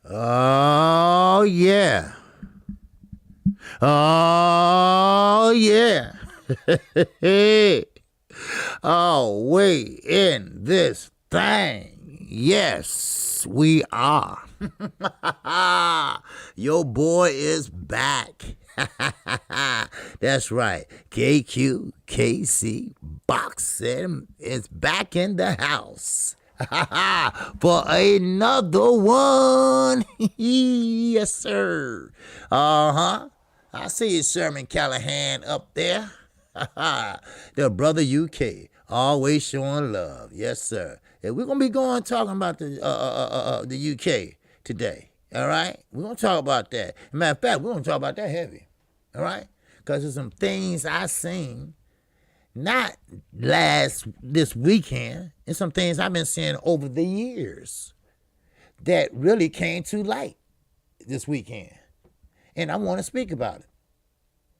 Oh, yeah. Oh, yeah. Oh, we in this thing. Yes, we are. Your boy is back. That's right. KQKC Boxing is back in the house. For another one. Yes, sir. Uh-huh. I see you, Sherman Callahan, up there. The brother UK, always showing love. Yes, sir. And we're going to be talking about the UK today. All right? We're going to talk about that. As a matter of fact, we're going to talk about that heavy. All right? Because there's some things I seen not this weekend, and some things I've been seeing over the years that really came to light this weekend. And I want to speak about it.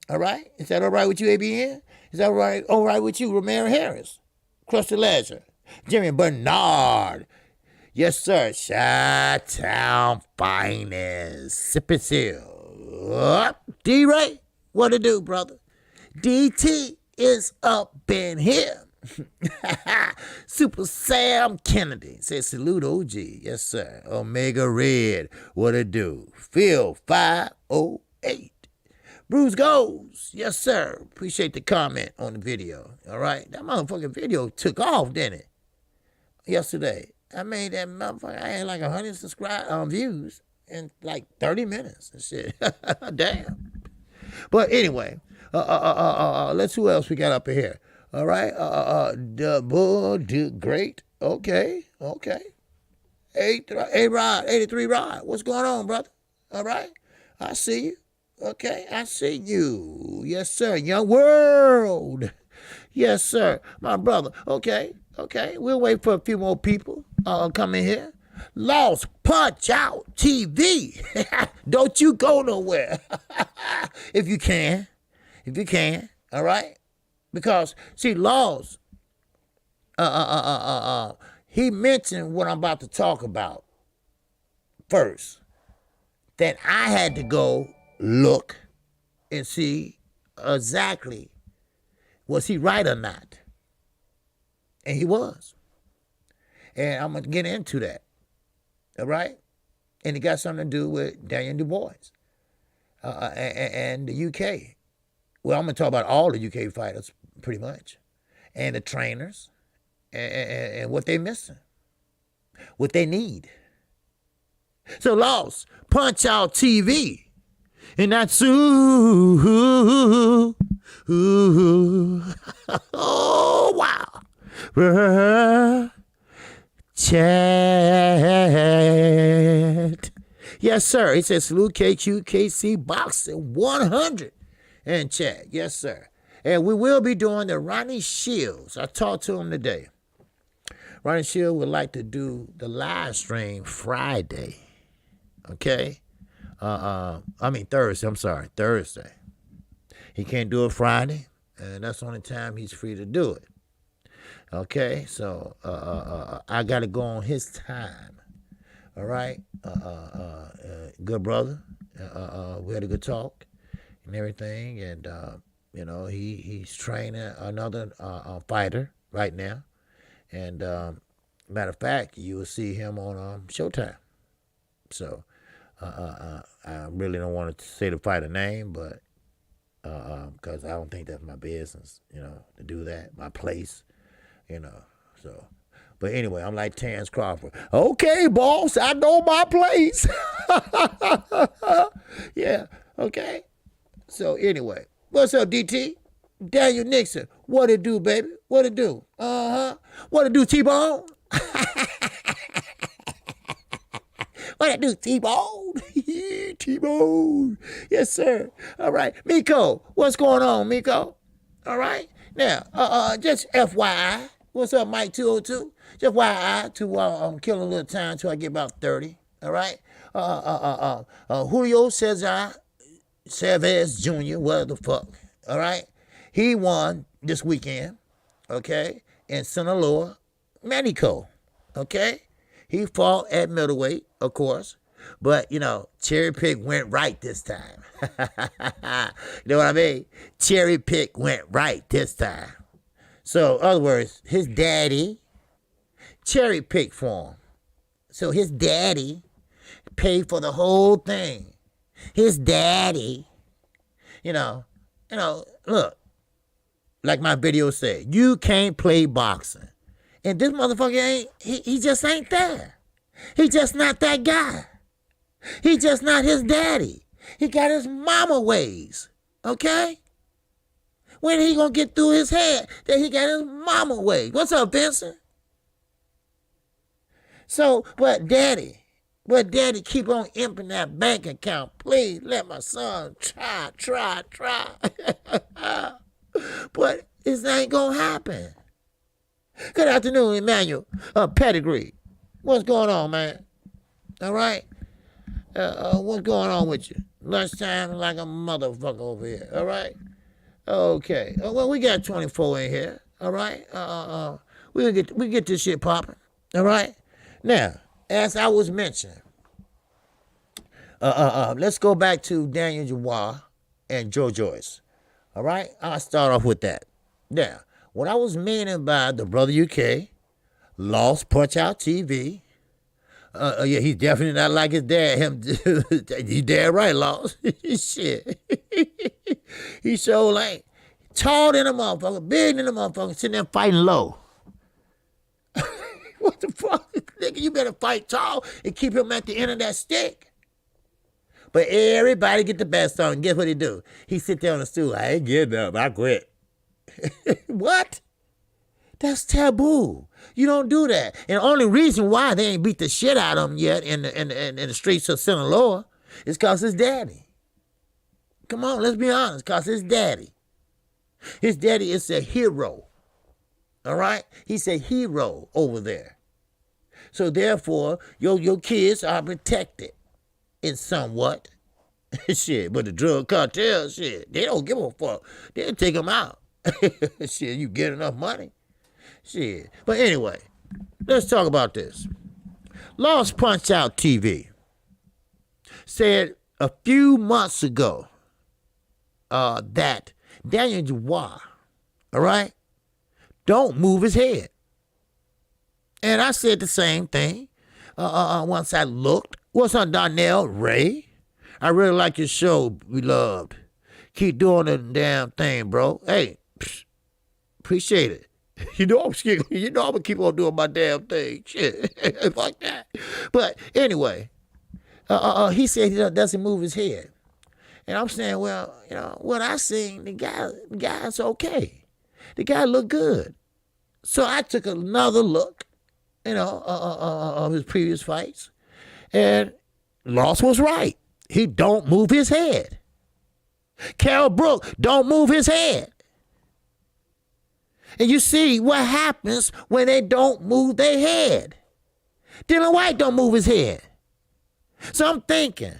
All right? Is that all right with you, ABN? Is that all right with you, Romero Harris? Crush the Ledger. Jimmy Bernard. Yes, sir. Chi-Town Finest. Sip it seal. D-Ray, what to do, brother? DT is up in here. Super Sam Kennedy says salute OG. Yes, sir. Omega Red, what it do? Phil 508. Bruce Goes. Yes, sir. Appreciate the comment on the video. All right. That motherfucking video took off, didn't it? Yesterday. I made that motherfucker. I had like 100 views in like 30 minutes and shit. Damn. But anyway, let's who else we got up in here. All right. Dubois, great. Okay. Rod, 83 Rod. What's going on, brother? All right. I see you. Okay, I see you. Yes, sir. Young World. Yes, sir. My brother. Okay. We'll wait for a few more people come in here. Lost Punch Out TV. Don't you go nowhere. If you can. All right? Because, see, Laws, he mentioned what I'm about to talk about first. Then I had to go look and see exactly was he right or not. And he was. And I'm going to get into that. All right? And it got something to do with Daniel Dubois and the UK. Well, I'm going to talk about all the UK fighters pretty much. And the trainers and what they're missing. What they need. So, Lost Punch Out TV. And that's ooh, oh wow, chat. Yes, sir. He says salute KQKC Boxing 100 and chat. Yes, sir. And we will be doing the Ronnie Shields. I talked to him today. Ronnie Shields would like to do the live stream Friday. Okay. Thursday. I'm sorry, Thursday. He can't do it Friday, and that's the only time he's free to do it. Okay, so I got to go on his time. All right, good brother. We had a good talk and everything, and he's training another fighter right now, and matter of fact, you will see him on Showtime. So. I really don't want to say the fighter name, but because I don't think that's my business, to do that, my place, so. But anyway, I'm like Terrence Crawford. Okay, boss, I know my place. Yeah, okay. So anyway, what's up, DT? Daniel Nixon, what it do, baby? What it do? What it do, T-Bone? What I do, T-Bone? T-Bone. Yes, sir. All right. Miko, what's going on, Miko? All right. Now, just FYI. What's up, Mike 202? Just FYI to I'm killing a little time till I get about 30. All right. Julio Cesar Chavez Jr., whatever the fuck. All right. He won this weekend. Okay. In Sinaloa, Mexico. Okay. He fought at middleweight, of course. But, cherry pick went right this time. You know what I mean? Cherry pick went right this time. So, in other words, his daddy cherry picked for him. So his daddy paid for the whole thing. His daddy, look, like my video said, you can't play boxing. And this motherfucker he just ain't there. He just not that guy. He just not his daddy. He got his mama ways, okay? When he gonna get through his head that he got his mama ways? What's up, Vincent? So, but daddy keep on emptying that bank account. Please let my son try. But this ain't gonna happen. Good afternoon, Emmanuel. Pedigree. What's going on, man? All right? What's going on with you? Lunchtime like a motherfucker over here. All right? Okay. Well, we got 24 in here. All right? We get this shit popping. All right? Now, as I was mentioning, let's go back to Daniel Dubois and Joe Joyce. All right? I'll start off with that. Now, what I was meaning by the Brother UK, Lost Punch Out TV. Yeah, he's definitely not like his dad. You damn right, Lost. Shit. He sure ain't. Tall than a motherfucker, big than a motherfucker, sitting there fighting low. What the fuck? Nigga, you better fight tall and keep him at the end of that stick. But everybody get the best on him. Guess what he do? He sit there on the stool. I ain't getting up. I quit. What? That's taboo. You don't do that. And the only reason why they ain't beat the shit out of him yet in the streets of Sinaloa is because his daddy. Come on, let's be honest. Because his daddy. His daddy is a hero. All right? He's a hero over there. So therefore, your kids are protected in somewhat. Shit, but the drug cartel, shit, they don't give a fuck. They'll take them out. Shit, you get enough money. Shit. But anyway, let's talk about this. Lost Punch Out TV said a few months ago that Daniel Dubois, all right, don't move his head. And I said the same thing once I looked. What's on Donnell Ray? I really like your show, beloved. Keep doing the damn thing, bro. Hey, appreciate it. I'm gonna keep on doing my damn thing. Shit, fuck that. But anyway, he said he doesn't move his head, and I'm saying, well, what I seen, the guy's okay. The guy looked good. So I took another look, of his previous fights, and Lost was right. He don't move his head. Carol Brook don't move his head. And you see what happens when they don't move their head. Dylan White don't move his head. So I'm thinking,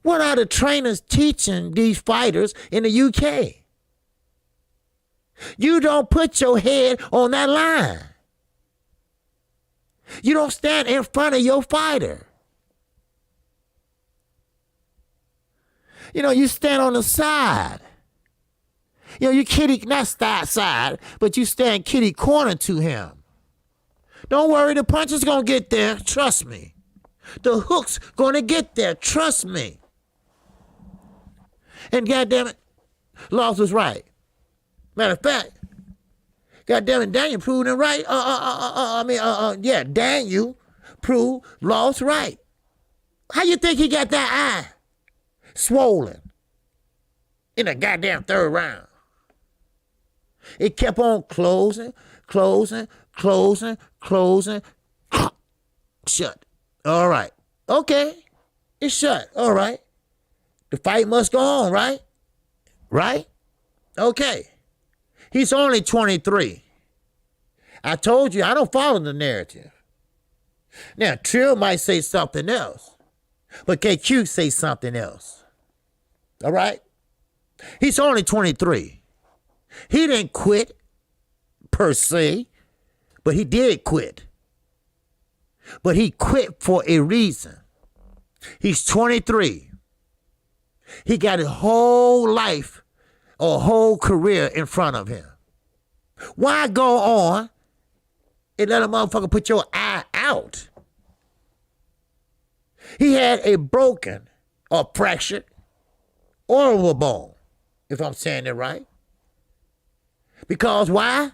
what are the trainers teaching these fighters in the UK? You don't put your head on that line. You don't stand in front of your fighter. You stand on the side. You kitty, not side, but you stand kitty corner to him. Don't worry, the punch is going to get there. Trust me. The hook's going to get there. Trust me. And goddamn it, Lost was right. Matter of fact, goddamn it, Daniel proved it right. Daniel proved Lost right. How you think he got that eye swollen in the goddamn third round? It kept on closing. Shut. All right. Okay. It's shut. All right. The fight must go on, right? Right? Okay. He's only 23. I told you I don't follow the narrative. Now, Trill might say something else, but KQ say something else. All right? He's only 23. He didn't quit, per se, but he did quit. But he quit for a reason. He's 23. He got his whole life or whole career in front of him. Why go on and let a motherfucker put your eye out? He had a broken or fractured orbital bone, if I'm saying it right. Because why?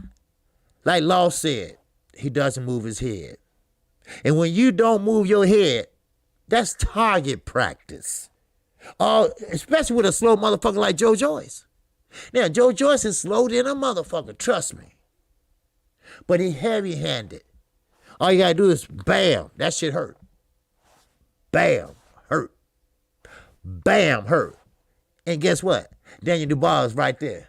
Like Law said, he doesn't move his head. And when you don't move your head, that's target practice. Especially with a slow motherfucker like Joe Joyce. Now, Joe Joyce is slow than a motherfucker, trust me. But he heavy-handed. All you gotta do is bam, that shit hurt. Bam, hurt. Bam, hurt. And guess what? Daniel Dubois is right there.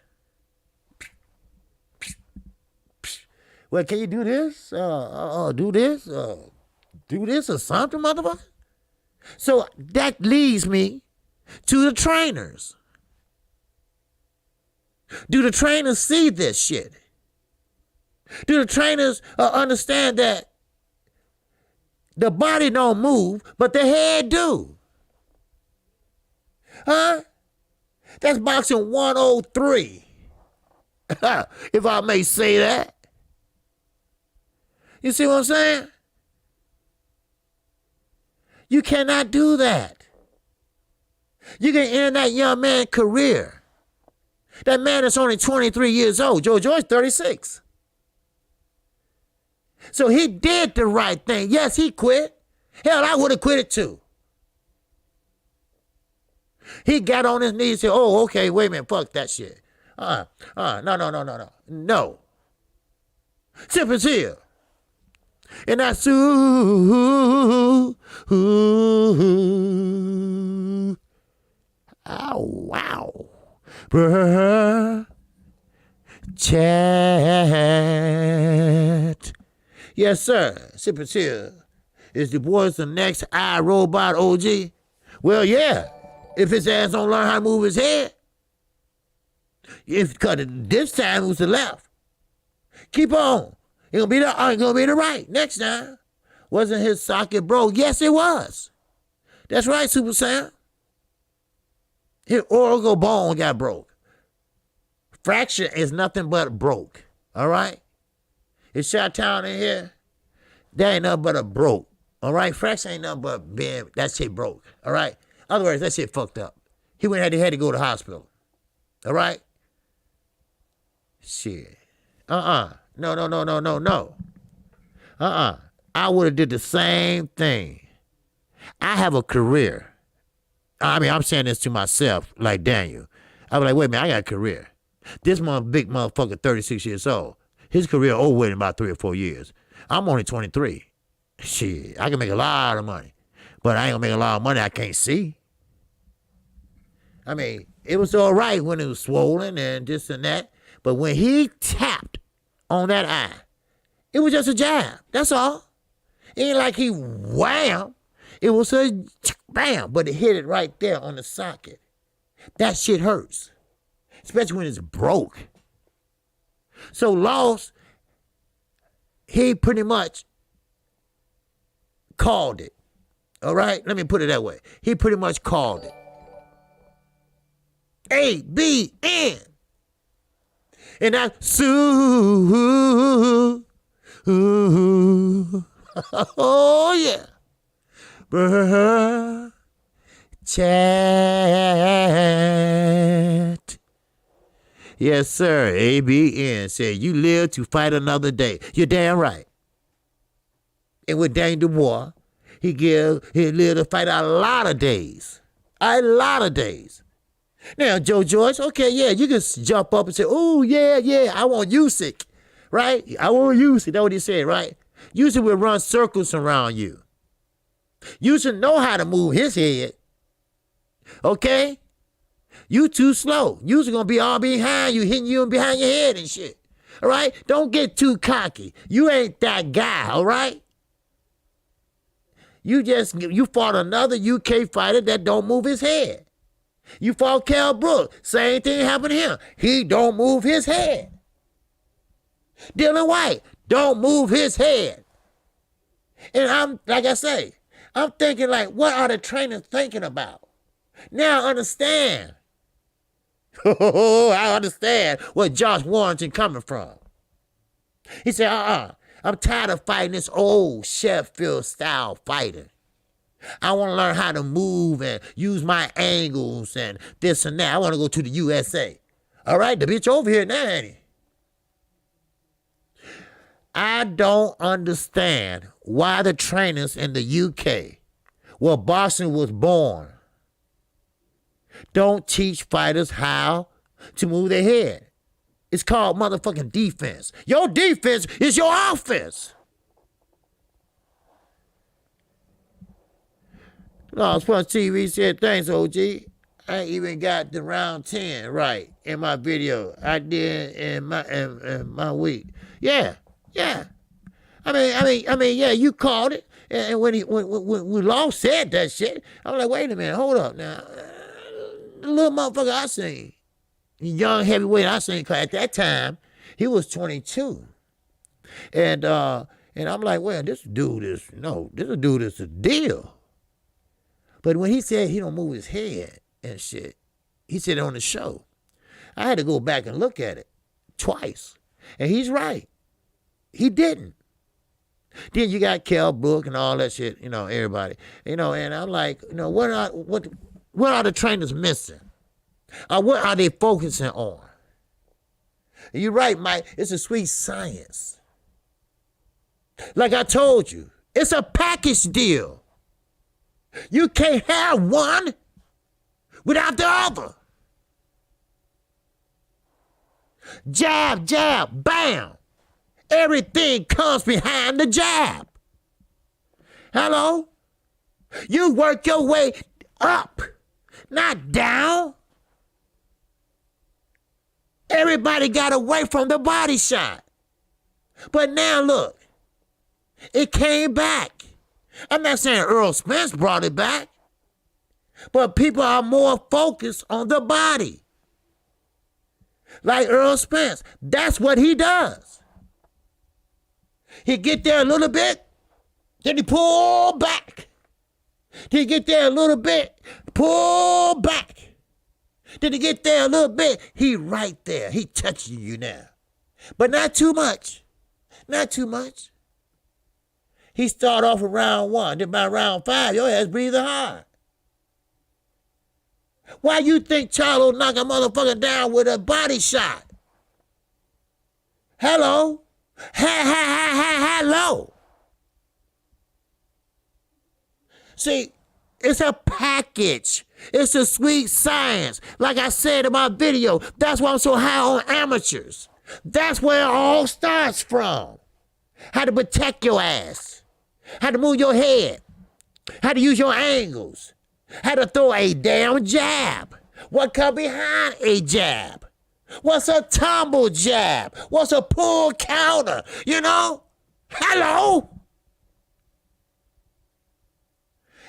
Well, can you do this? Do this? Do this or something, motherfucker? So that leads me to the trainers. Do the trainers see this shit? Do the trainers understand that the body don't move, but the head do? Huh? That's boxing 103. If I may say that. You see what I'm saying? You cannot do that. You can end that young man's career. That man is only 23 years old. Joe Joyce, 36. So he did the right thing. Yes, he quit. Hell, I would have quit it too. He got on his knees and said, oh, okay, wait a minute, fuck that shit. No. No. Sippers and that's ooh. Oh, wow. Chat. Yes, sir. Sippers here. Is Dubois the next iRobot OG? Well, yeah. If his ass don't learn how to move his head. Because this time it was the left. Keep on. It's gonna be the right next time. Wasn't his socket broke? Yes, it was. That's right, Super Sam. His orbital bone got broke. Fracture is nothing but broke. All right? It's Chi-Town in here. That ain't nothing but a broke. All right? Fracture ain't nothing but being, that shit broke. All right? Other words, that shit fucked up. He had to go to the hospital. All right? Shit. No. I would have did the same thing. I have a career. I mean, I'm saying this to myself, like Daniel. I was like, wait a minute, I got a career. This big motherfucker, 36 years old. His career over in about 3 or 4 years. I'm only 23. Shit, I can make a lot of money. But I ain't gonna make a lot of money I can't see. I mean, it was all right when it was swollen and this and that. But when he tapped on that eye, it was just a jab. That's all. It ain't like he wham. It was a bam, but it hit it right there on the socket. That shit hurts, especially when it's broke. So Loss, he pretty much called it. All right? Let me put it that way. He pretty much called it. A-B-N. And that's Sue. Oh, yeah. Chat. Yes, sir. ABN said, you live to fight another day. You're damn right. And with Daniel Dubois, he lived to fight a lot of days. A lot of days. Now, Joe Joyce, okay, yeah, you can jump up and say, oh, yeah, I want Usyk, right? I want Usyk. That's what he said, right? Usyk will run circles around you. Usyk know how to move his head, okay? You too slow. Usyk gonna be all behind you, hitting you behind your head and shit, all right? Don't get too cocky. You ain't that guy, all right? You fought another UK fighter that don't move his head. You fought Kell Brooks. Same thing happened to him. He don't move his head. Dylan White don't move his head. And like I say, I'm thinking like, what are the trainers thinking about? Now I understand. I understand where Josh Warrington coming from. He said, I'm tired of fighting this old Sheffield style fighter. I want to learn how to move and use my angles and this and that. I want to go to the USA. All right, the bitch over here now, ain't he? I don't understand why the trainers in the UK, where boxing was born, don't teach fighters how to move their head. It's called motherfucking defense. Your defense is your offense. Lost Punch TV said, thanks, OG. I even got the round 10 right in my video. I did in my week. Yeah. I mean, yeah, you called it. And when Law said that shit, I'm like, wait a minute, hold up now. The little motherfucker I seen, young heavyweight I seen, cause at that time, he was 22. And I'm like, well, this dude is a deal. But when he said he don't move his head and shit, he said it on the show. I had to go back and look at it twice. And he's right. He didn't. Then you got Kell Brook and all that shit, everybody. And I'm like, what are the trainers missing? Or what are they focusing on? You're right, Mike. It's a sweet science. Like I told you, it's a package deal. You can't have one without the other. Jab, jab, bam. Everything comes behind the jab. Hello? You work your way up, not down. Everybody got away from the body shot. But now look, it came back. I'm not saying Earl Spence brought it back, but people are more focused on the body. Like Earl Spence, that's what he does. He get there a little bit, then he pull back. Then he get there a little bit, pull back. Then he get there a little bit, he right there. He touching you now. But not too much. Not too much. He start off with round 1. Then by round 5, your ass breathing hard. Why you think Charlo knock a motherfucker down with a body shot? Hello? Hello? See, it's a package. It's a sweet science. Like I said in my video, that's why I'm so high on amateurs. That's where it all starts from. How to protect your ass. How to move your head. How to use your angles. How to throw a damn jab. What comes behind a jab? What's a tumble jab? What's a pull counter? Hello?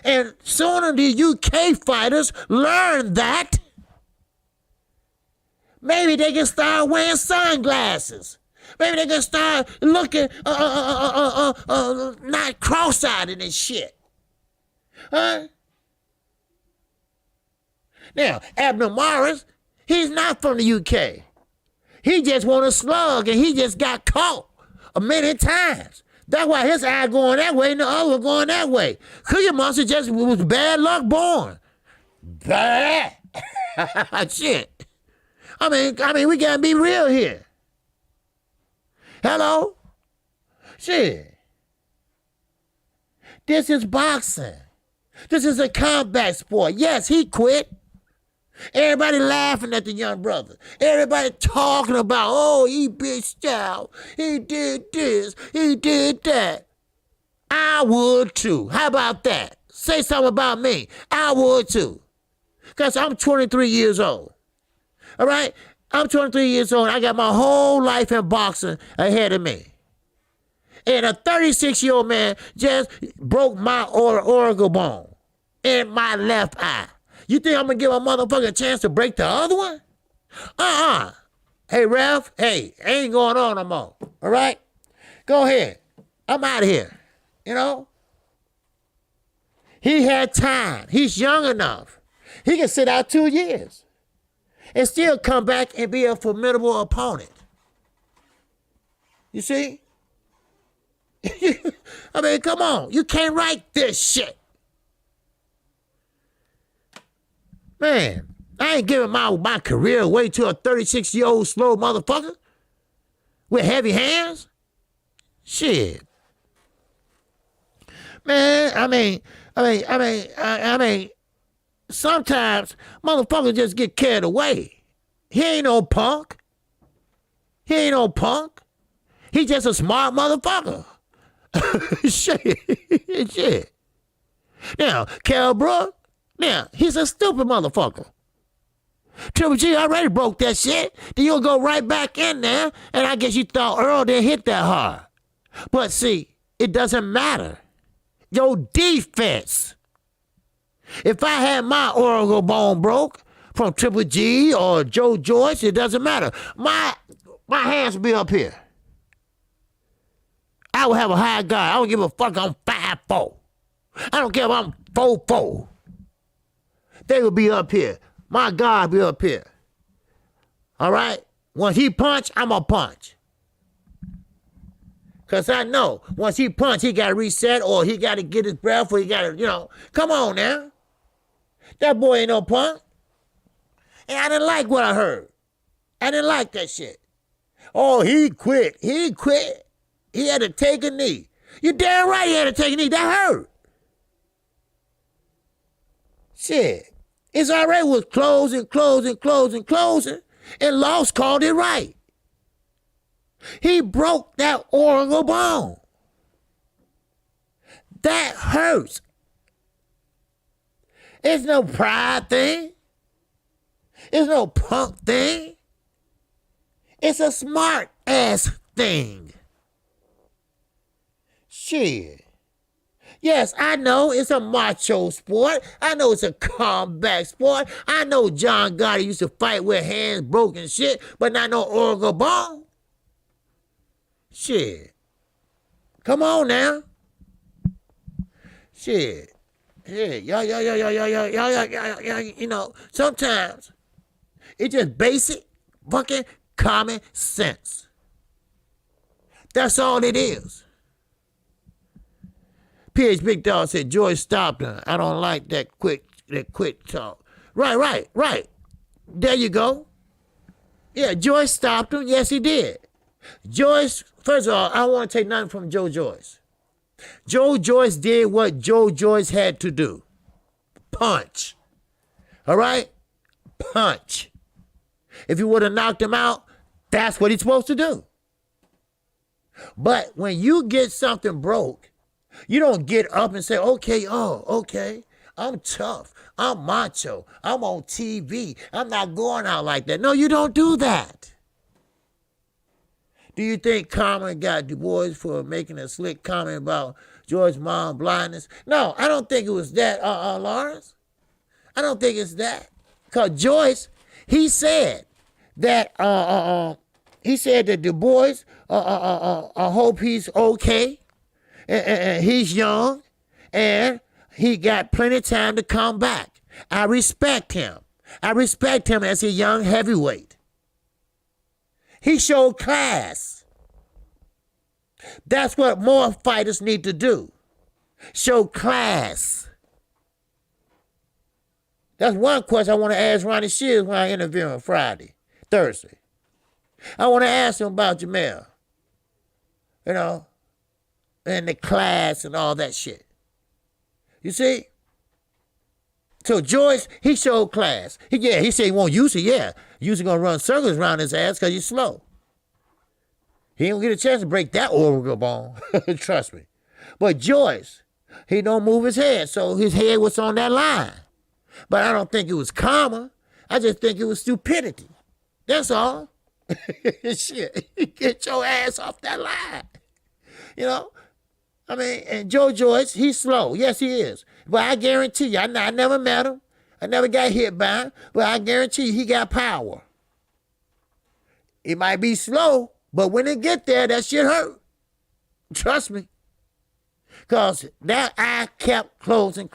And sooner the UK fighters learn that, maybe they can start wearing sunglasses. Maybe they can start looking not cross-eyed and shit. Huh? Now, Abner Morris, he's not from the UK. He just want to slug and he just got caught many times. That's why his eye going that way and the other going that way. Cookie Monster just was bad luck born. Bad. Shit. I mean, we gotta be real here. Hello? Shit. This is boxing. This is a combat sport. Yes, he quit. Everybody laughing at the young brother. Everybody talking about, oh, he bitched out. He did this. He did that. I would too. How about that? Say something about me. I would too. Because I'm 23 years old. All right? I'm 23 years old. I got my whole life in boxing ahead of me. And a 36-year-old man just broke my orbital bone in my left eye. You think I'm going to give a motherfucker a chance to break the other one? Hey, ref, ain't going on no more. All right? Go ahead. I'm out of here. He had time. He's young enough. He can sit out 2 years and still come back and be a formidable opponent. You see? I mean, come on. You can't write this shit. Man, I ain't giving my career away to a 36-year-old slow motherfucker with heavy hands. Shit. Man, I mean, sometimes motherfuckers just get carried away. He ain't no punk. He just a smart motherfucker. Shit. Now, Cal Brook, now, he's a stupid motherfucker. Triple G already broke that shit. Then you'll go right back in there, and I guess you thought Earl didn't hit that hard. But see, it doesn't matter. Your defense. If I had my Oracle bone broke from Triple G or Joe Joyce, it doesn't matter. My hands would be up here. I would have a high guard. I don't give a fuck. I'm 5'4". I don't care if I'm 4'4". They would be up here. My guard be up here. All right? Once he punch, I'm going to punch. Because I know once he punch, he got to reset or he got to get his breath or he got to, come on now. That boy ain't no punk. And I didn't like what I heard. I didn't like that shit. Oh, he quit. He had to take a knee. You damn right he had to take a knee. That hurt. Shit. It's already was closing, and Lost called it right. He broke that Oracle bone. That hurts. It's no pride thing. It's no punk thing. It's a smart ass thing. Shit. Yes, I know it's a macho sport. I know it's a combat sport. I know John Gotti used to fight with hands broken shit, but not no Oracle bone. Shit. Come on now. Shit. Y'all, sometimes it's just basic fucking common sense. That's all it is. PH Big Dog said, George Stockton, I don't like that quick talk. Right. There you go. Yeah, George Stockton, yes he did. Joyce, first of all, I don't want to take nothing from Joe Joyce. Joe Joyce did what Joe Joyce had to do. Punch. All right? Punch. If you would have knocked him out, that's what he's supposed to do. But when you get something broke, you don't get up and say, okay, I'm tough. I'm macho. I'm on TV. I'm not going out like that. No, you don't do that. Do you think Carmen got Dubois for making a slick comment about George's mom's blindness? No, I don't think it was that, Lawrence. I don't think it's that. Because Joyce, he said that Dubois, I hope he's okay. And he's young, and he got plenty of time to come back. I respect him. As a young heavyweight. He showed class. That's what more fighters need to do. Show class. That's one question I want to ask Ronnie Shields when I interview him Thursday. I want to ask him about Jamel. And the class and all that shit. You see? So Joyce, he showed class. He said he won't use it, yeah. Use it gonna run circles around his ass because he's slow. He don't get a chance to break that Oracle bone. Trust me. But Joyce, he don't move his head, so his head was on that line. But I don't think it was karma. I just think it was stupidity. That's all. Shit. Get your ass off that line. And Joe Joyce, he's slow. Yes, he is. But I guarantee you, I never met him. I never got hit by him. But I guarantee you, he got power. It might be slow, but when it get there, that shit hurt. Trust me. Because that eye kept closing.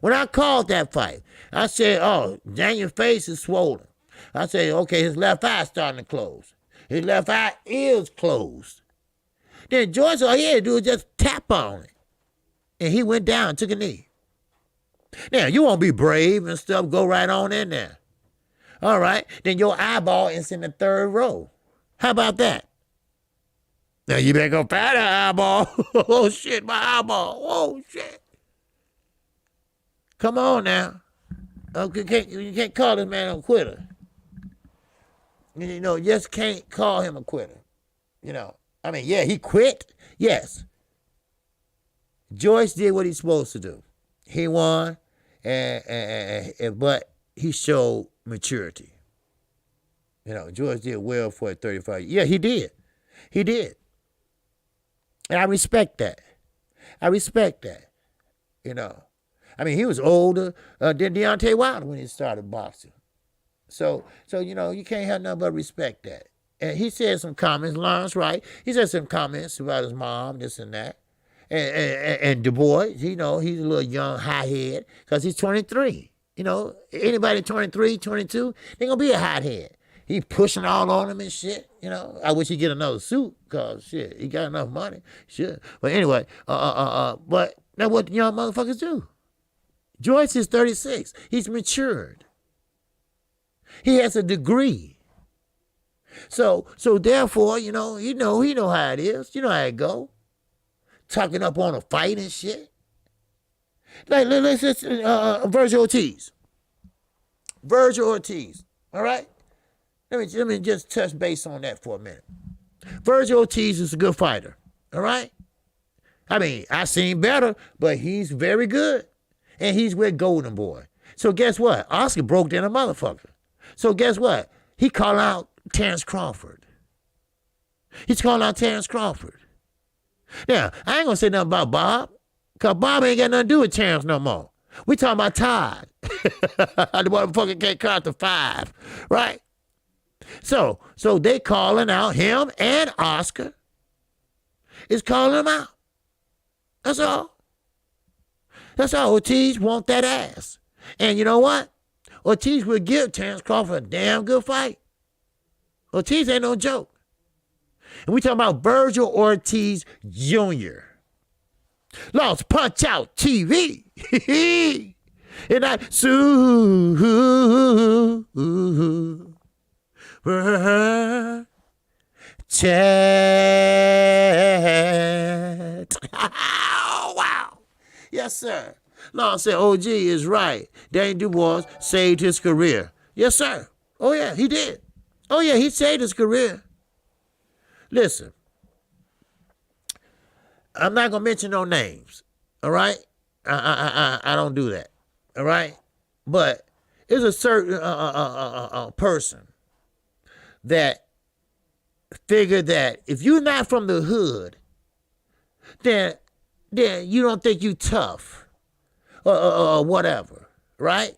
When I called that fight, I said, oh, Daniel's face is swollen. I said, okay, his left eye starting to close. His left eye is closed. Then Joyce, all he had to do was just tap on it. And he went down and took a knee. Now, you won't be brave and stuff, go right on in there. All right, then your eyeball is in the third row. How about that? Now, you better go find that eyeball. Oh, shit, my eyeball. Oh, shit. Come on now. You can't call this man a quitter. You know, you just can't call him a quitter. You know, I mean, yeah, he quit. Yes. Joyce did what he's supposed to do. He won, but he showed maturity. You know, Joyce did well for a 35. Yeah, he did. He did. And I respect that. You know. I mean, he was older than Deontay Wilder when he started boxing. So you know, you can't have nothing but respect that. And he said some comments, Lawrence Wright, he said some comments about his mom, this and that. And Dubois, you know, he's a little young hothead because he's 23. You know, anybody 23, 22, they're going to be a hothead. He pushing all on him and shit, you know. I wish he'd get another suit because, shit, he got enough money. Sure. But anyway, but that's what young motherfuckers do. Joyce is 36. He's matured. He has a degree. So therefore, you know, he know how it is. You know how it go. Talking up on a fight and shit. Like, let's just, Virgil Ortiz. All right? Let me just touch base on that for a minute. Virgil Ortiz is a good fighter. All right? I mean, I seen better, but he's very good. And he's with Golden Boy. So guess what? Oscar broke down a motherfucker. So guess what? He called out Terrence Crawford. He's calling out Terrence Crawford. Now, I ain't gonna say nothing about Bob, because Bob ain't got nothing to do with Terrence no more. We talking about Todd. The motherfucker can't count to 5, right? So they calling out him, and Oscar is calling him out. That's all. Ortiz want that ass. And you know what? Ortiz would give Terrence Crawford a damn good fight. Ortiz ain't no joke. And we talking about Virgil Ortiz Jr. Lost Punch Out TV. And I chat. Oh, wow. Yes, sir. Law said OG is right. Daniel Dubois saved his career. Yes, sir. Oh, yeah, he did. Oh, yeah, he saved his career. Listen, I'm not going to mention no names, all right? I don't do that, all right? But there's a certain person that figured that if you're not from the hood, then you don't think you tough or whatever, right?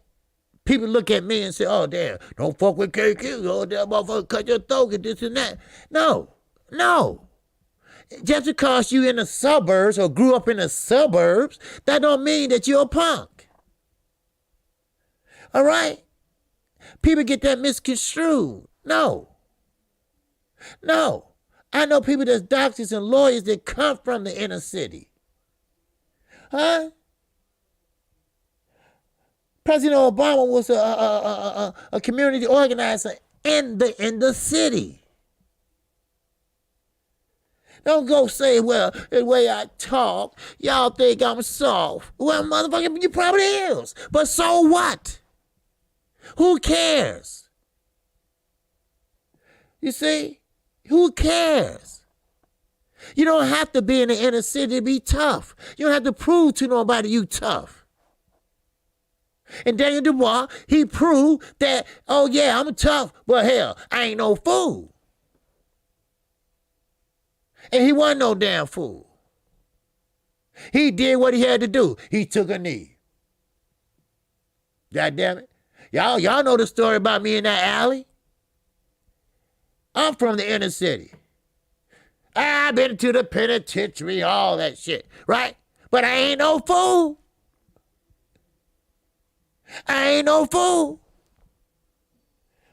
People look at me and say, oh, damn, don't fuck with KQ. Oh, that motherfucker cut your throat and this and that. No. Just because you in the suburbs or grew up in the suburbs, that don't mean that you're a punk. All right? People get that misconstrued. No. I know people that's doctors and lawyers that come from the inner city. Huh? President Obama was a community organizer in the city. Don't go say, well, the way I talk, y'all think I'm soft. Well, motherfucker, you probably is. But so what? Who cares? You see? Who cares? You don't have to be in the inner city to be tough. You don't have to prove to nobody you tough. And Daniel Dubois, he proved that, oh yeah, I'm tough, but hell, I ain't no fool. And he wasn't no damn fool. He did what he had to do. He took a knee. God damn it. Y'all know the story about me in that alley? I'm from the inner city. I've been to the penitentiary, all that shit, right? But I ain't no fool. I ain't no fool.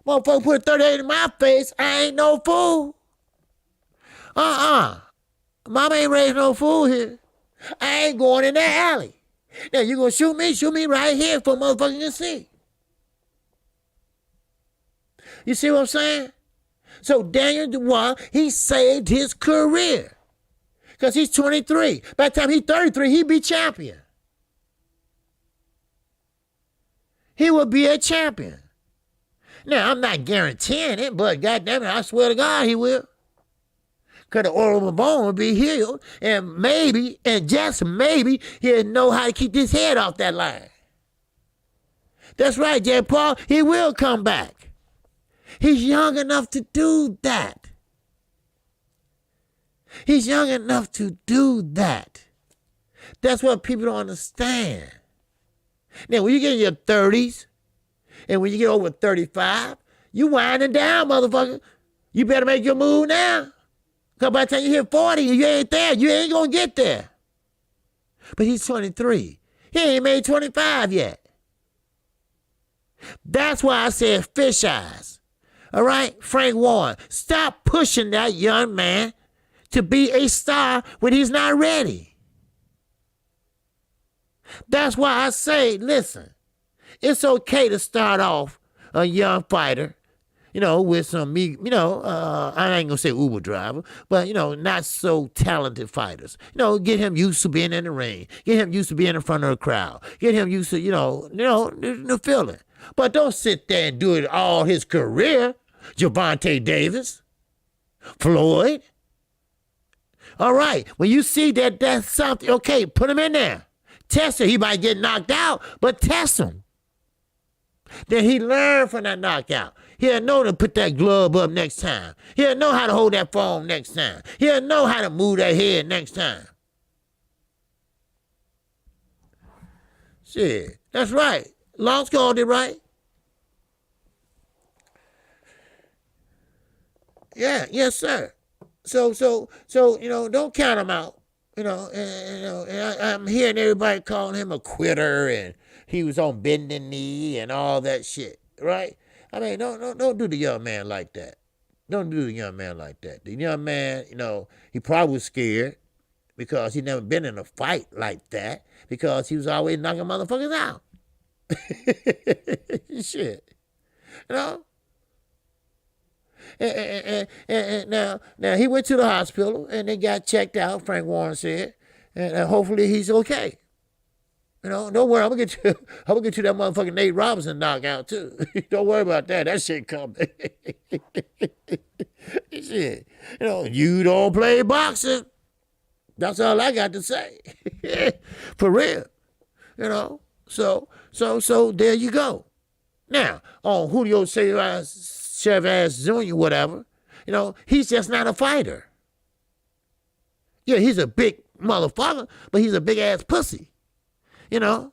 Motherfucker put 38 in my face. I ain't no fool. Mama ain't raised no fool here. I ain't going in that alley. Now, you gonna shoot me? Shoot me right here for motherfucking to see. You see what I'm saying? So Daniel Dubois, he saved his career. Because he's 23. By the time he's 33, he'll be champion. He will be a champion. Now, I'm not guaranteeing it, but goddamn it, I swear to God he will. Because the orbital bone will be healed, and maybe, and just maybe, he'll know how to keep his head off that line. That's right, J. Paul, he will come back. He's young enough to do that. He's young enough to do that. That's what people don't understand. Now, when you get in your 30s, and when you get over 35, you winding down, motherfucker. You better make your move now. Because by the time you hit 40, you ain't there. You ain't going to get there. But he's 23. He ain't made 25 yet. That's why I said fish eyes. All right? Frank Warren, stop pushing that young man to be a star when he's not ready. That's why I say, listen, it's okay to start off a young fighter, with some, I ain't going to say Uber driver, but, not so talented fighters. Get him used to being in the ring. Get him used to being in front of a crowd. Get him used to, the feeling. But don't sit there and do it all his career. Gervonta Davis, Floyd. All right, when you see that that's something, okay, put him in there. Test him. He might get knocked out, but test him. Then he learned from that knockout. He'll know to put that glove up next time. He'll know how to hold that phone next time. He'll know how to move that head next time. Shit, that's right. Long Skull did right. Yeah, yes, sir. So, don't count him out. And I'm hearing everybody calling him a quitter, and he was on bending knee and all that shit, right? I mean, don't do the young man like that. Don't do the young man like that. The young man, he probably was scared because he never been in a fight like that because he was always knocking motherfuckers out. Shit, And now he went to the hospital and they got checked out, Frank Warren said, and hopefully he's okay. Don't worry, I'm gonna get you that motherfucking Nate Robinson knockout too. Don't worry about that. That shit coming. Shit. You don't play boxing. That's all I got to say. For real. So there you go. Now, on Julio Chavez Jr., whatever, he's just not a fighter. Yeah, he's a big motherfucker, but he's a big ass pussy. And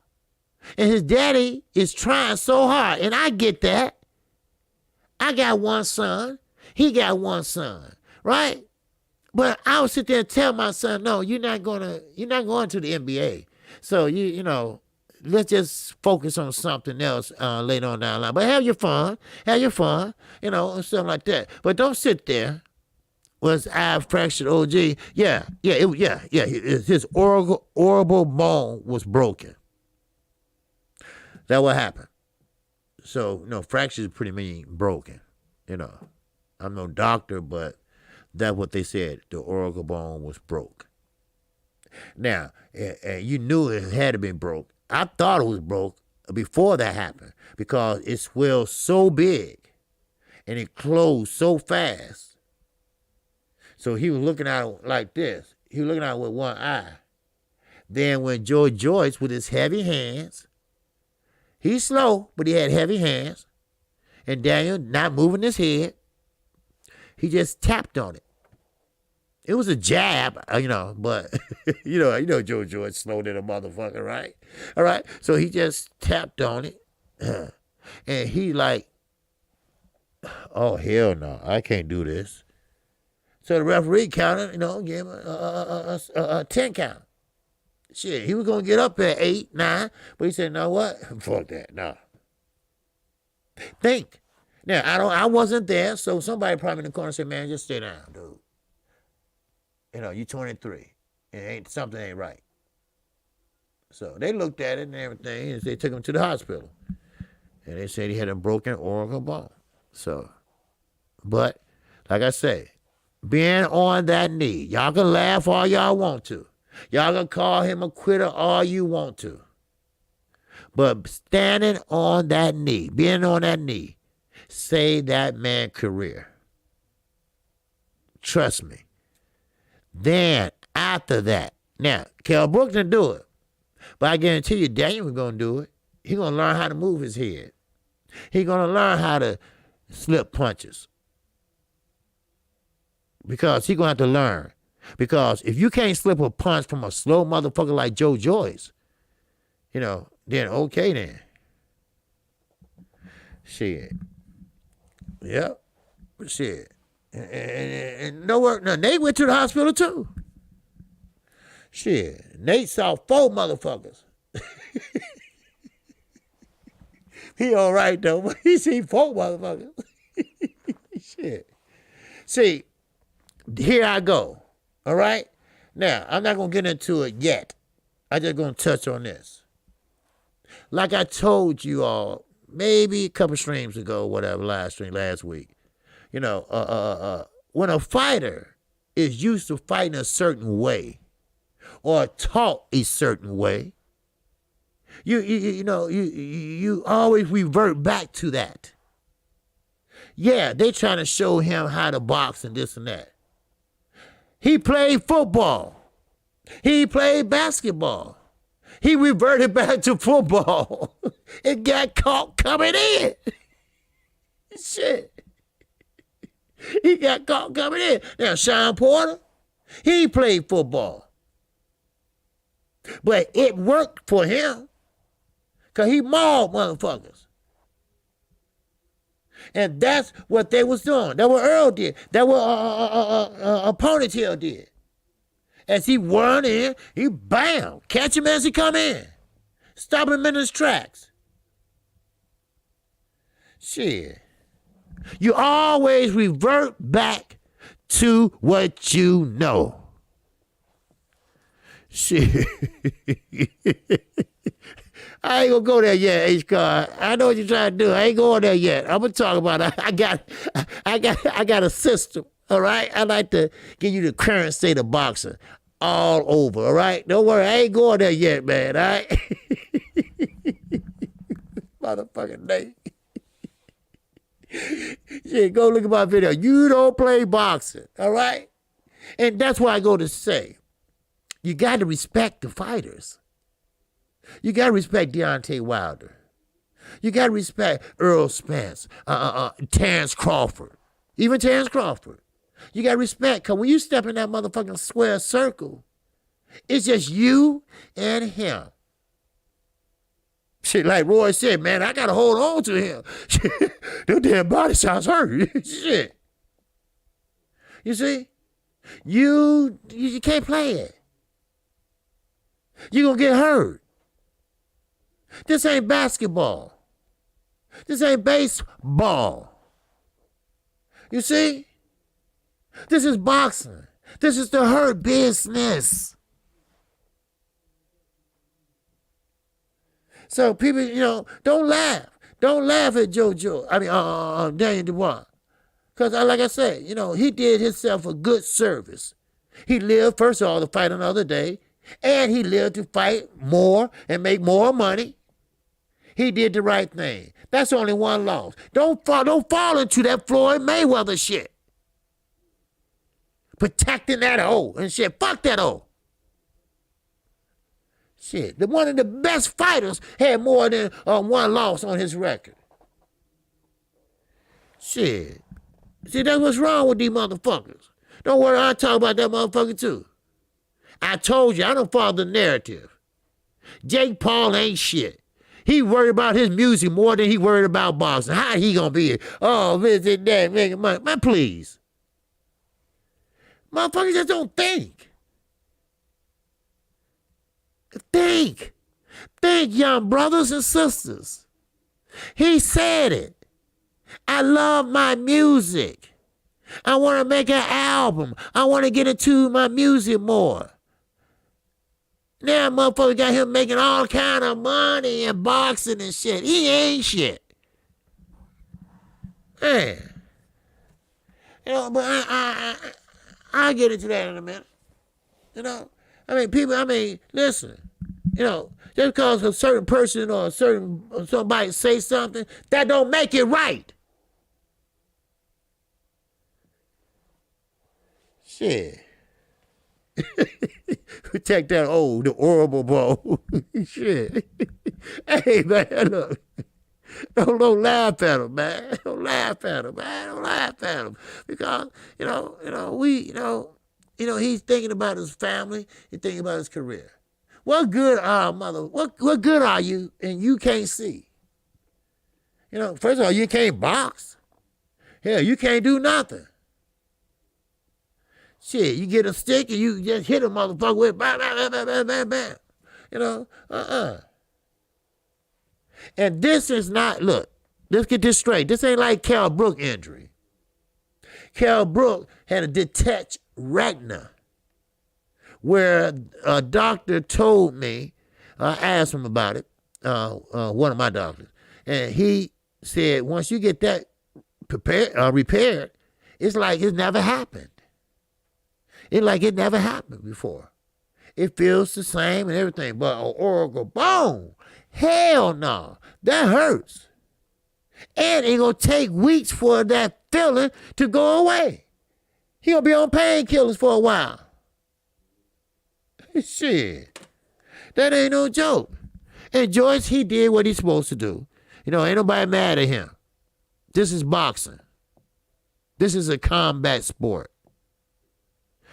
his daddy is trying so hard, and I get that. I got one son, he got one son, right? But I would sit there and tell my son, no, you're not going to the NBA. So let's just focus on something else later on down the line. But have your fun, and stuff like that. But don't sit there. Was eye fractured OG? His orbital bone was broken. That what happened. So, fractures pretty mean broken. I'm no doctor, but that's what they said. The orbital bone was broke. Now, you knew it had to be broke. I thought it was broke before that happened because it swelled so big and it closed so fast. So he was looking at it like this. He was looking at it with one eye. Then when Joe Joyce, with his heavy hands, he's slow, but he had heavy hands, and Daniel not moving his head, he just tapped on it. It was a jab, but Joe Joyce slow than a motherfucker, right? All right, so he just tapped on it, and he like, oh hell no, I can't do this. So the referee counted, gave him a 10 count. Shit, he was going to get up at 8, 9, but he said, "No, what? Fuck that, no." Think. Now, I wasn't there, so somebody probably in the corner said, "Man, just stay down, dude. You're 23. Something ain't right." So they looked at it and everything, and they took him to the hospital. And they said he had a broken orbital bone. So, but, like I say, being on that knee, y'all can laugh all y'all want to. Y'all can call him a quitter all you want to. But standing on that knee, being on that knee, saved that man's career. Trust me. Then, after that, now, Kell Brooks didn't do it. But I guarantee you, Daniel was going to do it. He's going to learn how to move his head. He's going to learn how to slip punches. Because he's going to have to learn. Because if you can't slip a punch from a slow motherfucker like Joe Joyce, then okay then. Shit. Yep. Shit. And nowhere. Now, Nate went to the hospital too. Shit. Nate saw 4 motherfuckers. He all right though, but he seen 4 motherfuckers. Shit. See, here I go. All right? Now, I'm not going to get into it yet. I'm just going to touch on this. Like I told you all, maybe a couple streams ago, whatever, last week. When a fighter is used to fighting a certain way or taught a certain way, you always revert back to that. Yeah, they trying to show him how to box and this and that. He played football. He played basketball. He reverted back to football and got caught coming in. Shit. He got caught coming in. Now, Sean Porter, he played football. But it worked for him because he mauled motherfuckers. And that's what they was doing. That's what Earl did. That's what Ponytail did. As he run in, he bam, catch him as he come in. Stop him in his tracks. Shit. You always revert back to what you know. Shit. I ain't gonna go there yet, H-Car. I know what you're trying to do. I ain't going there yet. I'm gonna talk about it. I got a system, all right? I like to give you the current state of boxing all over, all right? Don't worry, I ain't going there yet, man, all right? Motherfucking Nate. Shit, go look at my video. You don't play boxing, all right? And that's why I go to say, you got to respect the fighters. You got to respect Deontay Wilder. You got to respect Earl Spence, Terrence Crawford, even Terrence Crawford. You got to respect, because when you step in that motherfucking square circle, it's just you and him. Shit, like Roy said, man, I got to hold on to him. Them damn body shots hurt. Shit. You see? You can't play it. You're going to get hurt. This ain't basketball. This ain't baseball. You see? This is boxing. This is the hurt business. So people, don't laugh. Don't laugh at Daniel Dubois. Because like I said, he did himself a good service. He lived, first of all, to fight another day. And he lived to fight more and make more money. He did the right thing. That's only one loss. Don't fall into that Floyd Mayweather shit. Protecting that hoe and shit. Fuck that hoe. Shit. One of the best fighters had more than one loss on his record. Shit. See, that's what's wrong with these motherfuckers. Don't worry, I'll talk about that motherfucker too. I told you, I don't follow the narrative. Jake Paul ain't shit. He worried about his music more than he worried about boxing. How he gonna be? Oh, visit that, making money. Man, please. Motherfuckers just don't think. Think. Think, young brothers and sisters. He said it. I love my music. I want to make an album. I want to get into my music more. Now motherfucker got him making all kind of money and boxing and shit. He ain't shit. Man. You know, but I'll get into that in a minute. You know? Listen. You know, just because a certain person or somebody say something, that don't make it right. Shit. Protect that the horrible bro. Shit. Hey man, look. Don't laugh at him, man. Don't laugh at him, man. Don't laugh at him. Because, he's thinking about his family, he's thinking about his career. What good what good are you and you can't see? You know, first of all, you can't box. Hell, you can't do nothing. Shit, you get a stick and you just hit a motherfucker with bam, bam, bam, bam, bam, bam. You know, And this is not, look, let's get this straight. This ain't like Cal Brook injury. Cal Brook had a detached retina where a doctor told me, I asked him about it, one of my doctors, and he said once you get that repaired, it's like it never happened. It's like it never happened before. It feels the same and everything, but an oracle bone, hell no, that hurts. And it's going to take weeks for that feeling to go away. He going to be on painkillers for a while. Shit, that ain't no joke. And Joyce, he did what he's supposed to do. You know, ain't nobody mad at him. This is boxing. This is a combat sport.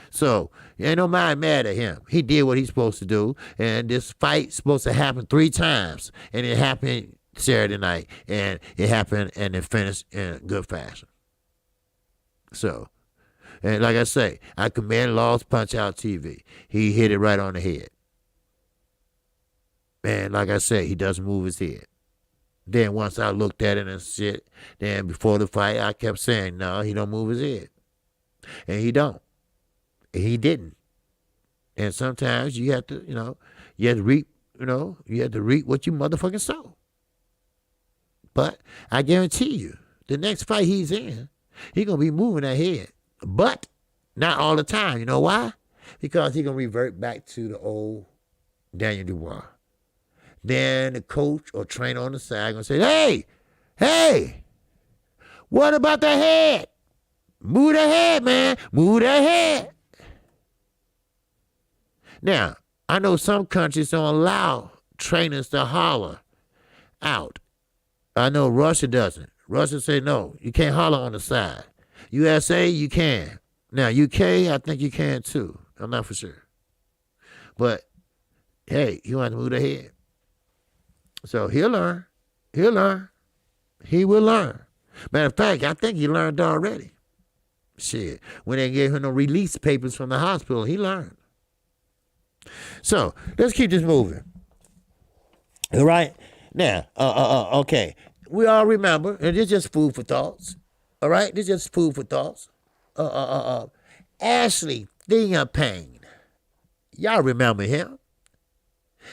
So, ain't nobody mad at him. He did what he's supposed to do. And this fight's supposed to happen 3 times. And it happened Saturday night. And it happened and it finished in good fashion. So, and like I say, I commend Laws Punch Out TV. He hit it right on the head. And like I say, he doesn't move his head. Then once I looked at it and shit, then before the fight, I kept saying, no, he don't move his head. And he don't. And he didn't. And sometimes you have to, you have to reap what you motherfucking sow. But I guarantee you, the next fight he's in, he's going to be moving that head. But not all the time. You know why? Because he's going to revert back to the old Daniel Dubois. Then the coach or trainer on the side going to say, hey, what about the head? Move the head, man. Move the head. Now, I know some countries don't allow trainers to holler out. I know Russia doesn't. Russia say, no, you can't holler on the side. USA, you can. Now, UK, I think you can too. I'm not for sure. But, hey, you want to move the head. So he'll learn. He'll learn. He will learn. Matter of fact, I think he learned already. Shit. When they gave him the release papers from the hospital, he learned. So, let's keep this moving. All right? Now, okay. We all remember, and it's just food for thoughts. All right? This is just food for thoughts. Ashley Thingapane. Y'all remember him?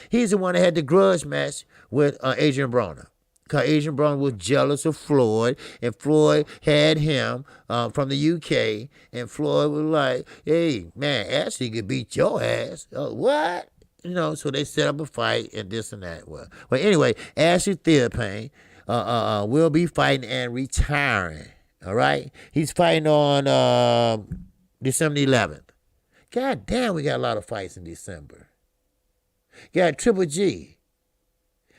He's the one that had the grudge match with Adrian Broner. Because Adrian Broner was jealous of Floyd, and Floyd had him from the UK, and Floyd was like, hey, man, Ashley could beat your ass. What? So they set up a fight and this and that. Well, anyway, Ashley Thingapane will be fighting and retiring. All right? He's fighting on December 11th. God damn, we got a lot of fights in December. Got Triple G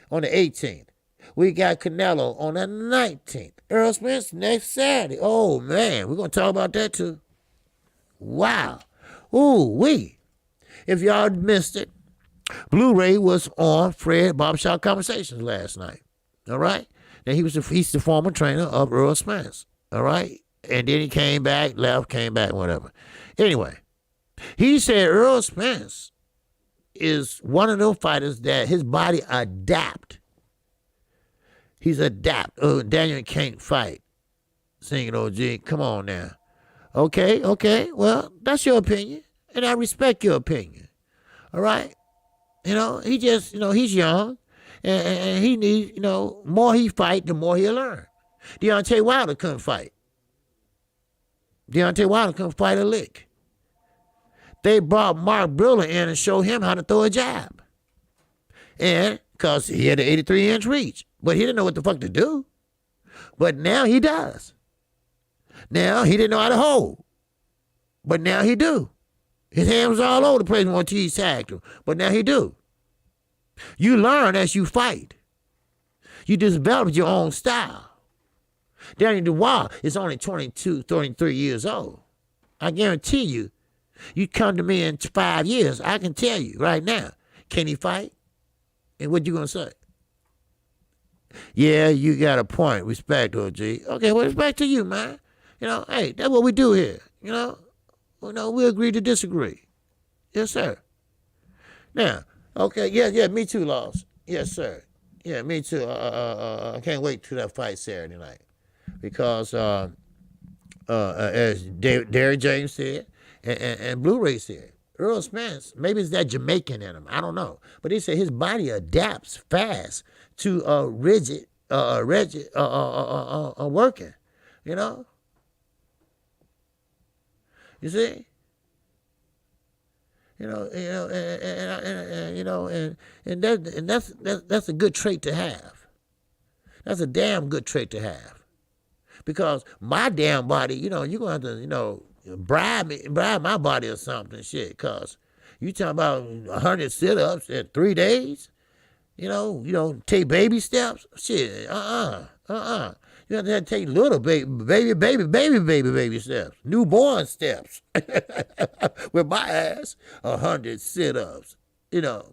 on the 18th. We got Canelo on the 19th. Earl Spence next Saturday. Oh, man, we're going to talk about that too. Wow. Ooh-wee. If y'all missed it, Blu-ray was on Fred Barbershop Conversations last night. All right? Now, he's the former trainer of Earl Spence. All right? And then he came back, left, came back, whatever. Anyway, he said Earl Spence is one of those fighters that his body adapt. He's adapt. Oh, Daniel can't fight. Singing OG, come on now. Okay. Well, that's your opinion, and I respect your opinion. All right. He just, he's young, and he needs, more he fight, the more he'll learn. Deontay Wilder couldn't fight. Deontay Wilder couldn't fight a lick. They brought Mark Briller in and showed him how to throw a jab. And because he had an 83-inch reach, but he didn't know what the fuck to do. But now he does. Now he didn't know how to hold, but now he do. His hands was all over the place when he tagged him, but now he do. You learn as you fight. You develop your own style. Daniel Dubois is only 22, 33 years old. I guarantee you, you come to me in 5 years, I can tell you right now, can he fight? And what you gonna say? Yeah, you got a point. Respect, OG. Okay, well, respect to you, man. Hey, that's what we do here. We agree to disagree. Yes, sir. Now, okay, yeah, me too, Lost. Yes, sir. Yeah, me too. I can't wait till that fight Saturday night. Because as Derrick James said, and Blu-ray said, Earl Spence, maybe it's that Jamaican in him. I don't know. But he said his body adapts fast to rigid working. You see? And that's a good trait to have. That's a damn good trait to have. Because my damn body, you're gonna have to, bribe my body or something, shit. Because you talking about 100 sit-ups in 3 days, take baby steps, shit. You have to take little baby steps, newborn steps. With my ass, 100 sit-ups.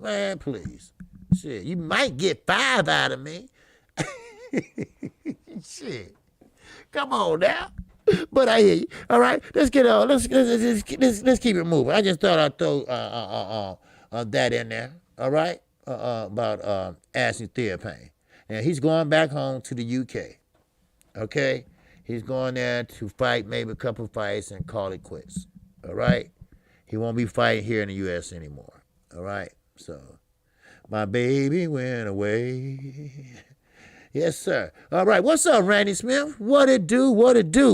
Man, please. Shit, you might get 5 out of me. Shit. Come on now. But I hear you. All right, let's get on. Let's keep it moving. I just thought I'd throw that in there. All right, about Ashley Theophane. Now he's going back home to the UK. Okay, he's going there to fight maybe a couple of fights and call it quits. All right, he won't be fighting here in the U.S. anymore. All right, so my baby went away. Yes, sir. All right, what's up, Randy Smith? What it do,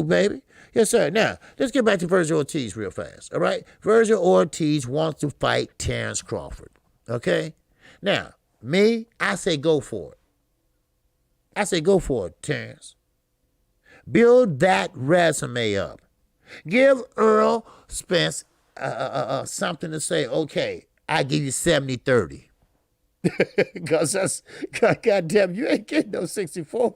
baby? Yes, sir. Now, let's get back to Virgil Ortiz real fast, all right? Virgil Ortiz wants to fight Terrence Crawford, okay? Now, me, I say go for it. I say go for it, Terrence. Build that resume up. Give Earl Spence something to say, okay, I give you 70-30. Because that's, goddamn, you ain't getting no 64.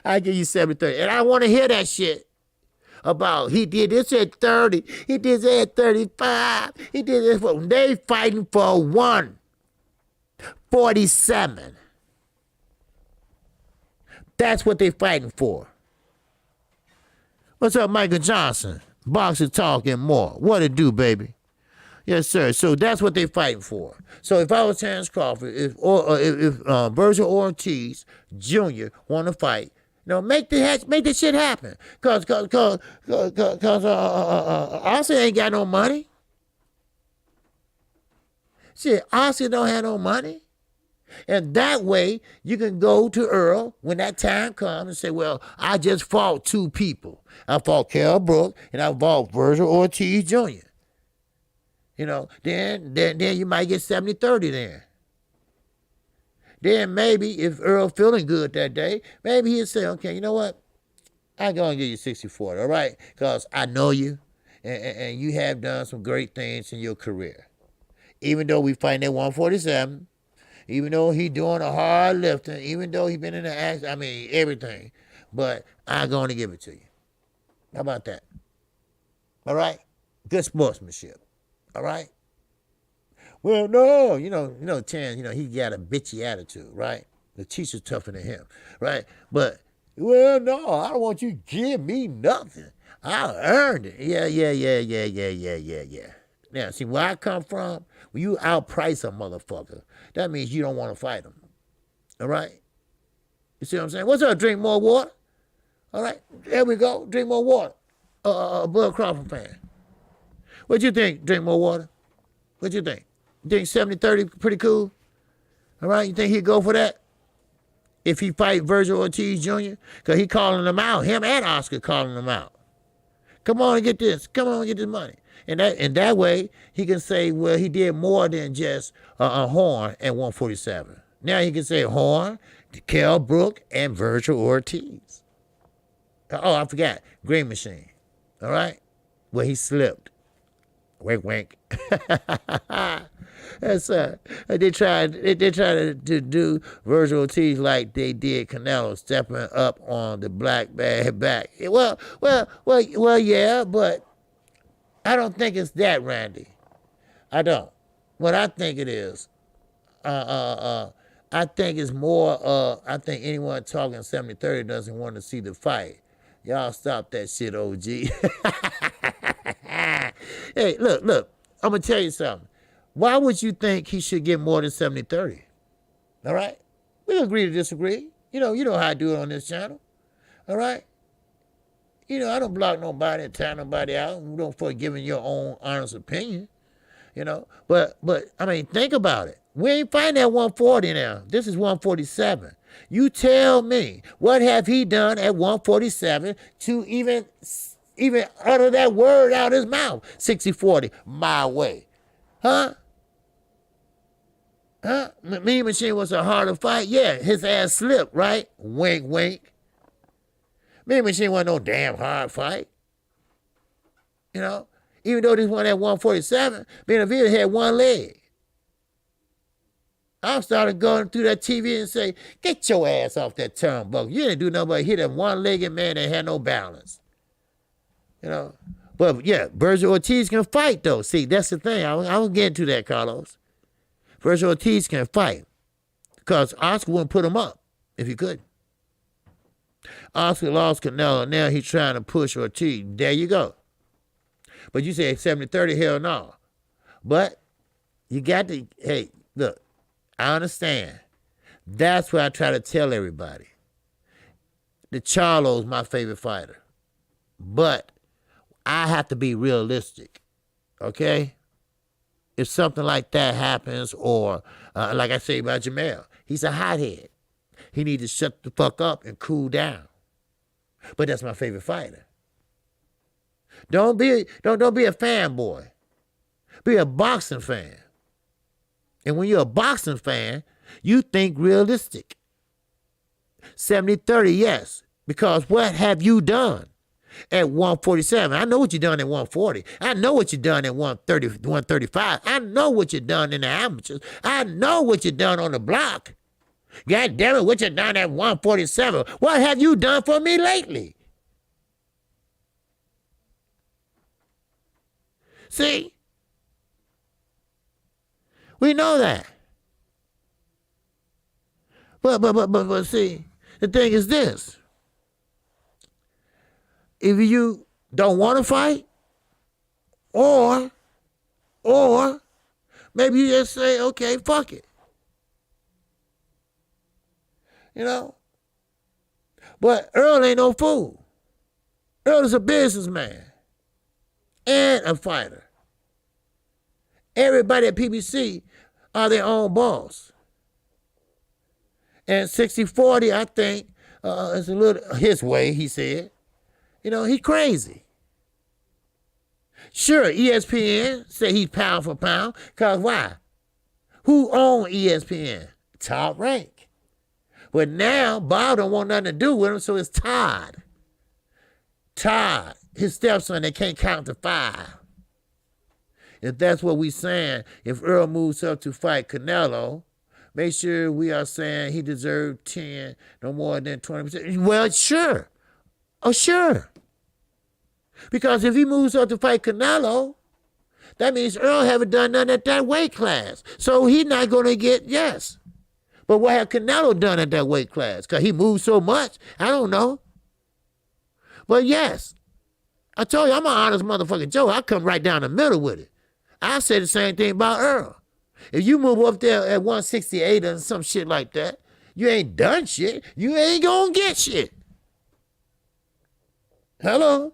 I give you 70-30. And I want to hear that shit about he did this at 30. He did that at 35. He did this for, they fighting for 147. That's what they fighting for. What's up, Michael Johnson? Boxer Talk and more. What it do, baby? Yes, sir. So that's what they fighting for. So if I was Terrence Crawford, if Virgil Ortiz Jr. want to fight, make this shit happen. Cause Austin ain't got no money. Shit, Austin don't have no money. And that way, you can go to Earl when that time comes and say, well, I just fought 2 people. I fought Kell Brook and I fought Virgil Ortiz Jr. Then you might get 70-30 then. Then maybe if Earl feeling good that day, maybe he'll say, okay, you know what? I'm going to give you 60-40, all right? Because I know you, and you have done some great things in your career. Even though we fighting at 147, even though he doing a hard lifting, even though he been in the action, everything. But I'm going to give it to you. How about that? All right? Good sportsmanship. All right? Well, no, Terrence, he got a bitchy attitude, right? The teacher's tougher than him, right? But Well, no, I don't want you to give me nothing. I earned it. Yeah. Now, see, where I come from, when you outprice a motherfucker, that means you don't want to fight him. All right? You see what I'm saying? What's up? Drink more water? All right, there we go. Drink more water. Bud Crawford fan. What you think? Drink more water? What you think? You think 70-30 pretty cool? All right, you think he'd go for that? If he fight Virgil Ortiz Jr.? Because he calling them out. Him and Oscar calling them out. Come on and get this. Come on and get this money. And that way, he can say, well, he did more than just a Horn at 147. Now he can say Horn, Kell Brook, and Virgil Ortiz. Oh, I forgot. Green Machine. All right? Well, he slipped. Wink, wink. That's they tried to do Virgil Ortiz like they did Canelo, stepping up on the black bad back. Well, yeah, but I don't think it's that, Randy. I don't. What I think it is, I think it's more. I think anyone talking 70-30 doesn't want to see the fight. Y'all stop that shit, OG. Hey, look, I'm going to tell you something. Why would you think he should get more than 70-30? All right? We agree to disagree. You know how I do it on this channel. All right? I don't block nobody and tie nobody out. We don't for giving your own honest opinion. But I mean, think about it. We ain't fighting at 140 now. This is 147. You tell me, what have he done at 147 to even utter that word out his mouth? 60-40, my way. Huh? Mean Machine was a harder fight? Yeah, his ass slipped, right? Wink, wink. Mean Machine wasn't no damn hard fight. Even though this one at 147, Benavidez had one leg. I started going through that TV and say, get your ass off that turnbuckle. You didn't do nothing but hit a one-legged man that had no balance. But yeah, Virgil Ortiz can fight though. See, that's the thing. I was getting to that, Carlos. Virgil Ortiz can fight because Oscar wouldn't put him up if he could. Oscar lost Canelo. Now he's trying to push Ortiz. There you go. But you say 70-30, hell no. But you got to, hey, look, I understand. That's what I try to tell everybody. The Charlo's my favorite fighter. But I have to be realistic, okay? If something like that happens, or like I say about Jamel, he's a hothead. He needs to shut the fuck up and cool down. But that's my favorite fighter. Don't be a fanboy. Be a boxing fan. And when you're a boxing fan, you think realistic. 70-30, yes. Because what have you done at 147? I know what you done at 140. I know what you done at 130, 135. I know what you done in the amateurs. I know what you done on the block. God damn it, what you done at 147? What have you done for me lately? See? We know that. But see, the thing is this. If you don't want to fight, or maybe you just say, okay, fuck it. But Earl ain't no fool. Earl is a businessman and a fighter. Everybody at PBC are their own boss. And 60-40, I think, is a little his way, he said. He crazy. Sure, ESPN say he's pound for pound, because why? Who own ESPN? Top Rank. But now, Bob don't want nothing to do with him, so it's Todd. Todd, his stepson, they can't count to 5. If that's what we saying, if Earl moves up to fight Canelo, make sure we are saying he deserved 10, no more than 20%. Well, sure. Oh, sure. Because if he moves up to fight Canelo, that means Earl haven't done nothing at that weight class. So he's not going to get yes. But what had Canelo done at that weight class? Because he moved so much? I don't know. But yes, I told you, I'm an honest motherfucking Joe. I come right down the middle with it. I say the same thing about Earl. If you move up there at 168 or some shit like that, you ain't done shit. You ain't gonna get shit. Hello?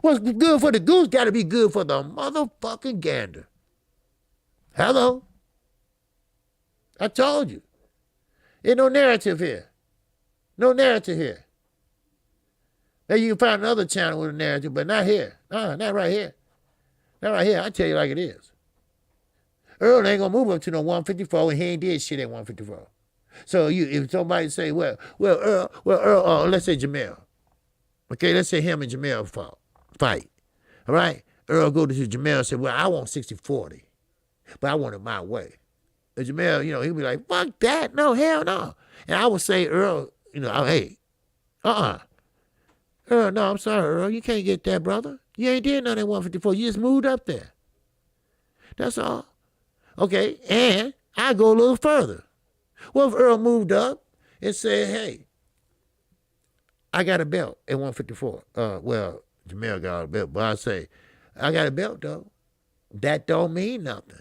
What's good for the goose got to be good for the motherfucking gander. Hello? I told you. Ain't no narrative here. No narrative here. Maybe you can find another channel with a narrative, but not here. Not right here. Not right here. I tell you like it is. Earl ain't gonna move up to no 154 and he ain't did shit at 154. So if somebody say, well, Earl, let's say Jamel. Okay, let's say him and Jamel fight. All right? Earl go to Jamel and say, well, I want 60-40, but I want it my way. And Jamel, he'll be like, fuck that. No, hell no. And I would say, Earl, hey, Earl, no, I'm sorry, Earl. You can't get that, brother. You ain't did nothing at 154. You just moved up there. That's all. Okay, and I go a little further. Well, if Earl moved up and said, hey, I got a belt at 154. Well, Jamel got a belt, but I say, I got a belt, though. That don't mean nothing.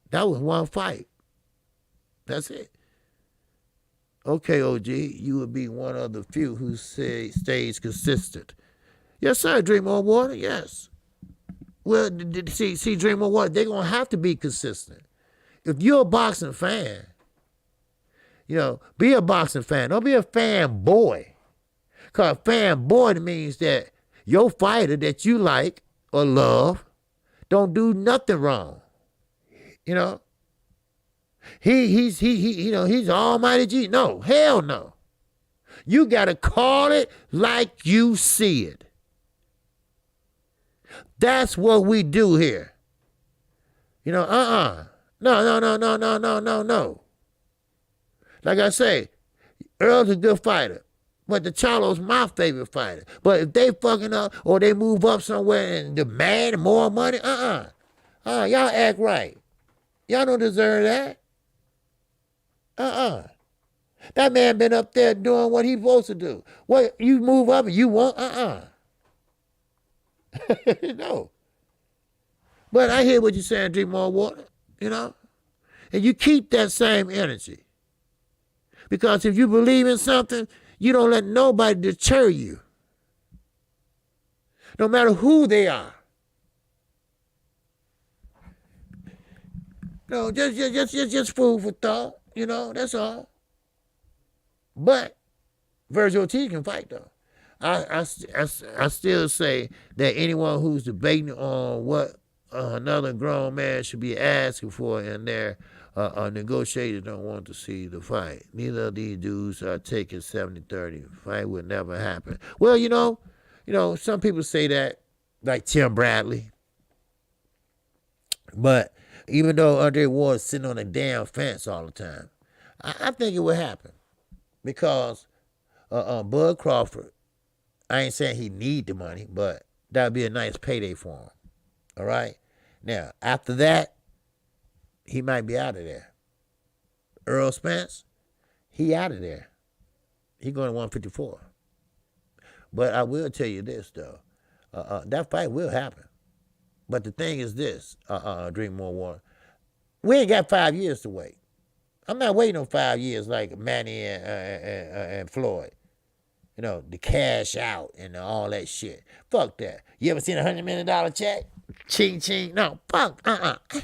That was one fight. That's it. Okay, OG, you would be one of the few who stays consistent. Yes, sir, Dream on Water, yes. Well, see, Dream on Water, they're going to have to be consistent. If you're a boxing fan, be a boxing fan. Don't be a fanboy. Because fanboy means that your fighter that you like or love don't do nothing wrong. He's almighty G. No, hell no. You got to call it like you see it. That's what we do here. No. Like I say, Earl's a good fighter, but the Charlo's my favorite fighter. But if they fucking up or they move up somewhere and demand more money, y'all act right. Y'all don't deserve that. That man been up there doing what he's supposed to do. What, you move up and you want, No. But I hear what you're saying, drink more water, And you keep that same energy. Because if you believe in something, you don't let nobody deter you. No matter who they are. No, just food for thought, that's all. But Virgil T can fight, though. I still say that anyone who's debating on what another grown man should be asking for and their negotiators don't want to see the fight. Neither of these dudes are taking 70-30. Fight would never happen. Well, some people say that, like Tim Bradley. But even though Andre Ward's sitting on a damn fence all the time, I think it would happen. Because Bud Crawford, I ain't saying he need the money, but that would be a nice payday for him. All right? Now, after that, he might be out of there. Earl Spence, he out of there. He going to 154. But I will tell you this, though. That fight will happen. But the thing is this, Drink More Water. We ain't got 5 years to wait. I'm not waiting on 5 years like Manny and Floyd. The cash out and all that shit. Fuck that. You ever seen a $100 million check? Ching, ching. No, fuck.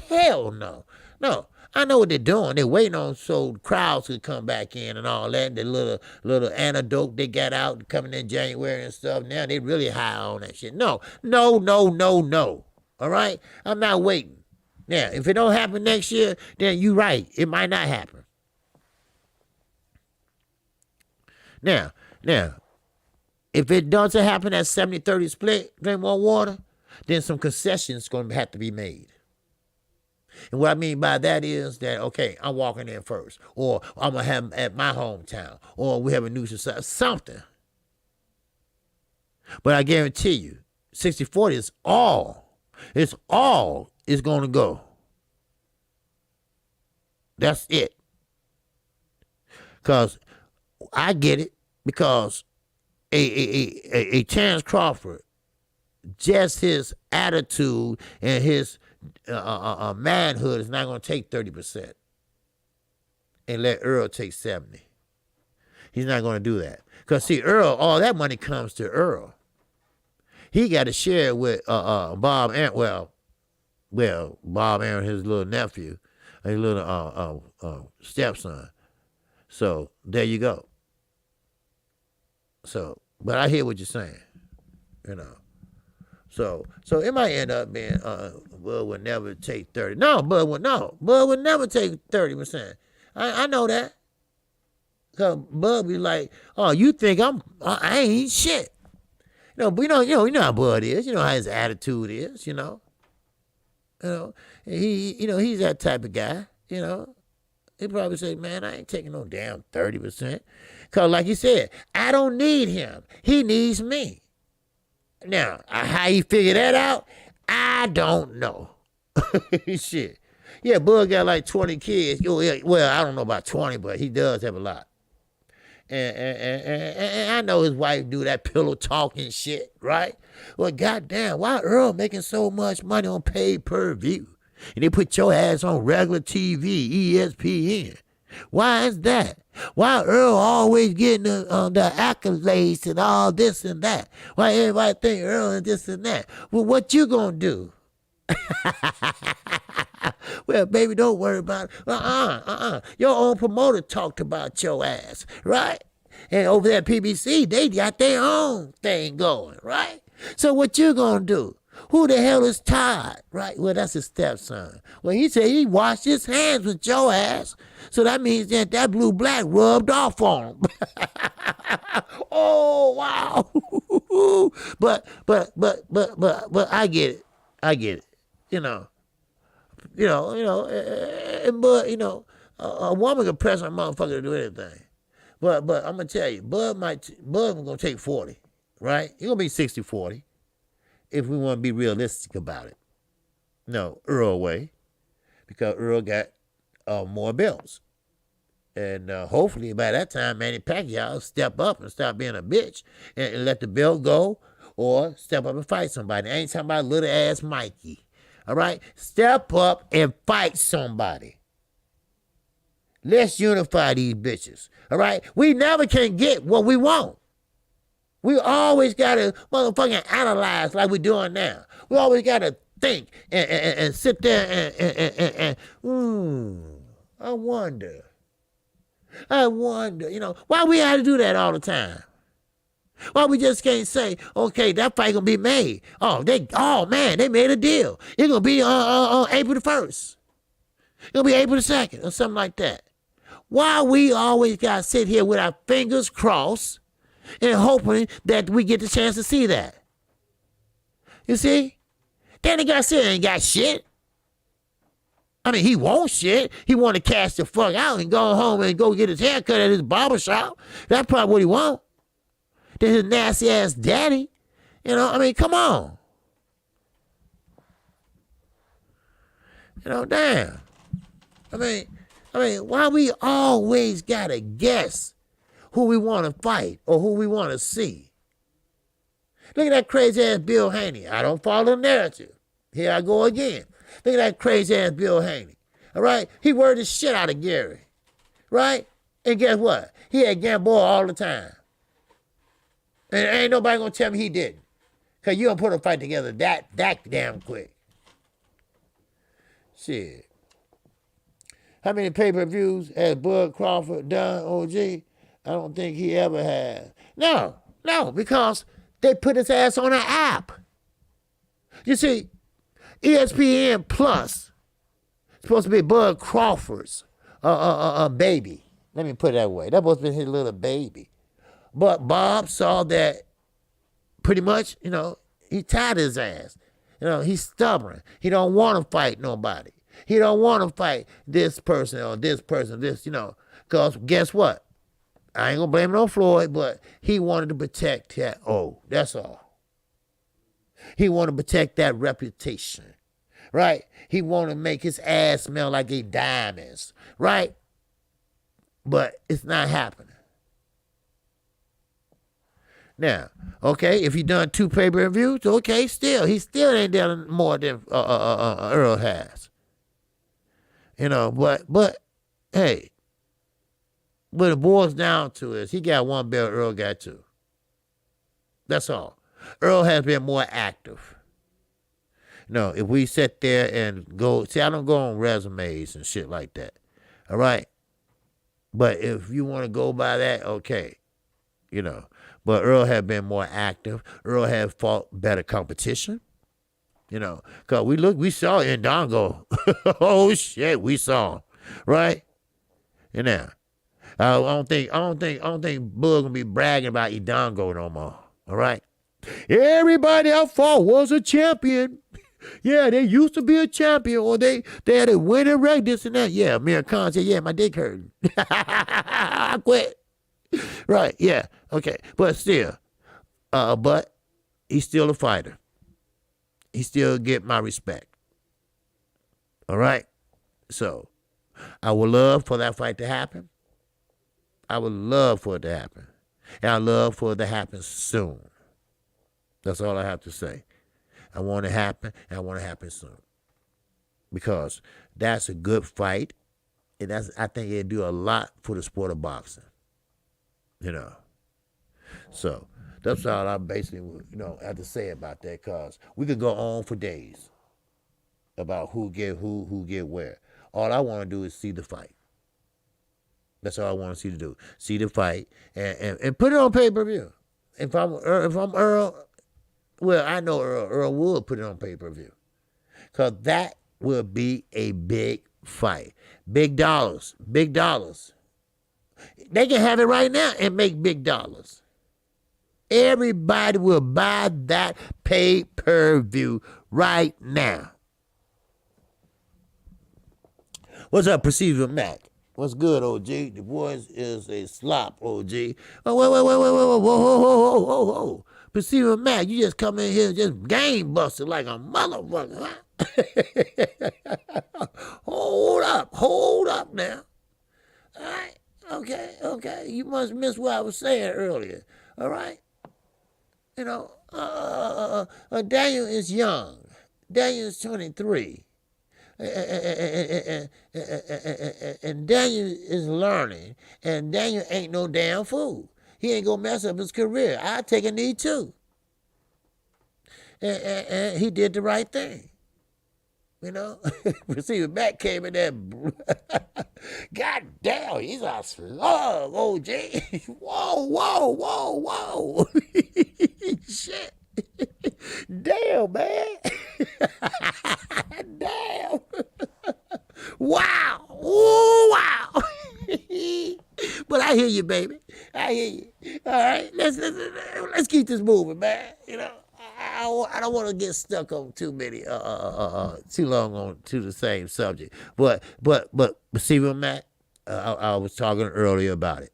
Hell no. No. I know what they're doing. They're waiting on so crowds could come back in and all that. The little antidote they got out coming in January and stuff. Now they really high on that shit. No. All right? I'm not waiting. Now, if it don't happen next year, then you right. It might not happen. Now, if it doesn't happen at 70-30 split, drink more water, then some concessions going to have to be made. And what I mean by that is that, okay, I'm walking in first, or I'm going to have them at my hometown, or we have a new society, something. But I guarantee you, 60-40 is all. It's all is going to go. That's it. Because I get it. Because a Terrence Crawford, just his attitude and his manhood is not going to take 30% and let Earl take 70. He's not going to do that. Because, see, Earl, all that money comes to Earl. He got to share it with Bob Aaron. Well, Bob Aaron, his little nephew, his little stepson. So there you go. So, but I hear what you're saying, you know. So it might end up being Bud would never take 30. Bud would never take 30%. I know that. Cause Bud be like, oh, you think I ain't shit. But you know how Bud is. You know how his attitude is. You know, he's that type of guy. You know, he probably say, man, I ain't taking no damn 30%. Cause like you said, I don't need him. He needs me. Now, how he figured that out, I don't know. Shit. Yeah, Bud got like 20 kids. Well, I don't know about 20, but he does have a lot. And I know his wife do that pillow talking shit, right? Well, goddamn, why Earl making so much money on pay-per-view? And they put your ass on regular TV, ESPN. Why is that? Why Earl always getting the accolades and all this and that? Why everybody think Earl is this and that? Well, what you gonna do? Well, baby, don't worry about it. Your own promoter talked about your ass, right? And over there at PBC, they got their own thing going, right? So what you gonna do? Who the hell is Todd, right? Well, that's his stepson. Well, he said he washed his hands with your ass. So that means that blue black rubbed off on him. Oh, wow. But I get it. But a woman can press a motherfucker to do anything. But I'm gonna tell you, Bud gonna take 40, right? He gonna be 60-40 if we want to be realistic about it. No, Earl way, because Earl got more belts. And hopefully by that time, Manny Pacquiao will step up and stop being a bitch and let the belt go or step up and fight somebody. I ain't talking about little ass Mikey. All right? Step up and fight somebody. Let's unify these bitches. All right? We never can get what we want. We always got to motherfucking analyze like we're doing now. We always got to think and sit there and I wonder, why we have to do that all the time? Why we just can't say, okay, that fight gonna be made. They made a deal. It's gonna be on April the 1st. It'll be April the 2nd or something like that. Why we always gotta sit here with our fingers crossed and hoping that we get the chance to see that? You see? Danny Garcia ain't got shit. I mean, he wants shit. He want to cash the fuck out and go home and go get his hair cut at his barbershop. That's probably what he want. Then his nasty ass daddy. Come on. Damn. Why we always gotta guess who we want to fight or who we want to see? Look at that crazy ass Bill Haney. I don't follow the narrative. Here I go again. Look at that crazy ass Bill Haney. All right? He worried the shit out of Gary. Right? And guess what? He had Gamboa all the time. And ain't nobody gonna tell me he didn't. Cause you don't put a fight together that damn quick. Shit. How many pay-per-views has Bud Crawford done, OG? I don't think he ever has. No, because they put his ass on an app. You see, ESPN Plus is supposed to be Bud Crawford's baby. Let me put it that way. That supposed to be his little baby. But Bob saw that pretty much, he tied his ass. He's stubborn. He don't want to fight nobody. He don't want to fight this person or this person, because guess what? I ain't going to blame it on Floyd, but he wanted to protect that. Oh, that's all. He wanted to protect that reputation, right? He wanted to make his ass smell like a diamonds, right? but it's not happening. Now, okay, if he done 2 pay-per-views, okay, he still ain't done more than Earl has. But hey, what it boils down to is he got 1 belt, Earl got 2. That's all. Earl has been more active. If we sit there and go, see, I don't go on resumes and shit like that. All right? But if you want to go by that, okay. But Earl had been more active. Earl had fought better competition. Because we saw Indongo. Oh shit, we saw him. Right? I don't think Bug gonna be bragging about Indongo no more. All right? Everybody I fought was a champion. Yeah, they used to be a champion, or they had a winning record, this and that. Yeah, Amir Khan said, yeah, my dick hurt. I quit. Right, yeah, okay. But still, but he's still a fighter. He still get my respect. All right? So, I would love for that fight to happen. I would love for it to happen. And I love for it to happen soon. That's all I have to say. I want it to happen, and I want it to happen soon. Because that's a good fight, and I think it'd do a lot for the sport of boxing. So that's all I basically, have to say about that, because we could go on for days about who get where. All I want to do is see the fight. That's all I want to see to do. See the fight and put it on pay-per-view. If I'm Earl, well, I know Earl would put it on pay-per-view. Because that will be a big fight. Big dollars. Big dollars. They can have it right now and make big dollars. Everybody will buy that pay-per-view right now. What's up, Procedure Mac? What's good, OG? Dubois is a slop, OG. Oh, whoa. Procedure Mac, you just come in here and just game busted like a motherfucker, huh? Hold up now. All right, okay. You must miss what I was saying earlier. All right. Daniel is young. Daniel is 23. And Daniel is learning, and Daniel ain't no damn fool. He ain't gonna mess up his career. I take a knee too. And he did the right thing. Receiver back came in there. God damn, he's a slug, OG. Whoa. Shit. Damn, man. Damn. Wow. Ooh, wow. But I hear you, baby. I hear you. All right, let's keep this moving, man. I don't want to get stuck on too long on to the same subject. But see what Matt, I was talking earlier about it.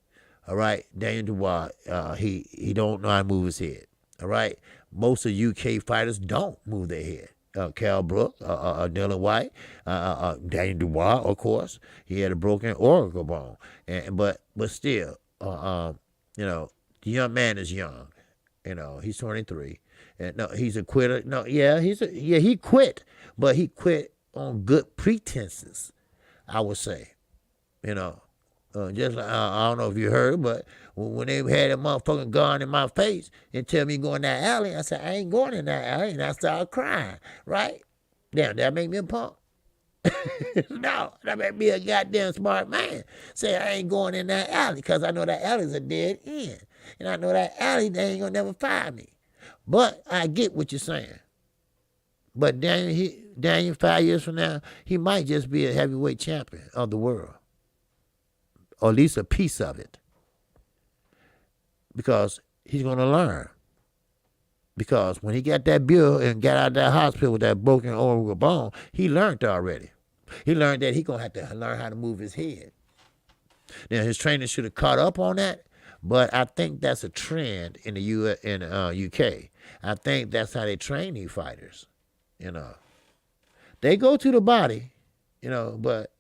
All right, Daniel Dubois, he don't know how to move his head. All right, most of UK fighters don't move their head. Cal Brook, Dylan White, Daniel Dubois, of course, he had a broken orbital bone, but still, the young man is young. He's 23. And no, he's a quitter. No, yeah, he quit, but he quit on good pretenses, I would say. Just like, I don't know if you heard, but when they had a motherfucking gun in my face and tell me go in that alley, I said, I ain't going in that alley, and I started crying, right? Damn, that make me a punk? No, that make me a goddamn smart man. Say I ain't going in that alley, because I know that alley's a dead end. And I know that alley, they ain't gonna never find me. But I get what you're saying. But Daniel, 5 years from now, he might just be a heavyweight champion of the world. Or at least a piece of it. Because he's going to learn. Because when he got that bill and got out of that hospital with that broken orbital bone, he learned already. He learned that he's going to have to learn how to move his head. Now, his trainer should have caught up on that, but I think that's a trend in the UK. I think that's how they train these fighters. They go to the body, but,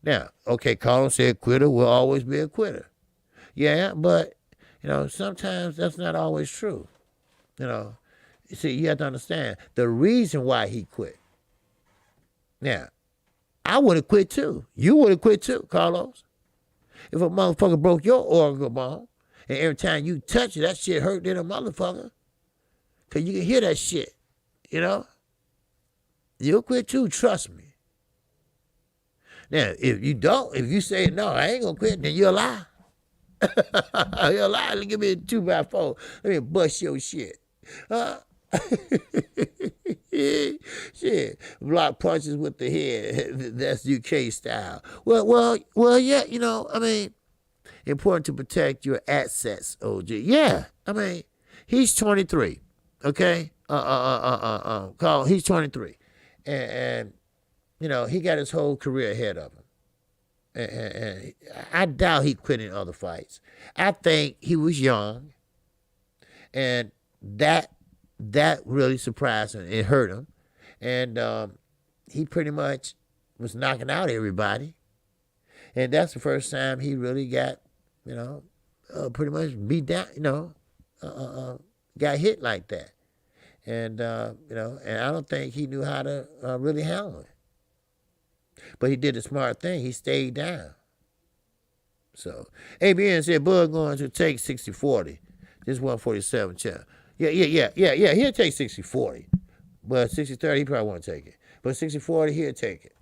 Now, okay, Carlos said quitter will always be a quitter. Yeah, but, sometimes that's not always true. You know, see, you have to understand the reason why he quit. Now, I would have quit too. You would have quit too, Carlos. If a motherfucker broke your organ bone, and every time you touch it, that shit hurt than a motherfucker. Because you can hear that shit, You'll quit too, trust me. Now, if you say, no, I ain't going to quit, then you're a lie. You're a lie. Give me a 2x4. Let me bust your shit. Shit. Block punches with the head. That's UK style. Well, yeah, important to protect your assets, OG. Yeah, he's 23, okay? Carl, he's 23. And he got his whole career ahead of him. And I doubt he quit in other fights. I think he was young, and that really surprised him. It hurt him, and he pretty much was knocking out everybody, and that's the first time he really got, pretty much beat down, got hit like that, and and I don't think he knew how to really handle it. But he did the smart thing. He stayed down. So, ABN said, Bud going to take 60-40. This 147 chair. Yeah. He'll take 60-40. But 60-30, he probably won't take it. But 60-40, he'll take it.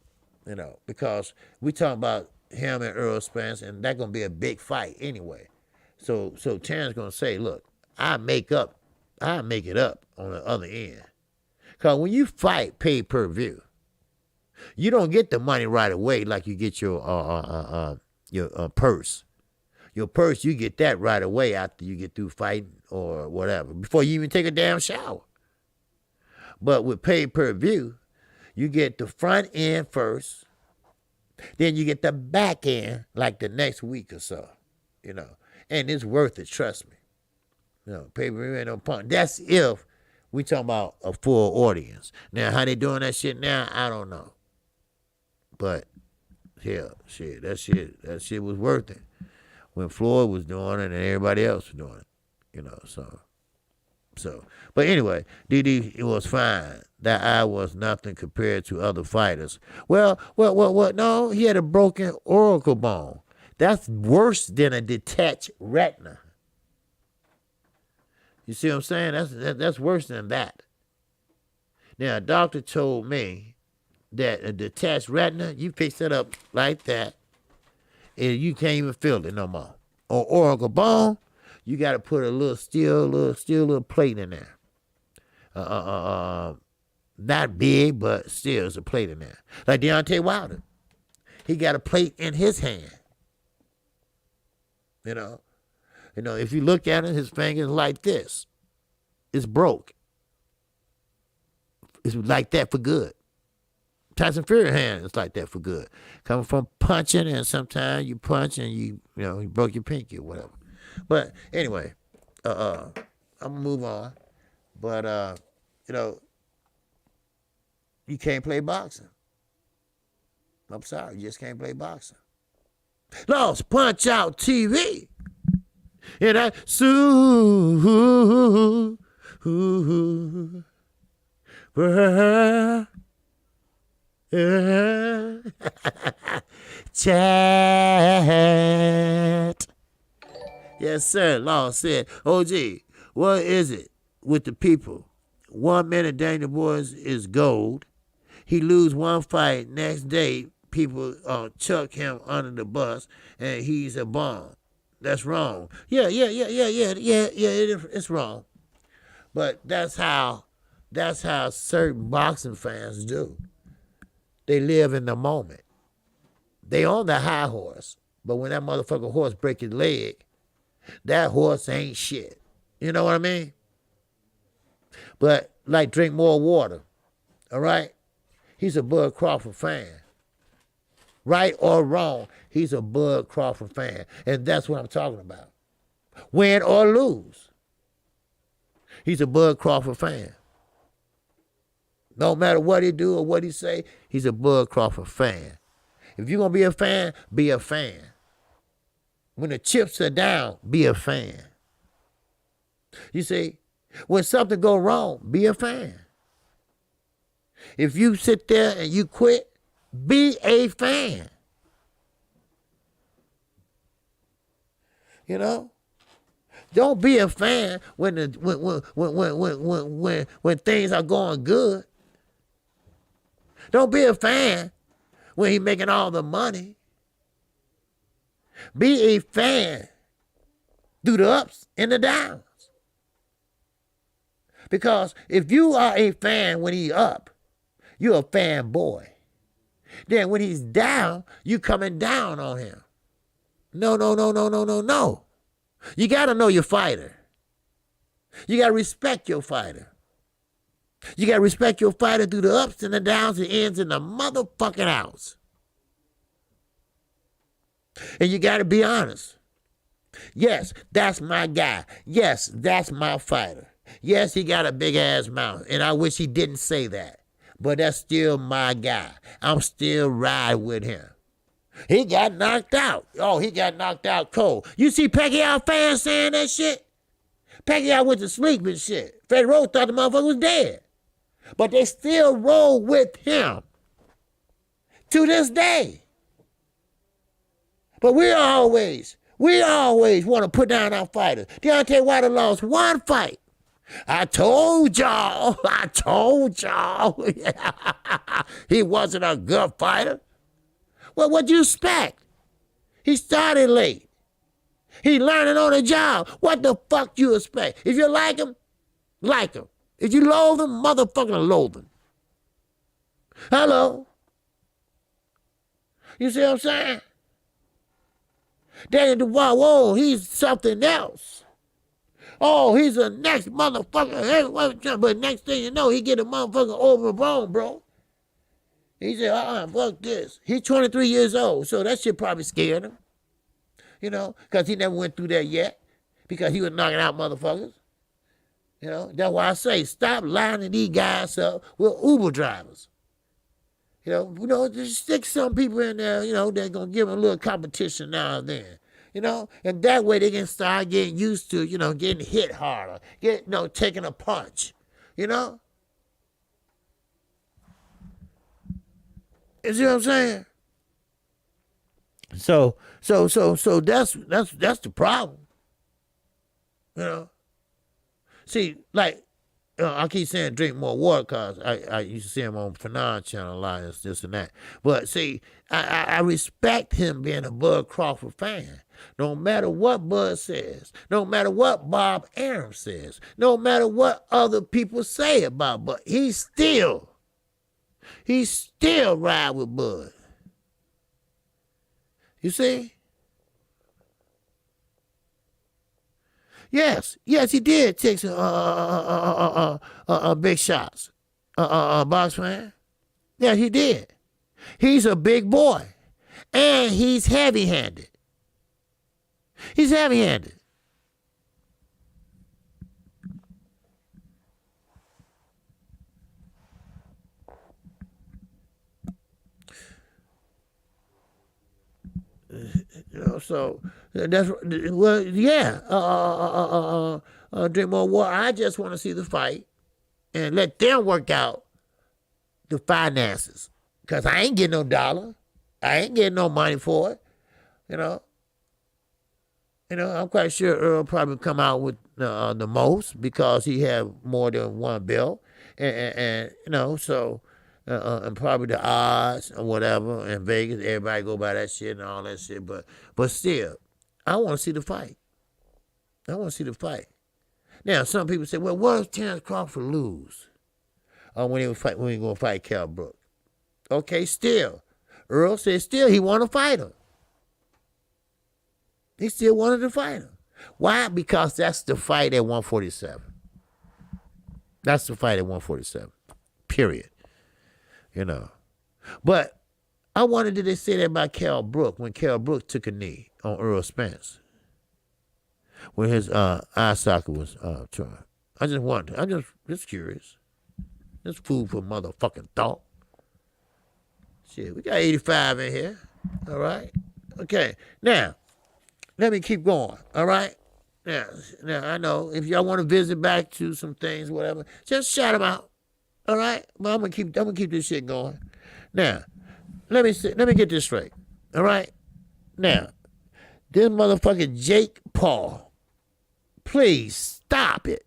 Because we talking about him and Earl Spence, and that's going to be a big fight anyway. So Terrence going to say, look, I make it up on the other end. Because when you fight pay-per-view, you don't get the money right away like you get your purse. Your purse, you get that right away after you get through fighting or whatever, before you even take a damn shower. But with pay-per-view, you get the front end first, then you get the back end like the next week or so, And it's worth it, trust me. Pay-per-view ain't no punk. That's if we talking about a full audience. Now, how they doing that shit now, I don't know. But, yeah, that shit was worth it when Floyd was doing it and everybody else was doing it, so. But anyway, DD, it was fine. That eye was nothing compared to other fighters. Well, no, he had a broken oracle bone. That's worse than a detached retina. You see what I'm saying? That's worse than that. Now, a doctor told me that a detached retina, you fix it up like that, and you can't even feel it no more. Or oracle bone, you got to put a little steel plate in there. Not big, but still, there's a plate in there. Like Deontay Wilder, he got a plate in his hand. If you look at it, his finger's like this. It's broke. It's like that for good. Tyson Fury hand is like that for good. Coming from punching, and sometimes you punch and you broke your pinky or whatever. But anyway, I'm gonna move on. But you can't play boxing. I'm sorry, you just can't play boxing. Lost Punch Out TV. And I chat. Yes, sir. Law said, OG, what is it with the people? 1 minute Daniel Boys is gold. He lose one fight. Next day, people chuck him under the bus, and he's a bomb. That's wrong. Yeah. It's wrong. But that's how certain boxing fans do. They live in the moment. They on the high horse, but when that motherfucker horse break his leg, that horse ain't shit. You know what I mean? But like, drink more water. All right? He's a Bud Crawford fan. Right or wrong, he's a Bud Crawford fan. And that's what I'm talking about. Win or lose, he's a Bud Crawford fan. No matter what he do or what he say, he's a Bud Crawford fan. If you're going to be a fan, be a fan. When the chips are down, be a fan. You see, when something go wrong, be a fan. If you sit there and you quit, be a fan. You know? Don't be a fan when things are going good. Don't be a fan when he's making all the money. Be a fan through the ups and the downs. Because if you are a fan when he's up, you're a fanboy. Then when he's down, you coming down on him. No. You got to know your fighter. You got to respect your fighter. You got to respect your fighter through the ups and the downs and ends in the motherfucking house. And you got to be honest. Yes, that's my guy. Yes, that's my fighter. Yes, he got a big-ass mouth, and I wish he didn't say that. But that's still my guy. I'm still riding with him. He got knocked out. Oh, he got knocked out cold. You see Pacquiao fans saying that shit? Pacquiao went to sleep and shit. Freddie Rose thought the motherfucker was dead. But they still roll with him to this day. But we always want to put down our fighters. Deontay Wilder lost one fight. I told y'all. He wasn't a good fighter. Well, what'd you expect? He started late. He learning on the job. What the fuck you expect? If you like him, like him. If you loathe him, motherfucking loathe him. Hello? You see what I'm saying? Daniel Dubois, whoa, he's something else. Oh, he's the next motherfucker heavyweight champion. But next thing you know, he get a motherfucker overblown, bro. He said, fuck this. He's 23 years old, so that shit probably scared him. You know, because he never went through that yet. Because he was knocking out motherfuckers. You know, that's why I say, stop lining these guys up with Uber drivers. You know, just stick some people in there, you know, they're going to give them a little competition now and then. You know, and that way they can start getting used to, you know, getting hit harder, taking a punch, you know? You see what I'm saying? So that's the problem. You know? See, like, I keep saying drink more water because I used to see him on Fanon channel a lot, this and that. But see, I respect him being a Bud Crawford fan. No matter what Bud says, no matter what Bob Arum says, no matter what other people say about Bud, he still ride with Bud. You see? Yes, he did take some big shots. Box fan. Yeah, he did. He's a big boy. And he's heavy-handed. He's heavy-handed. You know, so that's, well, yeah. Drink more water. I just want to see the fight and let them work out the finances. Because I ain't getting no dollar. I ain't getting no money for it. You know, I'm quite sure Earl probably come out with the most because he have more than one belt. And you know, so... and probably the odds or whatever in Vegas, everybody go by that shit and all that shit. But still, I want to see the fight. Now, some people say, well, what if Terrence Crawford lose? When he going to fight Kell Brook. Okay, still. Earl said still he want to fight him. He still wanted to fight him. Why? Because that's the fight at 147. That's the fight at 147. Period. You know. But I wondered, did they say that about Kell Brook when Kell Brook took a knee on Earl Spence? When his eye socket was trying. I just wondered. I'm just curious. Just food for motherfucking thought. Shit, we got 85 in here. All right. Okay. Now, let me keep going. All right. Now, I know if y'all want to visit back to some things, whatever, just shout them out. All right. But I'm gonna keep this shit going. Now, let me get this straight. All right. Now, this motherfucker Jake Paul, please stop it.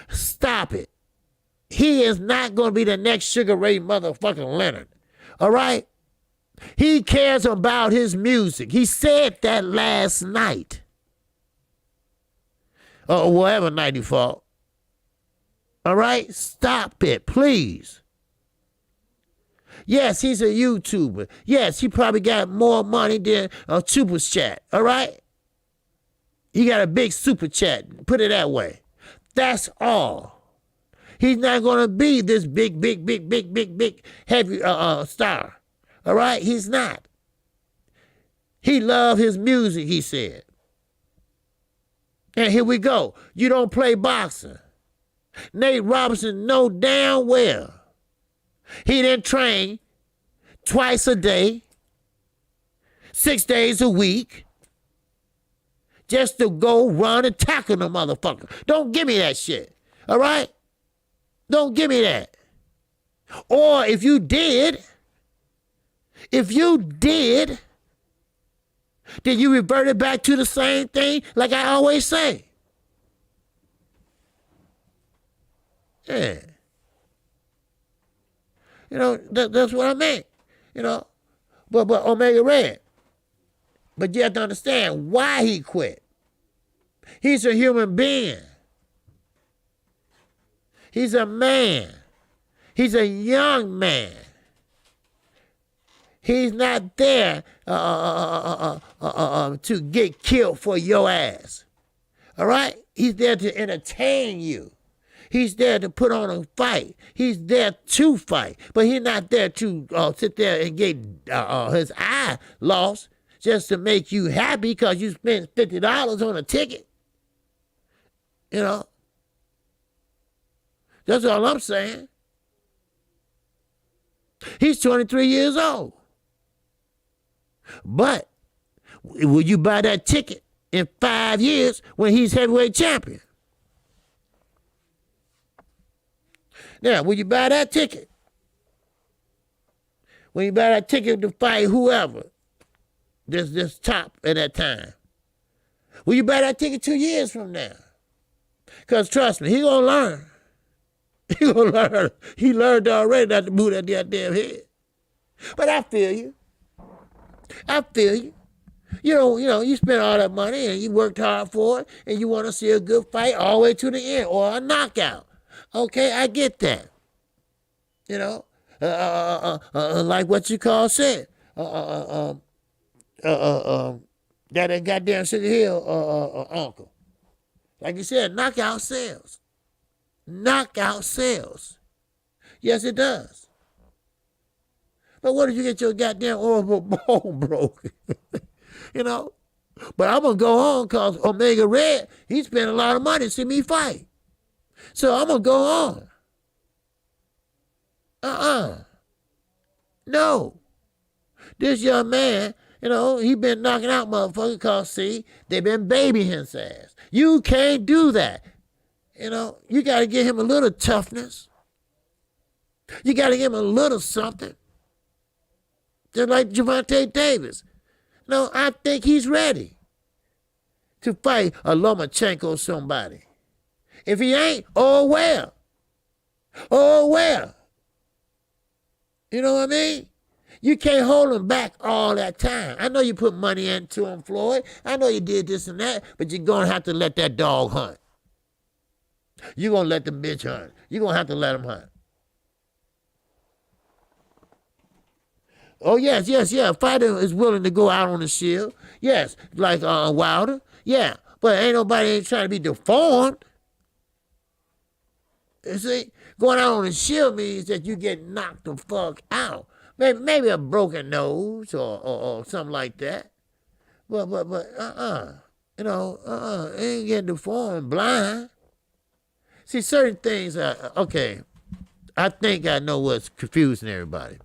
Stop it. He is not going to be the next Sugar Ray motherfucking Leonard. All right? He cares about his music. He said that last night. Or whatever night he fought. All right? Stop it, please. Yes, he's a YouTuber. Yes, he probably got more money than a super chat. All right? He got a big super chat. Put it that way. That's all. He's not going to be this big, heavy star. All right? He's not. He loved his music, he said. And here we go. You don't play boxing. Nate Robinson know damn well he didn't train twice a day, 6 days a week, just to go run and tackle the motherfucker. Don't give me that shit. All right? Don't give me that. Or if you did, then you reverted back to the same thing like I always say. Yeah. You know, that's what I meant. You know, but Omega Red. But you have to understand why he quit. He's a human being. He's a man. He's a young man. He's not there to get killed for your ass. All right? He's there to entertain you. He's there to put on a fight. He's there to fight. But he's not there to sit there and get his eye lost just to make you happy because you spent $50 on a ticket. You know? That's all I'm saying. He's 23 years old. But will you buy that ticket in 5 years when he's heavyweight champion? Now, will you buy that ticket? When you buy that ticket to fight whoever, this top at that time. Will you buy that ticket 2 years from now? Because trust me, he gonna learn. He gonna learn. He learned already not to move that damn head. But I feel you. I feel you. You know, you spent all that money and you worked hard for it and you want to see a good fight all the way to the end or a knockout. Okay, I get that. You know, like what you call said. That goddamn Sugar Hill uncle. Like you said, knockout sells. Knockout sells. Yes, it does. But what if you get your goddamn orbital bone broken? You know? But I'm going to go on because Omega Red, he spent a lot of money to see me fight. So I'm going to go on. No. This young man, you know, he been knocking out motherfuckers because, see, they been babying his ass. You can't do that. You know, you got to give him a little toughness. You got to give him a little something. Just like Gervonta Davis. No, I think he's ready to fight a Lomachenko or somebody. If he ain't, oh well. Oh well. You know what I mean? You can't hold him back all that time. I know you put money into him, Floyd. I know you did this and that, but you're going to have to let that dog hunt. You're going to let the bitch hunt. You're going to have to let him hunt. Oh, yes. A fighter is willing to go out on the shield. Yes, like Wilder. Yeah, but ain't nobody trying to be deformed. You see, going out on the shield means that you get knocked the fuck out. Maybe a broken nose or something like that. But you know, ain't getting deformed, blind. See, certain things are, okay, I think I know what's confusing everybody.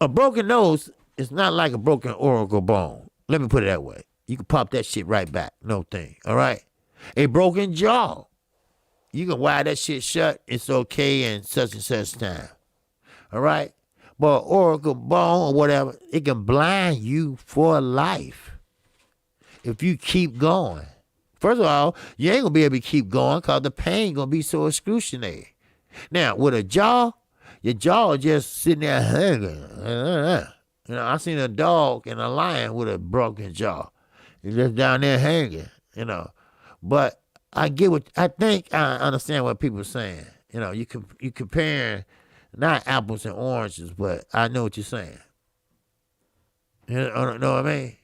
A broken nose is not like a broken oracle bone. Let me put it that way. You can pop that shit right back. No thing. All right? A broken jaw. You can wire that shit shut. It's okay in such and such time. All right? But oracle bone or whatever, it can blind you for life if you keep going. First of all, you ain't going to be able to keep going because the pain going to be so excruciating. Now, with a jaw, your jaw is just sitting there hanging. You know, I seen a dog and a lion with a broken jaw. He's just down there hanging, you know. But I think I understand what people are saying. You know, you comparing not apples and oranges, but I know what you're saying. You know what I mean?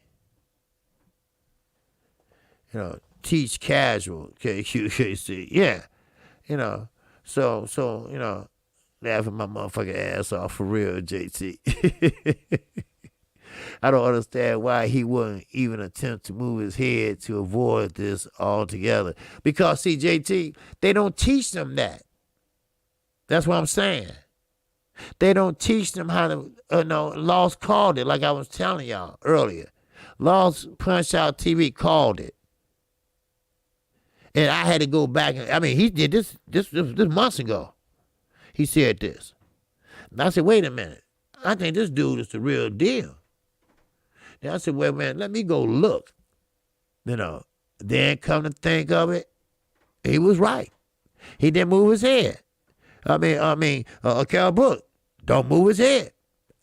You know, teach casual, KQKC. Yeah, you know. So you know, laughing my motherfucking ass off for real, JT. I don't understand why he wouldn't even attempt to move his head to avoid this altogether. Because, see, JT, they don't teach them that. That's what I'm saying. They don't teach them how to, Lost called it, like I was telling y'all earlier. Lost Punch Out TV called it. And I had to go back. He did this months ago. He said this. And I said, wait a minute. I think this dude is the real deal. Then I said, well, man, let me go look. You know, then come to think of it, he was right. He didn't move his head. Carol Brook, don't move his head.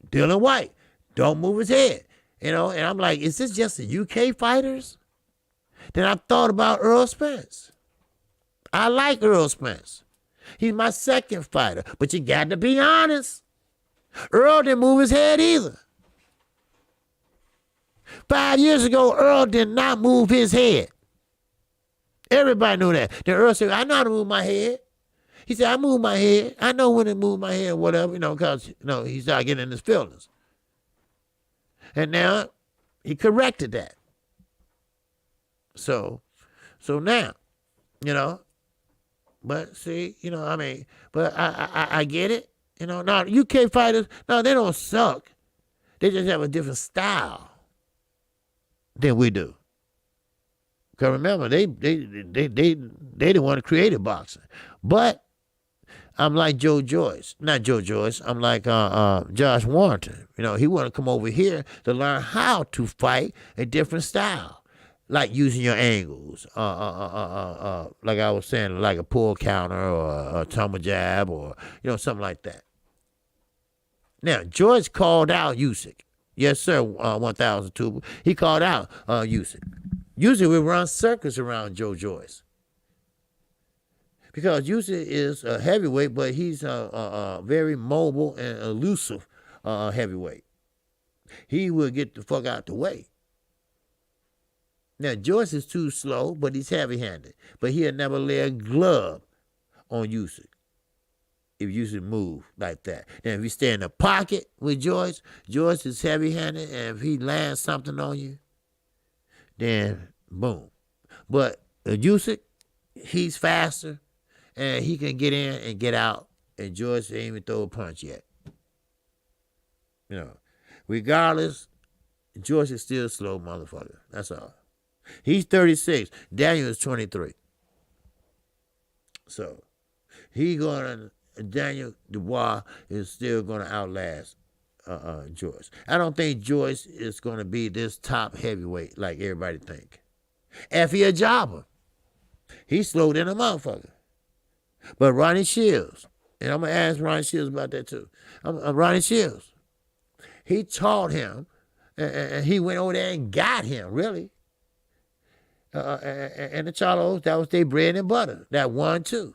Dylan White, don't move his head. You know, and I'm like, is this just the UK fighters? Then I thought about Earl Spence. I like Earl Spence. He's my second fighter. But you got to be honest. Earl didn't move his head either. 5 years ago, Earl did not move his head. Everybody knew that. Then Earl said, I know how to move my head. He said, I move my head. I know when to move my head, whatever, because, he started getting in his feelings. And now he corrected that. So now, but see, but I get it. Now UK fighters, no, they don't suck. They just have a different style than we do. Because remember, they the one who created boxing. But I'm like not Joe Joyce. I'm like Josh Warrington. He want to come over here to learn how to fight a different style, like using your angles. Like I was saying, like a pull counter or a tumble jab or something like that. Now Joyce called out Usyk. Yes, sir. 1002. He called out Usyk. Usually we run circles around Joe Joyce. Because Usyk is a heavyweight, but he's a very mobile and elusive heavyweight. He will get the fuck out the way. Now, Joyce is too slow, but he's heavy-handed. But he'll never lay a glove on Usyk if Usyk move like that. Now, if you stay in the pocket with Joyce is heavy-handed, and if he lands something on you, then boom. But Usyk, he's faster, and he can get in and get out, and Joyce ain't even throw a punch yet. Regardless, Joyce is still a slow motherfucker. That's all. He's 36. Daniel is 23. So, Daniel Dubois is still going to outlast Joyce. I don't think Joyce is going to be this top heavyweight like everybody think. If he a jobber, he's slow than a motherfucker. But Ronnie Shields, and I'm going to ask Ronnie Shields about that too. Ronnie Shields, he taught him, and he went over there and got him, really. And the Charlos, that was their bread and butter. That 1-2.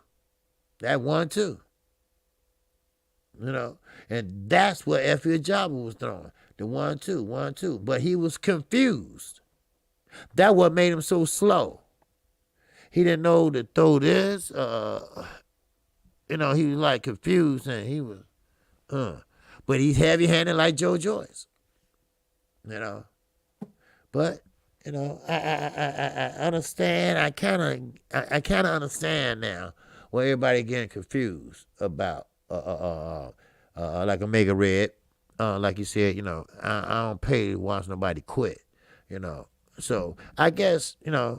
And that's what Effie Jabba was throwing. The 1-2. But he was confused. That what made him so slow. He didn't know to throw this. He was like confused, and he was, But he's heavy-handed like Joe Joyce. But I understand. I kind of understand now why everybody getting confused about like Omega Red. like you said, I don't pay to watch nobody quit, So I guess, I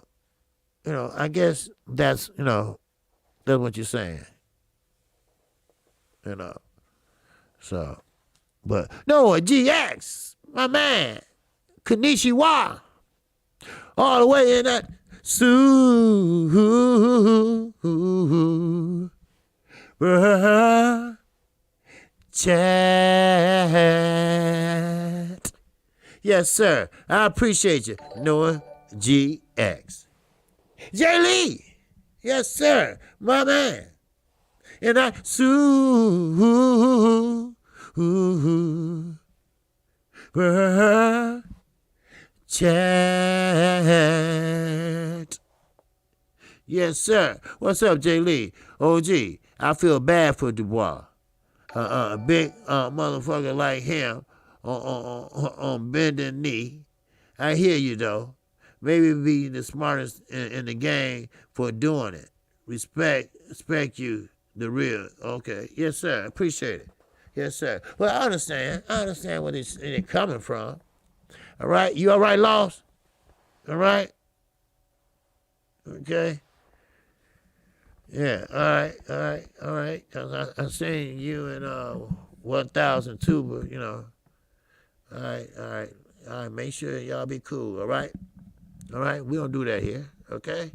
guess that's what you're saying, So, but no, GX, my man, Konnichiwa, all the way in that chat. Yes, sir. I appreciate you, Noah GX. Jay Lee. Yes, sir. My man. And I chat. Yes, sir. What's up, Jay Lee? OG, I feel bad for Dubois. A big motherfucker like him on bending knee. I hear you, though. Maybe be the smartest in the game for doing it. Respect you, the real. Okay. Yes, sir. Appreciate it. Yes, sir. Well, I understand. Where they're coming from. All right? You all right, Lost? All right? Okay. Yeah, all right. Because I seen you in 1002, but, All right. Make sure y'all be cool, all right? All right? We don't do that here, okay?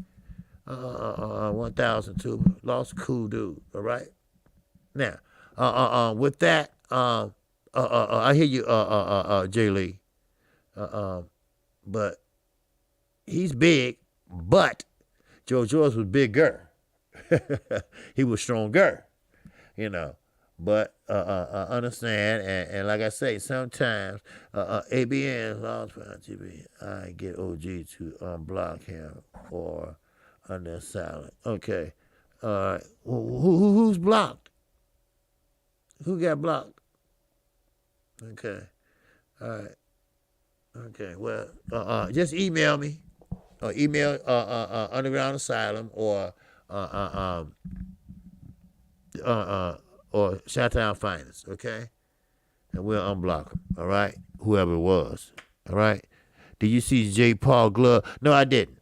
1002, Lost cool dude, all right? Now, with that, I hear you, Jay Lee. But he's big, but Joe George was bigger. He was stronger, But I understand, and like I say, sometimes ABN laws for TV. I get OG to unblock him or under silent. Okay, who's blocked? Who got blocked? Okay, all right. Okay, well, just email me, or email Underground Asylum or Chi-Town Finance, okay? And we'll unblock him, all right? Whoever it was, all right? Did you see J. Paul Glove? No, I didn't.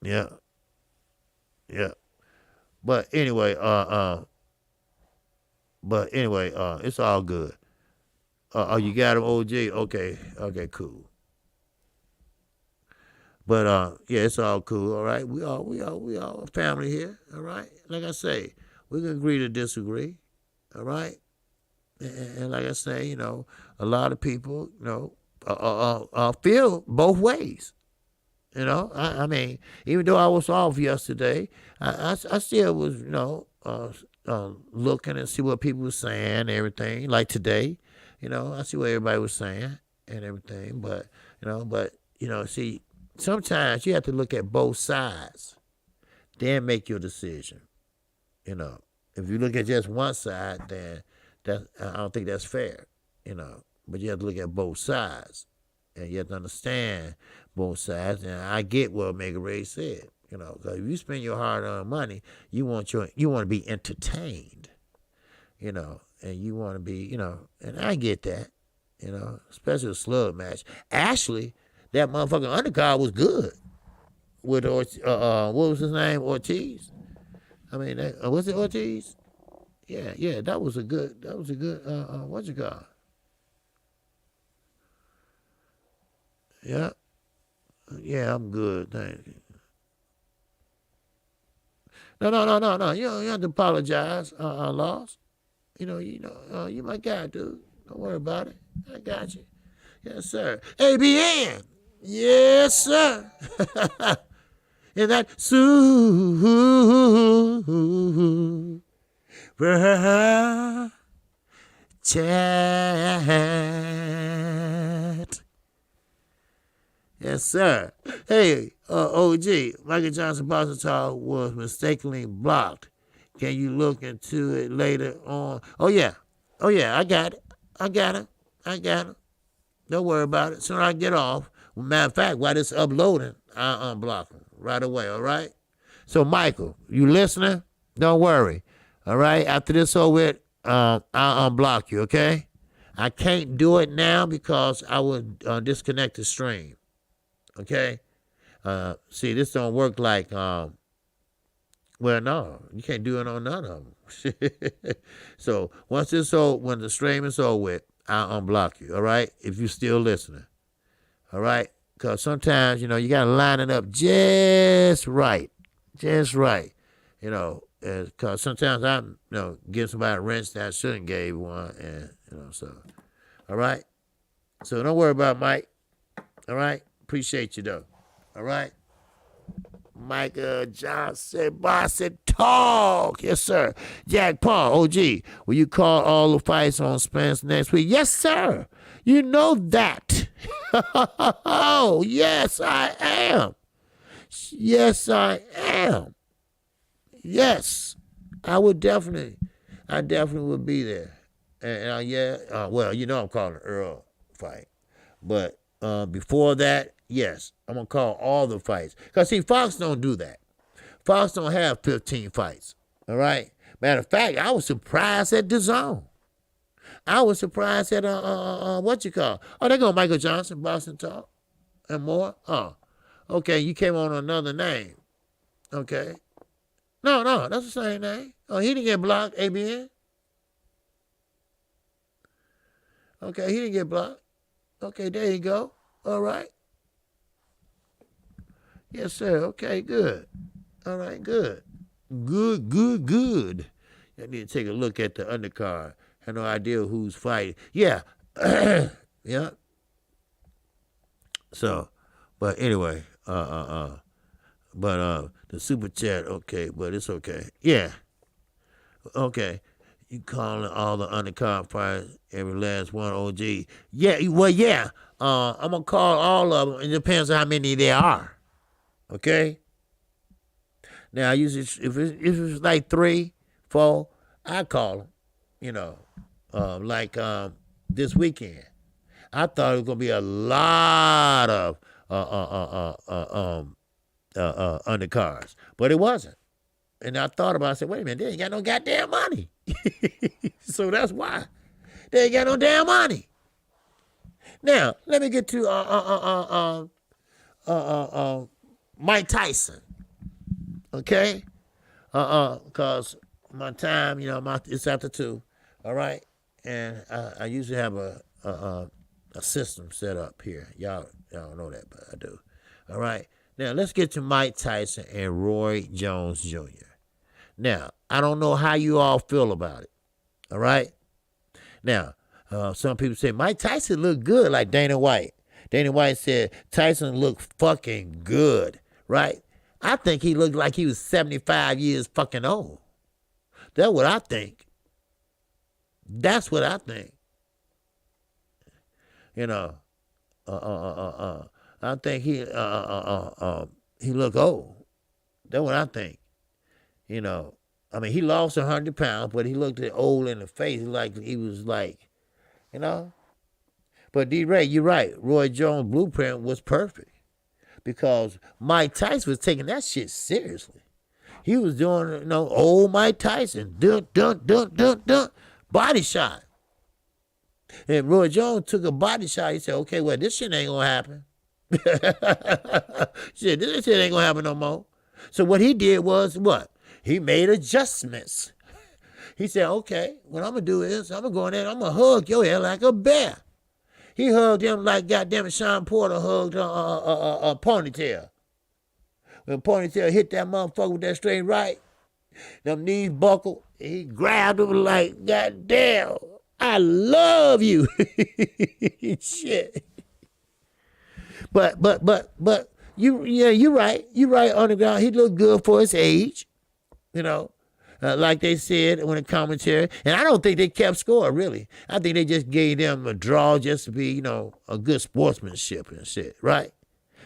Yeah. But anyway, it's all good. You got him, OG? Okay, cool. But yeah, it's all cool, all right? We all a family here, all right? Like I say, we can agree to disagree, all right? And like I say, a lot of people, feel both ways. I mean, even though I was off yesterday, I still was, looking and see what people were saying and everything. Like today, I see what everybody was saying and everything. But, see, sometimes you have to look at both sides, then make your decision. If you look at just one side, then I don't think that's fair. But you have to look at both sides, and you have to understand both sides. And I get what Omega Ray said. Because if you spend your hard-earned money, you want to be entertained. And you want to be, and I get that. Especially a slug match. Actually, that motherfucking undercard was good with what was his name? Ortiz. I mean, was it Ortiz? Yeah, that was a good, what's it called? Yeah. Yeah, I'm good, thank you. No. You don't have to apologize, Lost. You my guy, dude. Don't worry about it. I got you. Yes, sir. ABN. Yes, sir. And that chat. Yes, sir. Hey, OG, Michael Johnson Boston Talk was mistakenly blocked. Can you look into it later on? Oh, yeah, I got it. Don't worry about it. Soon as I get off, matter of fact, while it's uploading, I'll unblock him right away, all right? So, Michael, you listening? Don't worry, all right? After this over with, I'll unblock you, okay? I can't do it now because I would disconnect the stream. Okay? See, this don't work like, well, no, you can't do it on none of them. So once it's over, when the stream is over with, I'll unblock you, all right? If you're still listening, all right? Because sometimes, you got to line it up just right, because sometimes I'm, give somebody a wrench that I shouldn't gave one, and, so, all right? So don't worry about Mike, all right? Appreciate you, though, all right? Micah Johnson, Boston Talk. Yes, sir. Jack Paul, OG, will you call all the fights on Spence next week? Yes, sir. You know that. Oh, yes, I am. Yes, I am. Yes, I definitely would be there. And well, I'm calling Earl fight. But before that, yes, I'm going to call all the fights. Because, see, Fox don't do that. Fox don't have 15 fights, all right? Matter of fact, I was surprised at DAZN. I was surprised at, what you call? Oh, they go Michael Johnson, Boston Talk, and more. Oh, okay, you came on another name. Okay. No, that's the same name. Oh, he didn't get blocked, ABN. Okay, he didn't get blocked. Okay, there you go. All right. Yes, sir. Okay, good. All right, good. Good. I need to take a look at the undercard. I have no idea who's fighting. Yeah. Yeah. So, but anyway, but the super chat, okay, but it's okay. Yeah. Okay. You calling all the undercard fighters, every last one, OG. Yeah, well, yeah. I'm going to call all of them. It depends on how many there are. Okay? Now, usually, if it's like 3, 4, I call them, like this weekend. I thought it was going to be a lot of undercards, but it wasn't. And I thought about it, I said, wait a minute, they ain't got no goddamn money. So that's why. They ain't got no damn money. Now, let me get to Mike Tyson. Okay? Because my time, it's after 2. All right? And I usually have a system set up here. Y'all know that, but I do. All right? Now, let's get to Mike Tyson and Roy Jones Jr. Now, I don't know how you all feel about it. All right? Now, some people say, Mike Tyson looked good, like Dana White. Dana White said, Tyson looked fucking good, right? I think he looked like he was 75 years fucking old. That's what I think. That's what I think. I think he looked old. That's what I think. He lost 100 pounds, but he looked old in the face, like he was like, But D-Ray, you're right. Roy Jones' blueprint was perfect because Mike Tyson was taking that shit seriously. He was doing, old Mike Tyson, dun, dun, dun, dun, dun, body shot. And Roy Jones took a body shot. He said, okay, well, this shit ain't gonna happen. Shit, this shit ain't gonna happen no more. So what he did was what? He made adjustments. He said, okay, what I'm gonna do is I'm gonna go in there and I'm gonna hug your head like a bear. He hugged him like goddamn Sean Porter hugged a Ponytail. When Ponytail hit that motherfucker with that straight right, them knees buckled, he grabbed him like, goddamn, I love you. Shit. But you're right. You're right, Underground. He looked good for his age, like they said when the commentary. And I don't think they kept score, really. I think they just gave them a draw just to be, a good sportsmanship and shit, right?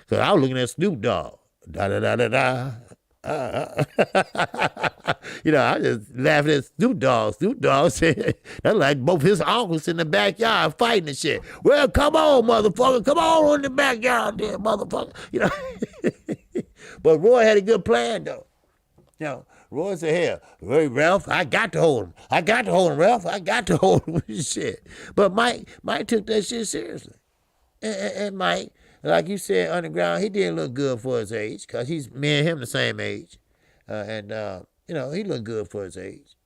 Because I was looking at Snoop Dogg. Da-da-da-da-da. I just laughing at Snoop Dogg. Snoop Dogg said, that's like both his uncles in the backyard fighting and shit. Well, come on, motherfucker. Come on in the backyard there, motherfucker. But Roy had a good plan, though. Roy said, hell, hey, Ralph, I got to hold him. I got to hold him, Ralph. I got to hold him. Shit. But Mike took that shit seriously. And Mike, like you said, underground, he did look good for his age, because me and him the same age. He looked good for his age.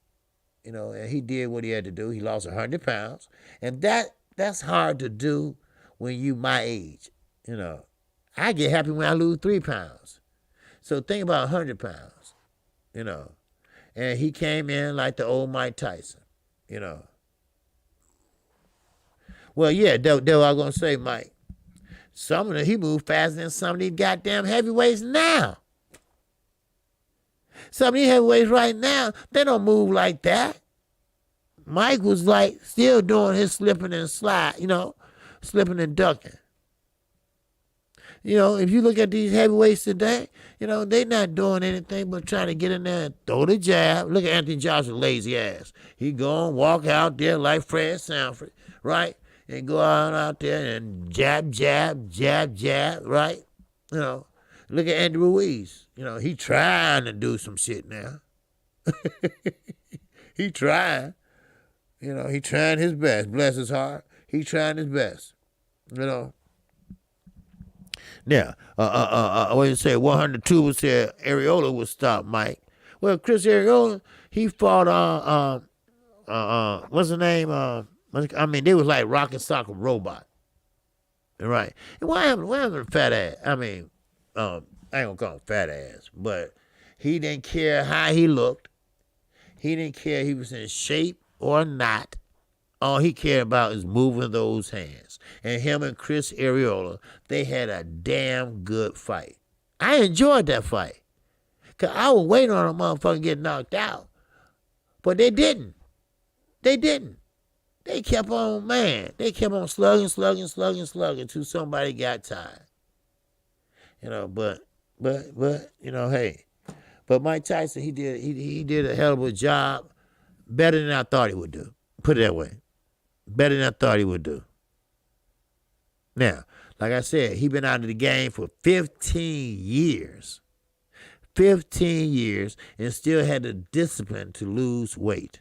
And he did what he had to do. He lost 100 pounds. And that's hard to do when you my age. I get happy when I lose 3 pounds. So think about 100 pounds, And he came in like the old Mike Tyson, Well, yeah, that's what I was going to say, Mike. He moved faster than some of these goddamn heavyweights now. Some of these heavyweights right now, they don't move like that. Mike was like still doing his slipping and slide, slipping and ducking. If you look at these heavyweights today, they not doing anything but trying to get in there and throw the jab. Look at Anthony Joshua's lazy ass. He go and walk out there like Fred Sanford, right? And go out there and jab, jab, jab, jab, right? Look at Andy Ruiz. He trying to do some shit now. He trying. He trying his best. Bless his heart. He trying his best. Now, what did you say? 102 said Areola would stop Mike. Well, Chris Areola, he fought what's the name? They was like rock and sock robot. Right. And what happened to fat ass? I ain't gonna call him fat ass, but he didn't care how he looked. He didn't care if he was in shape or not. All he cared about is moving those hands. And him and Chris Areola, they had a damn good fight. I enjoyed that fight. Because I was waiting on a motherfucker to get knocked out. But they didn't. They kept on, they kept on slugging until somebody got tired. But hey. But Mike Tyson, he did a hell of a job. Better than I thought he would do. Put it that way. Better than I thought he would do. Now, like I said, he been out of the game for 15 years. 15 years and still had the discipline to lose weight.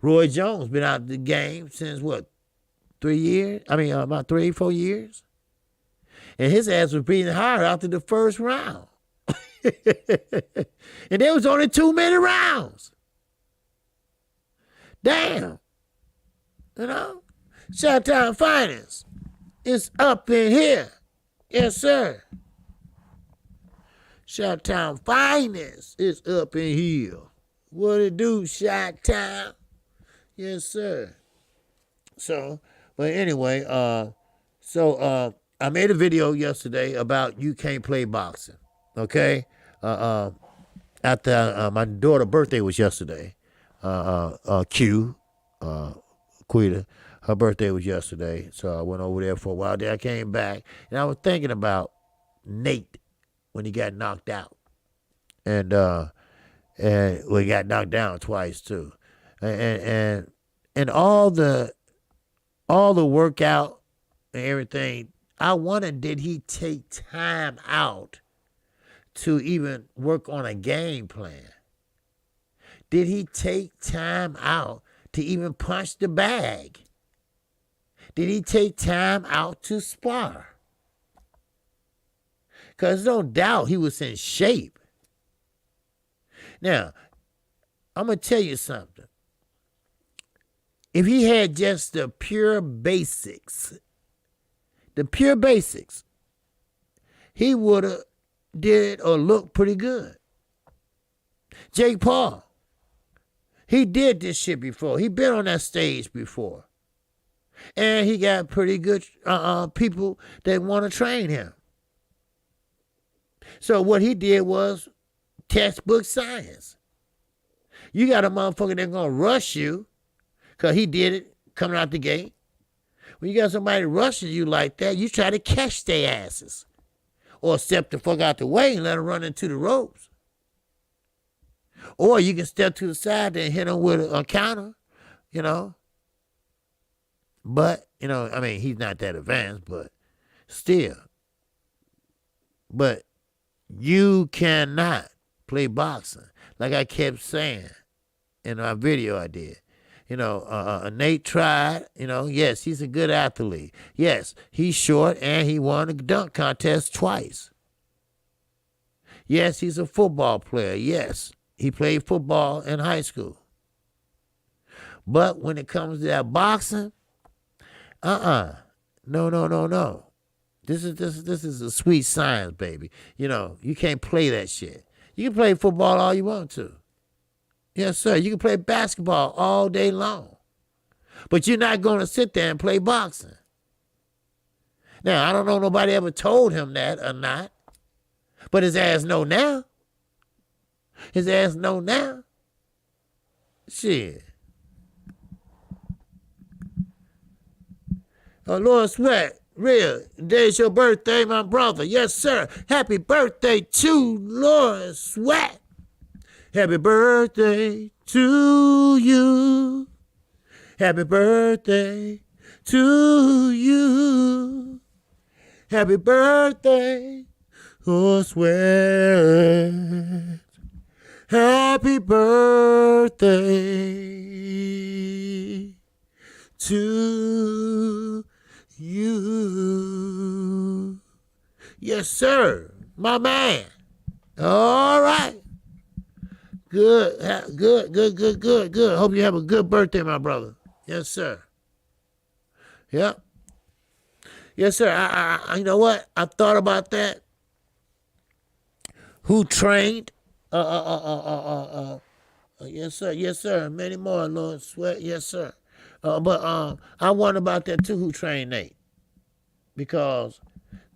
Roy Jones been out of the game since what? 3 years? About 3-4 years. And his ass was breathing hard after the first round. And there was only 2 minute rounds. Damn. Shot-Town Finance. It's up in here. Yes, sir. Shot-Town Finance is up in here. What it do, Shot-Town? Yes, sir. But anyway, I made a video yesterday about you can't play boxing. Okay? After my daughter's birthday was yesterday. Quita, her birthday was yesterday, so I went over there for a while. Then I came back, and I was thinking about Nate when he got knocked out, and he got knocked down twice too, and all the workout and everything. I wondered, did he take time out to even work on a game plan? Did he take time out to even punch the bag? Did he take time out to spar? Because no doubt he was in shape. Now, I'm going to tell you something. If he had just the pure basics, he would have did or looked pretty good. Jake Paul, he did this shit before. He been on that stage before. And he got pretty good people that want to train him. So what he did was textbook science. You got a motherfucker that's going to rush you because he did it coming out the gate. When you got somebody rushing you like that, you try to catch their asses. Or step the fuck out the way and let them run into the ropes. Or you can step to the side and hit him with a counter, But, he's not that advanced, but still. But you cannot play boxing like I kept saying in our video I did. Nate tried, yes, he's a good athlete. Yes, he's short and he won a dunk contest twice. Yes, he's a football player. Yes, he played football in high school. But when it comes to that boxing, no. This is a sweet science, baby. You can't play that shit. You can play football all you want to. Yes, sir. You can play basketball all day long. But you're not going to sit there and play boxing. Now, I don't know nobody ever told him that or not. But his ass know now. His ass know now. Shit. Oh, Lord Sweat, real. Today's your birthday, my brother. Yes, sir. Happy birthday to Lord Sweat. Happy birthday to you. Happy birthday to you. Happy birthday, oh Sweat. Happy birthday to you. Yes, sir. My man. All right. Good. Hope you have a good birthday, my brother. Yes, sir. Yep. Yes, sir. I you know what? I thought about that. Who trained? Yes, sir. Yes, sir. Many more, Lord Sweat. Yes, sir. But I wonder about that too. Who trained Nate? Because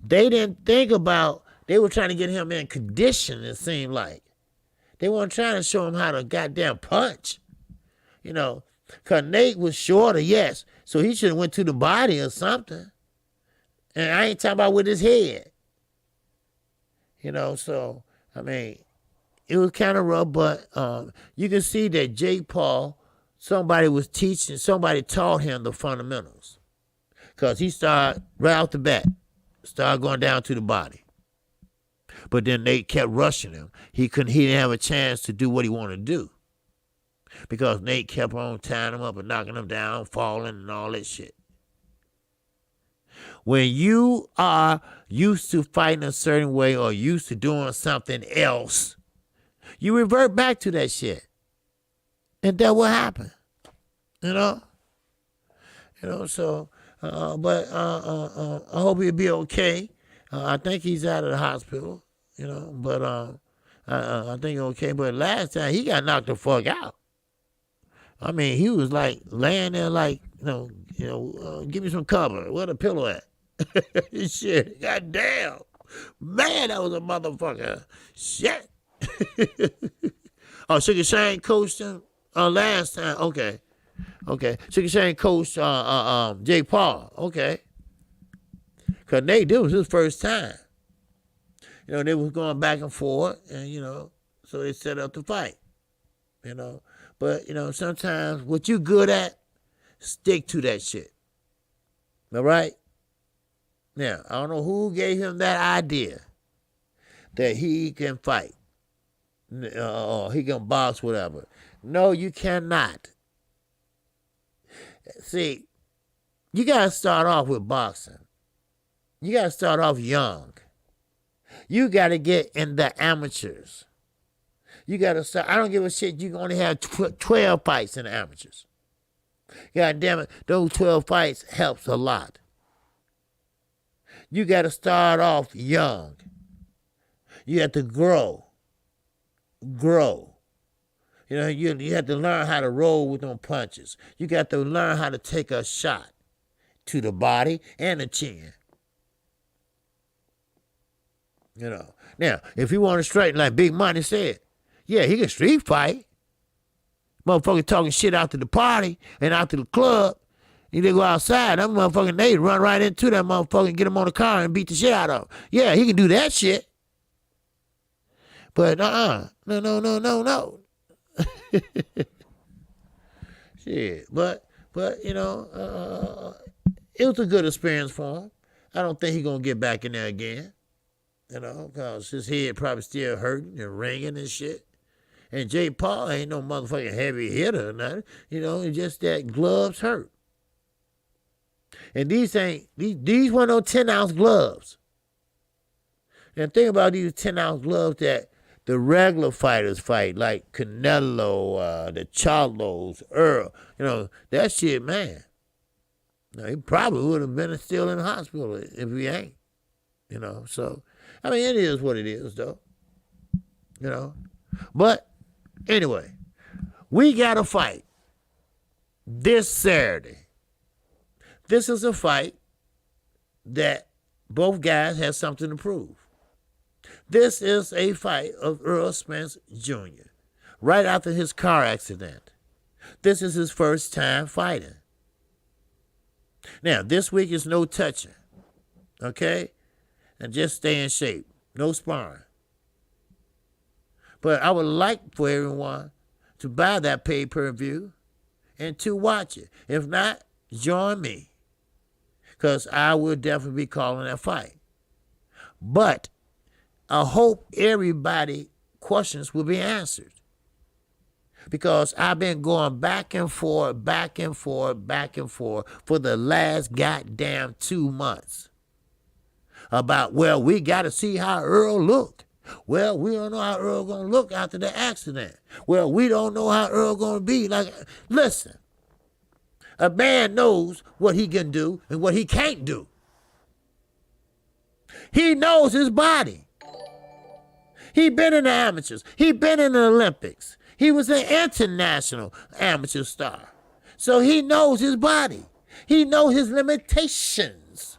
they didn't think about. They were trying to get him in condition. It seemed like they weren't trying to show him how to goddamn punch. Because Nate was shorter, yes. So he should have went to the body or something. And I ain't talking about with his head. So, I mean, it was kind of rough, but you can see that Jake Paul, somebody taught him the fundamentals. Because he started, right off the bat, started going down to the body. But then Nate kept rushing him. He didn't have a chance to do what he wanted to do. Because Nate kept on tying him up and knocking him down, falling and all that shit. When you are used to fighting a certain way or used to doing something else, you revert back to that shit. And that will happen. So, but I hope he'll be okay. I think he's out of the hospital, but I think okay. But last time he got knocked the fuck out. I mean, he was like laying there like, give me some cover. Where the pillow at? Shit, goddamn. Man, that was a motherfucker. Shit. Oh, Sugar Shane coached him last time. Okay. Sugar Shane coached Jake Paul. Okay. Because Nate, this was his first time. They was going back and forth, and, so they set up the fight. But, sometimes what you good at, stick to that shit. All right? Now, I don't know who gave him that idea that he can fight. Or he can box, whatever. No, you cannot. See, you got to start off with boxing. You got to start off young. You got to get in the amateurs. You got to start. I don't give a shit. You can only have 12 fights in the amateurs. God damn it. Those 12 fights helps a lot. You got to start off young. You have to grow. You have to learn how to roll with them punches. You got to learn how to take a shot to the body and the chin. Now, if you want to straighten like Big Money said, yeah, he can street fight. Motherfucker talking shit out to the party and out to the club. He go outside, that motherfucking Nate run right into that motherfucker and get him on the car and beat the shit out of him. Yeah, he can do that shit. But no. Shit, but it was a good experience for him. I don't think he's gonna get back in there again. Because his head probably still hurting and ringing and shit. And Jake Paul ain't no motherfucking heavy hitter or nothing. It's just that gloves hurt. And these weren't no 10-ounce gloves. And think about these 10-ounce gloves that the regular fighters fight, like Canelo, the Charlos, Earl. That shit, man. He probably would have been still in the hospital if he ain't. So, it is what it is, though. But, anyway, we got a fight this Saturday. This is a fight that both guys have something to prove. This is a fight of Earl Spence Jr. right after his car accident. This is his first time fighting. Now, this week is no touching, okay? And just stay in shape. No sparring. But I would like for everyone to buy that pay-per-view and to watch it. If not, join me, because I will definitely be calling that fight. But I hope everybody's questions will be answered, because I've been going back and forth for the last goddamn 2 months about, well, we got to see how Earl looked. Well, we don't know how Earl going to look after the accident. Well, we don't know how Earl going to be. Listen, a man knows what he can do and what he can't do. He knows his body. He been in the amateurs. He been in the Olympics. He was an international amateur star. So he knows his body. He knows his limitations.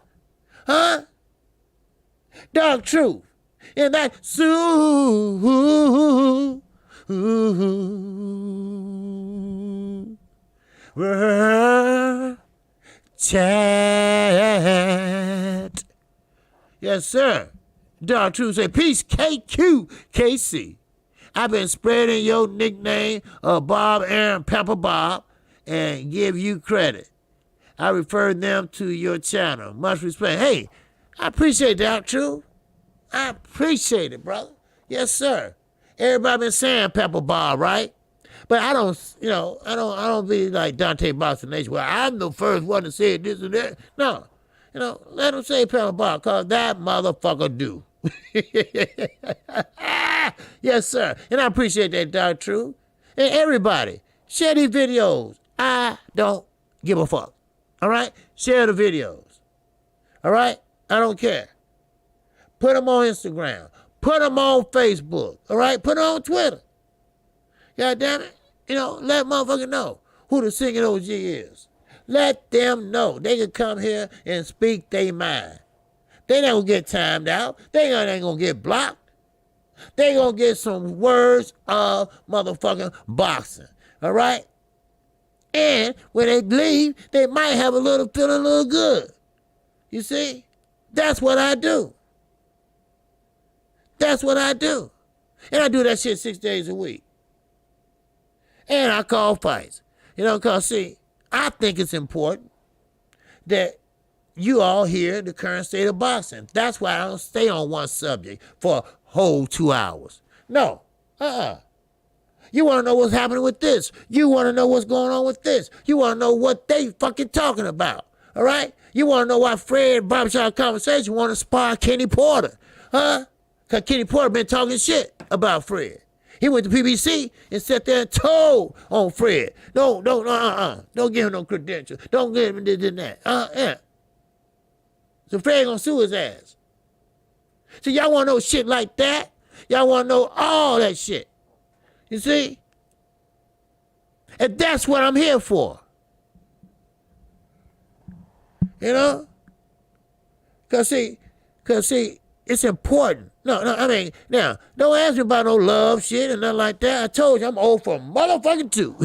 Huh? Dark truth. And that chat. Yes, sir. Dark truth say, peace, KQKC. I've been spreading your nickname of Bob Aaron Pepper Bob and give you credit. I referred them to your channel. Much respect. Hey, I appreciate that, Truth. I appreciate it, brother. Yes, sir. Everybody been saying Pepper Bob, right? But I don't be like Dante Boston Nation, where I'm the first one to say this and that. No. Let them say Pepper Bob, because that motherfucker do. Yes, sir. And I appreciate that, Dark Truth. And everybody, share these videos. I don't give a fuck. All right? Share the videos. All right? I don't care. Put them on Instagram. Put them on Facebook. All right? Put them on Twitter. God damn it. Let motherfuckers know who the singing OG is. Let them know. They can come here and speak their mind. They not going to get timed out. They ain't going to get blocked. They going to get some words of motherfucking boxing. All right? And when they leave, they might have feeling a little good. You see? That's what I do. That's what I do. And I do that shit 6 days a week. And I call fights. Because, see, I think it's important that you all hear the current state of boxing. That's why I don't stay on one subject for a whole 2 hours. No. You want to know what's happening with this. You want to know what's going on with this. You want to know what they fucking talking about. All right? You want to know why Fred Barbershop Conversation want to spar Kenny Porter. Huh? Because Kenny Porter been talking shit about Fred. He went to PBC and sat there and told on Fred. Don't give him no credentials. Don't give him this and that. Yeah. So Fred gonna sue his ass. So y'all wanna know shit like that? Y'all wanna know all that shit. You see? And that's what I'm here for. Cause see, it's important. No, now, don't ask me about no love shit and nothing like that. I told you I'm old for motherfucking 2.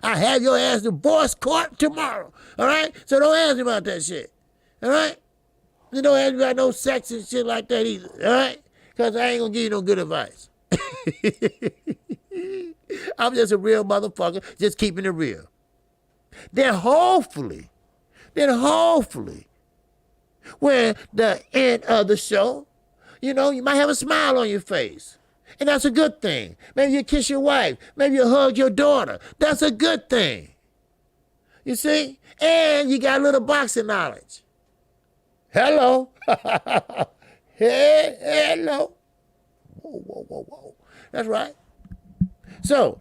I have your ass divorce court tomorrow. All right? So don't ask me about that shit. All right? You don't ask me about no sex and shit like that either. All right? Because I ain't going to give you no good advice. I'm just a real motherfucker, just keeping it real. Then hopefully, when the end of the show, you might have a smile on your face. And that's a good thing. Maybe you kiss your wife. Maybe you hug your daughter. That's a good thing. You see? And you got a little boxing knowledge. Hello. Hello. Whoa, whoa, whoa, whoa. That's right. So,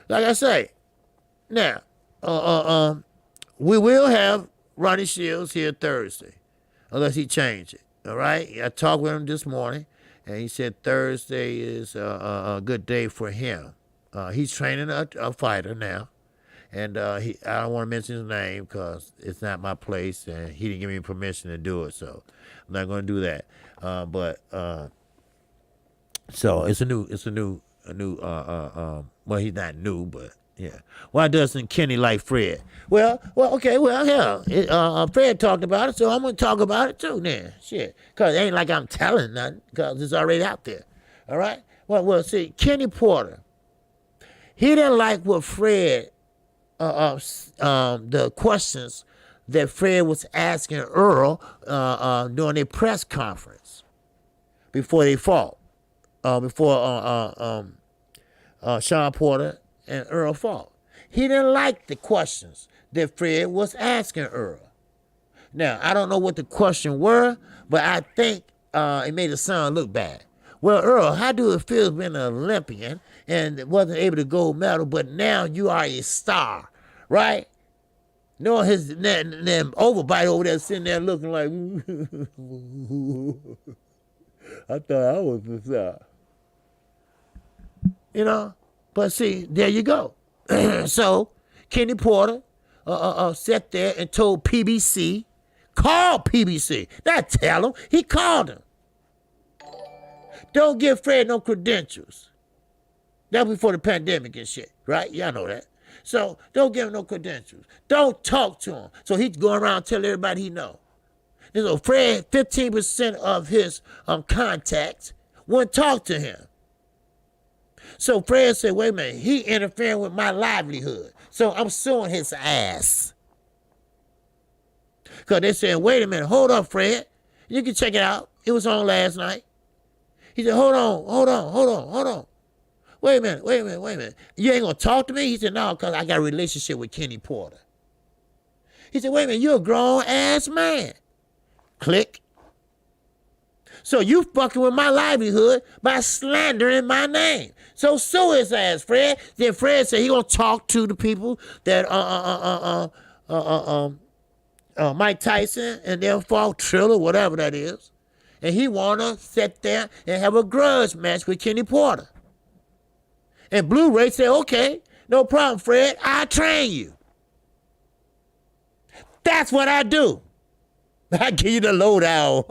like I say, now, we will have Ronnie Shields here Thursday, unless he changed it. All right? I talked with him this morning, and he said Thursday is a good day for him. He's training a fighter now, and I don't want to mention his name because it's not my place, and he didn't give me permission to do it, so I'm not going to do that. So it's a new. Well, he's not new, but yeah. Why doesn't Kenny like Fred? Well, okay, hell, Fred talked about it, so I'm gonna talk about it too. Then, shit, cause it ain't like I'm telling nothing, cause it's already out there. All right. Well, see, Kenny Porter, he didn't like what Fred, the questions that Fred was asking Earl during their press conference before they fought. Before Sean Porter and Earl fought. He didn't like the questions that Fred was asking Earl. Now, I don't know what the questions were, but I think it made the son look bad. Well, Earl, how do it feel being an Olympian and wasn't able to gold medal, but now you are a star, right? Knowing his overbite over there sitting there looking like, I thought I was the star. You know, but see, there you go. So, Kenny Porter sat there and told PBC, called PBC, not tell him, he called him. Don't give Fred no credentials. That was before the pandemic and shit, right? Y'all know that. So, don't give him no credentials. Don't talk to him. So he's going around telling everybody he know. So Fred, 15% of his contacts wouldn't talk to him. So Fred said, wait a minute, he interfering with my livelihood. So I'm suing his ass. Because they said, wait a minute, hold up, Fred. You can check it out. It was on last night. He said, hold on. Wait a minute. You ain't going to talk to me? He said, no, because I got a relationship with Kenny Porter. He said, wait a minute, you're a grown-ass man. Click. So you fucking with my livelihood by slandering my name. So sue his ass, Fred. Then Fred said he gonna talk to the people that Mike Tyson and them fought Triller, whatever that is, and he wanna sit there and have a grudge match with Kenny Porter. And Blu-ray said, okay, no problem, Fred. I'll train you. That's what I do. I give you the lowdown.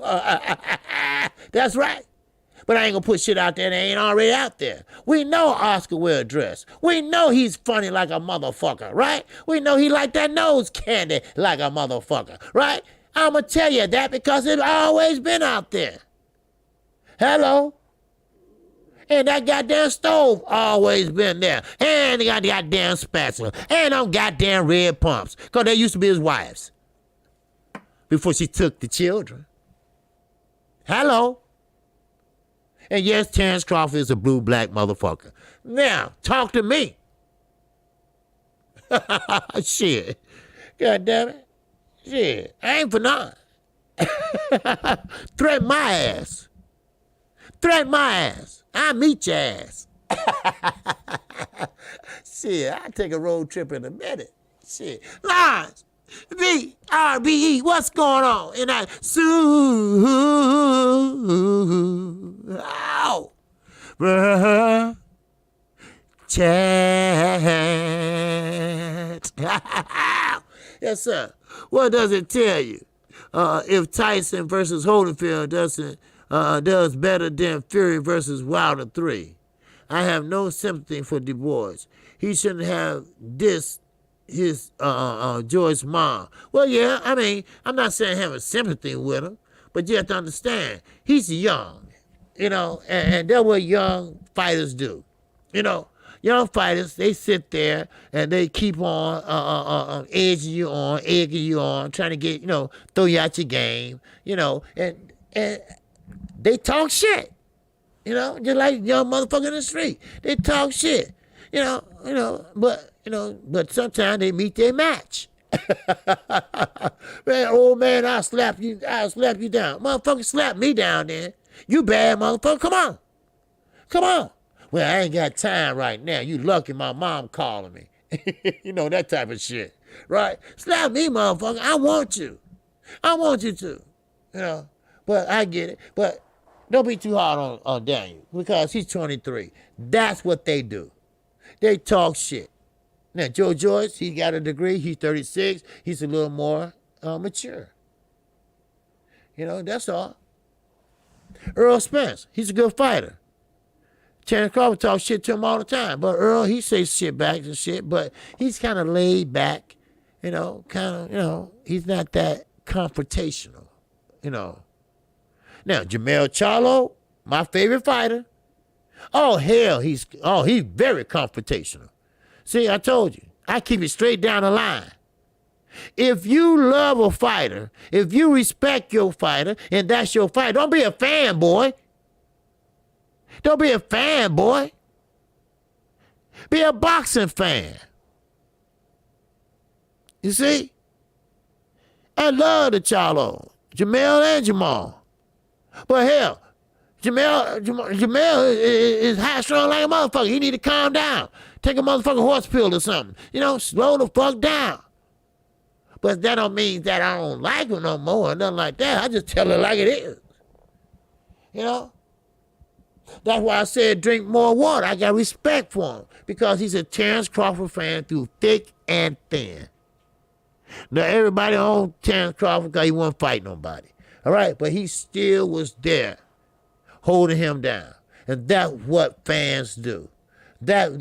That's right. But I ain't gonna put shit out there that ain't already out there. We know Oscar wear a dress. We know he's funny like a motherfucker, right? We know he like that nose candy like a motherfucker, right? I'm gonna tell you that because it's always been out there. Hello? And that goddamn stove always been there. And they got the goddamn spatula. And them goddamn red pumps. Because they used to be his wives. Before she took the children. Hello? And yes, Terrence Crawford is a blue-black motherfucker. Now, talk to me. Shit. God damn it. Shit. I ain't for none. Threaten my ass. Threaten my ass. I'll meet your ass. Shit, I'll take a road trip in a minute. Shit. Lines. VRBE, what's going on? And I chat. Yes, sir. What does it tell you? If Tyson versus Holyfield does better than Fury versus Wilder 3. I have no sympathy for Dubois. He shouldn't have dissed his Joyce's mom. Well, yeah, I mean, I'm not saying having sympathy with him, but you have to understand, he's young, you know, and that's what young fighters do. You know, young fighters, they sit there and they keep on egging you on, trying to get, you know, throw you out your game, you know, and they talk shit. Just like young motherfucker in the street. They talk shit. But sometimes they meet their match. Man, old man, I'll slap you down. Motherfucker, slap me down then. You bad motherfucker, come on. Well, I ain't got time right now. You lucky my mom calling me. That type of shit, right? Slap me, motherfucker. I want you to, But I get it. But don't be too hard on Daniel because he's 23. That's what they do. They talk shit. Now, Joe Joyce, he got a degree. He's 36. He's a little more mature. That's all. Earl Spence, he's a good fighter. Terrence Crawford talks shit to him all the time. But Earl, he says shit back and shit, but he's kind of laid back, he's not that confrontational, Now, Jamel Charlo, my favorite fighter. Oh, hell, he's very confrontational. See, I told you, I keep it straight down the line. If you love a fighter, if you respect your fighter, and that's your fighter, don't be a fanboy. Don't be a fanboy. Be a boxing fan. You see? I love the Charlo, Jamel and Jamal. But hell, Jamel is high strung like a motherfucker. He need to calm down. Take a motherfucking horse pill or something. Slow the fuck down. But that don't mean that I don't like him no more or nothing like that. I just tell it like it is. That's why I said drink more water. I got respect for him because he's a Terrence Crawford fan through thick and thin. Now, everybody on Terrence Crawford because he wouldn't fight nobody. All right? But he still was there holding him down. And that's what fans do. That's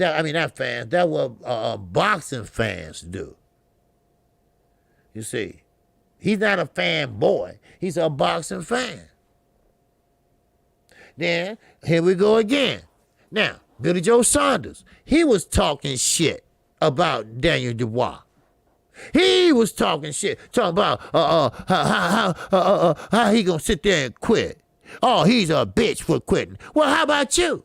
what boxing fans do. You see, he's not a fanboy. He's a boxing fan. Then, here we go again. Now, Billy Joe Saunders, he was talking shit about Daniel Dubois. He was talking shit, talking about how he gonna sit there and quit. Oh, he's a bitch for quitting. Well, how about you?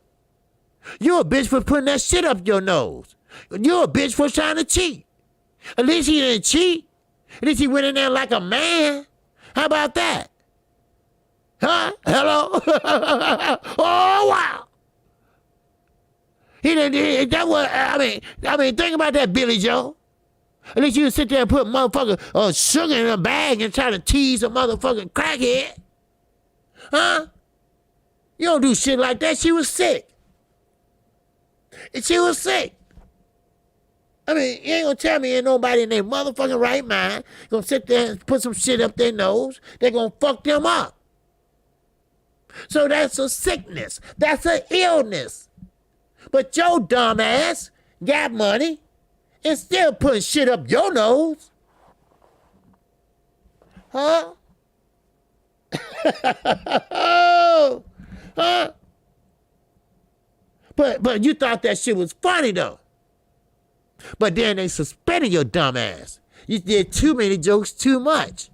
You're a bitch for putting that shit up your nose. You're a bitch for trying to cheat. At least he didn't cheat. At least he went in there like a man. How about that? Huh? Hello? Oh, wow. He didn't, that was, I mean, think about that, Billy Joe. At least you would sit there and put motherfucker sugar in a bag and try to tease a motherfucking crackhead. Huh? You don't do shit like that. She was sick. And she was sick. I mean, you ain't gonna tell me ain't nobody in their motherfucking right mind gonna sit there and put some shit up their nose. They're gonna fuck them up. So that's a sickness. That's an illness. But your dumb ass got money and still putting shit up your nose. Huh? Huh? But you thought that shit was funny though. But then they suspended your dumb ass. You did too many jokes too much.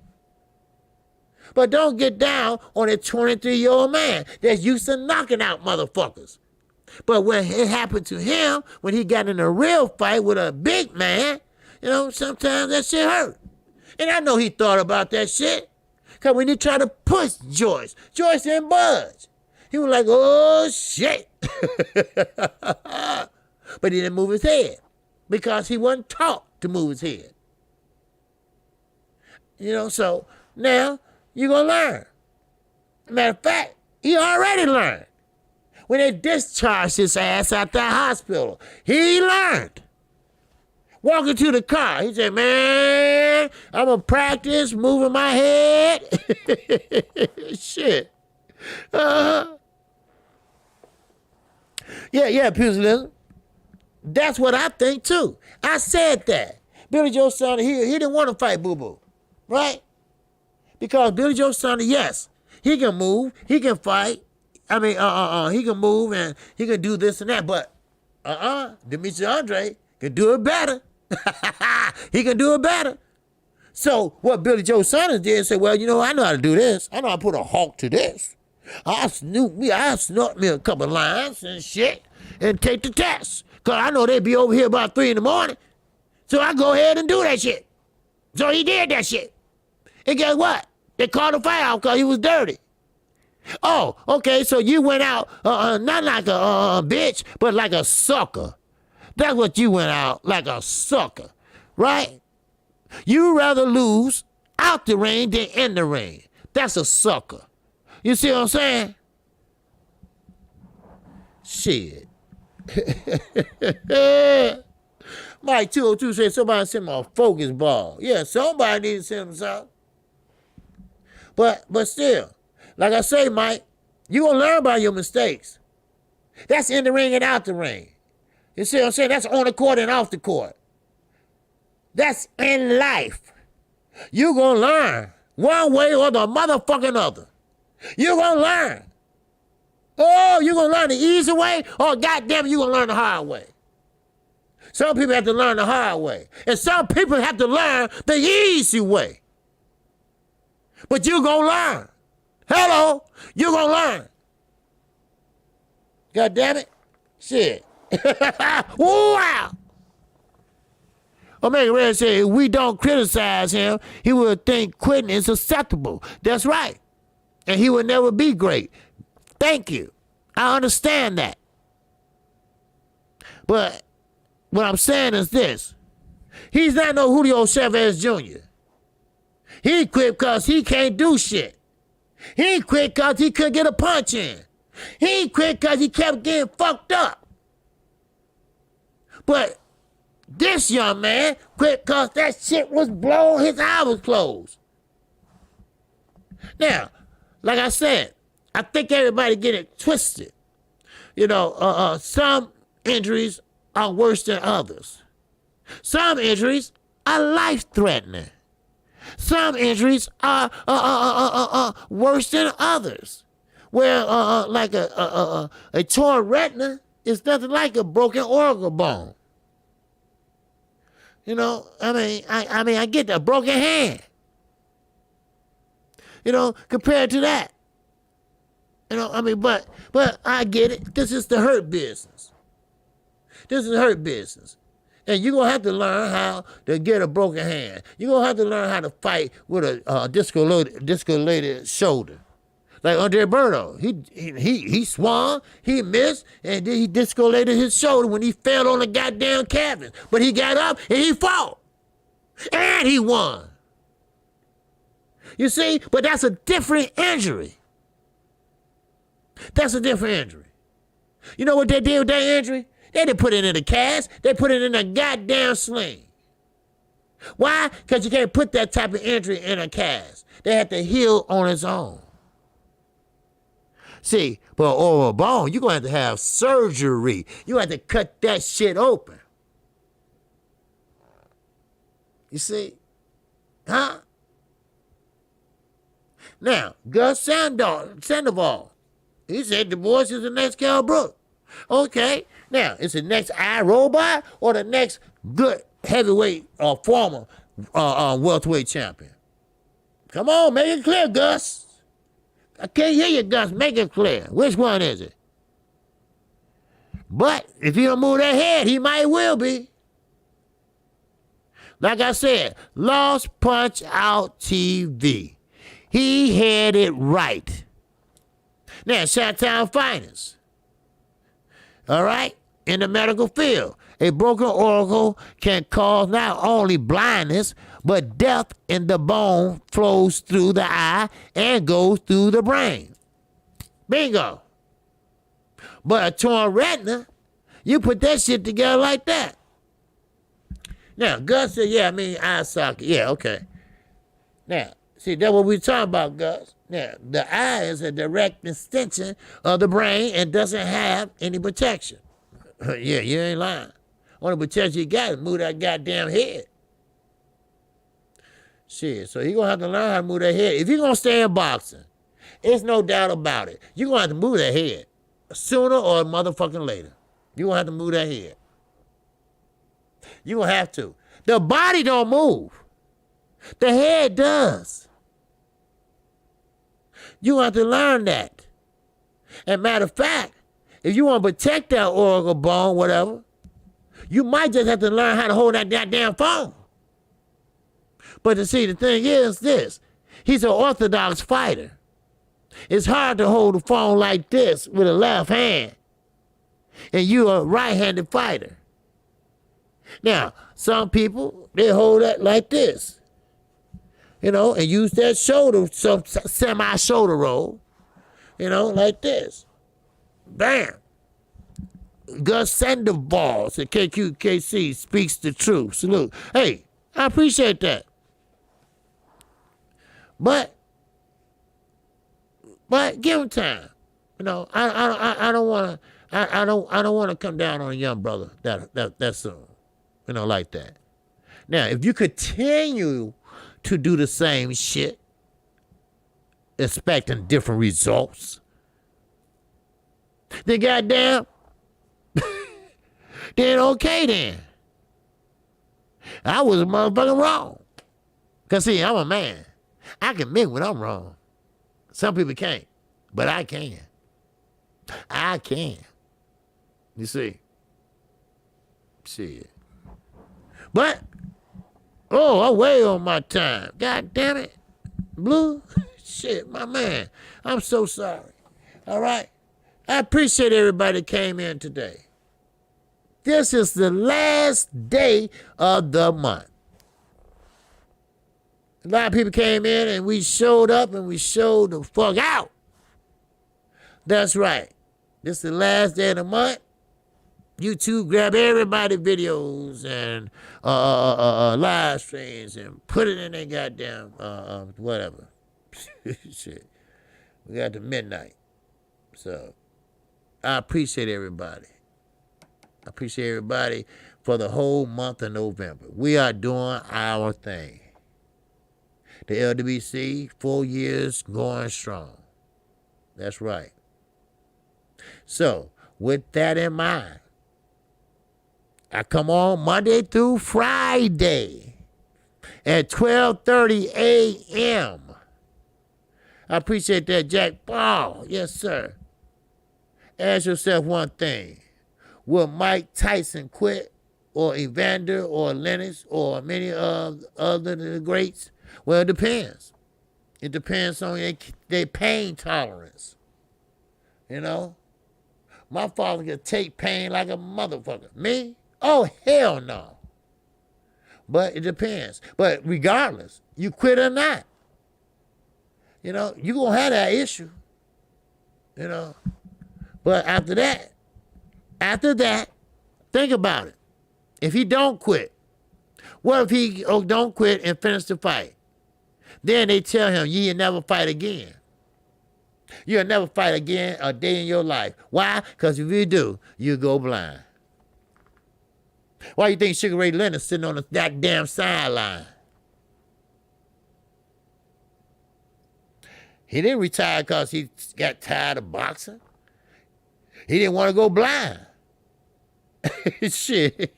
But don't get down on a 23-year-old man that's used to knocking out motherfuckers. But when it happened to him, when he got in a real fight with a big man, sometimes that shit hurt. And I know he thought about that shit. Because when he tried to push Joyce didn't budge. He was like, oh, shit. But he didn't move his head because he wasn't taught to move his head. So now you're going to learn. Matter of fact, he already learned. When they discharged his ass out that hospital, he learned. Walking to the car, he said, man, I'm going to practice moving my head. Shit. Yeah, pugilism. That's what I think, too. I said that. Billy Joe Saunders, he didn't want to fight Boo Boo, right? Because Billy Joe Saunders, yes, he can move, he can fight. I mean, he can move and he can do this and that, but Demetrius Andre can do it better. He can do it better. So what Billy Joe Saunders did, said, well, I know how to do this. I know how to put a halt to this. I snort me a couple lines and shit and take the test. Because I know they'd be over here about 3 in the morning. So I go ahead and do that shit. So he did that shit. And guess what? They called the fire out because he was dirty. Oh, okay, so you went out not like a bitch, but like a sucker. That's what you went out, like a sucker, right? You rather lose out the rain than in the rain. That's a sucker. You see what I'm saying? Shit. Mike 202 said somebody sent him a focus ball. Yeah, somebody needs to send him something. But still, like I say, Mike, you're going to learn by your mistakes. That's in the ring and out the ring. You see what I'm saying? That's on the court and off the court. That's in life. You're going to learn one way or the motherfucking other. You're going to learn. Oh, you're going to learn the easy way, or goddamn, you're going to learn the hard way. Some people have to learn the hard way. And some people have to learn the easy way. But you're going to learn. Hello, you're going to learn. God damn it. Shit. Wow. Omega Red said, if we don't criticize him, he will think quitting is acceptable. That's right. And he will never be great. Thank you. I understand that. But what I'm saying is this. He's not no Julio Chavez Jr. He quit because he can't do shit. He quit because he couldn't get a punch in. He quit because he kept getting fucked up. But this young man quit because that shit was blowing, his eyes was closed. Now, like I said, I think everybody get it twisted. You know, some injuries are worse than others. Some injuries are life-threatening. Some injuries are worse than others. Where like a torn retina is nothing like a broken organ bone. You know, I mean, I get a broken hand. You know, compared to that. You know, I mean, but I get it. This is the hurt business. This is hurt business. And you're going to have to learn how to get a broken hand. You're going to have to learn how to fight with a discolorated shoulder. Like Andre Berto. He swung, he missed, and then he discolorated his shoulder when he fell on the goddamn cabin. But he got up and he fought. And he won. You see? But that's a different injury. That's a different injury. You know what they did with that injury? They didn't put it in a cast. They put it in a goddamn sling. Why? Because you can't put that type of injury in a cast. They have to heal on its own. See, but over a bone, you're going to have surgery. You have to cut that shit open. You see? Huh? Now, Gus Sandoval, he said Dubois is the next Kell Brook. Okay, now, is the next iRobot or the next good heavyweight or former welterweight champion? Come on, make it clear, Gus. I can't hear you, Gus. Make it clear. Which one is it? But if he don't move that head, he might will be. Like I said, Lost Punch Out TV. He had it right. Now, Chi-Town Finest. All right? In the medical field, a broken oracle can cause not only blindness, but death in the bone flows through the eye and goes through the brain. Bingo. But a torn retina, you put that shit together like that. Now, Gus said, yeah, I mean, eye socket. Yeah, okay. Now, see, that's what we're talking about, Gus. Now, the eye is a direct extension of the brain and doesn't have any protection. Yeah, you ain't lying. Only protection you got is move that goddamn head. Shit, so you're going to have to learn how to move that head. If you're going to stay in boxing, it's no doubt about it. You're going to have to move that head sooner or motherfucking later. You're going to have to move that head. You're going to have to. The body don't move. The head does. You have to learn that. And matter of fact, if you want to protect that organ bone, whatever, you might just have to learn how to hold that goddamn phone. But you see, the thing is this. He's an orthodox fighter. It's hard to hold the phone like this with a left hand. And you're a right-handed fighter. Now, some people, they hold that like this. You know, and use that shoulder, some semi-shoulder roll. You know, like this. Bam. Gus Sandoval at KQKC speaks the truth. Salute. Hey, I appreciate that. But give him time. You know, I don't want to come down on a young brother that soon. You know, like that. Now, if you continue to do the same shit, expecting different results, then goddamn, then okay then. I was motherfucking wrong. Because see, I'm a man. I can admit when I'm wrong. Some people can't, but I can. I can. You see? Shit. But, I'm way on my time. God damn it. Blue? Shit, my man. I'm so sorry. All right? I appreciate everybody that came in today. This is the last day of the month. A lot of people came in and we showed up and we showed the fuck out. That's right. This is the last day of the month. YouTube grab everybody videos and live streams and put it in their goddamn whatever. Shit. We got to midnight. So I appreciate everybody. I appreciate everybody for the whole month of November. We are doing our thing. The LWC, 4 years going strong. That's right. So, with that in mind, I come on Monday through Friday at 12:30 a.m. I appreciate that, Jack Ball. Yes, sir. Ask yourself one thing. Will Mike Tyson quit, or Evander, or Lennox, or many of the greats? Well, it depends. It depends on their pain tolerance. You know? My father could take pain like a motherfucker. Me? Oh, hell no. But it depends. But regardless, you quit or not, you know, you're going to have that issue. You know? But after that, think about it. If he don't quit, what if he don't quit and finish the fight? Then they tell him, you'll never fight again. You'll never fight again a day in your life. Why? Because if you do, you'll go blind. Why you think Sugar Ray Leonard sitting on that damn sideline? He didn't retire because he got tired of boxing. He didn't want to go blind. Shit.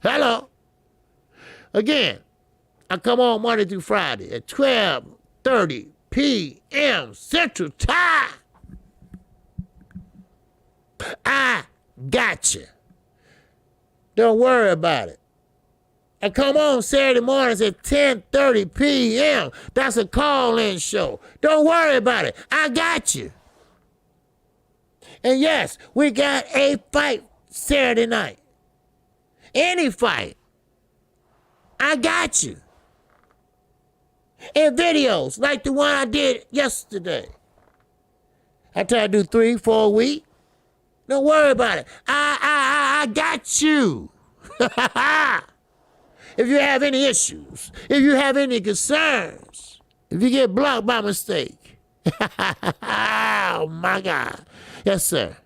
Hello. Again, I come on Monday through Friday at 12:30 p.m. Central Time. I got you. Don't worry about it. I come on Saturday mornings at 10:30 p.m. That's a call-in show. Don't worry about it. I got you. And yes, we got a fight Saturday night. Any fight. I got you. And videos like the one I did yesterday. I try to do 3-4 a week. Don't worry about it. I got you. If you have any issues, if you have any concerns, if you get blocked by mistake. Oh my God. Yes, sir.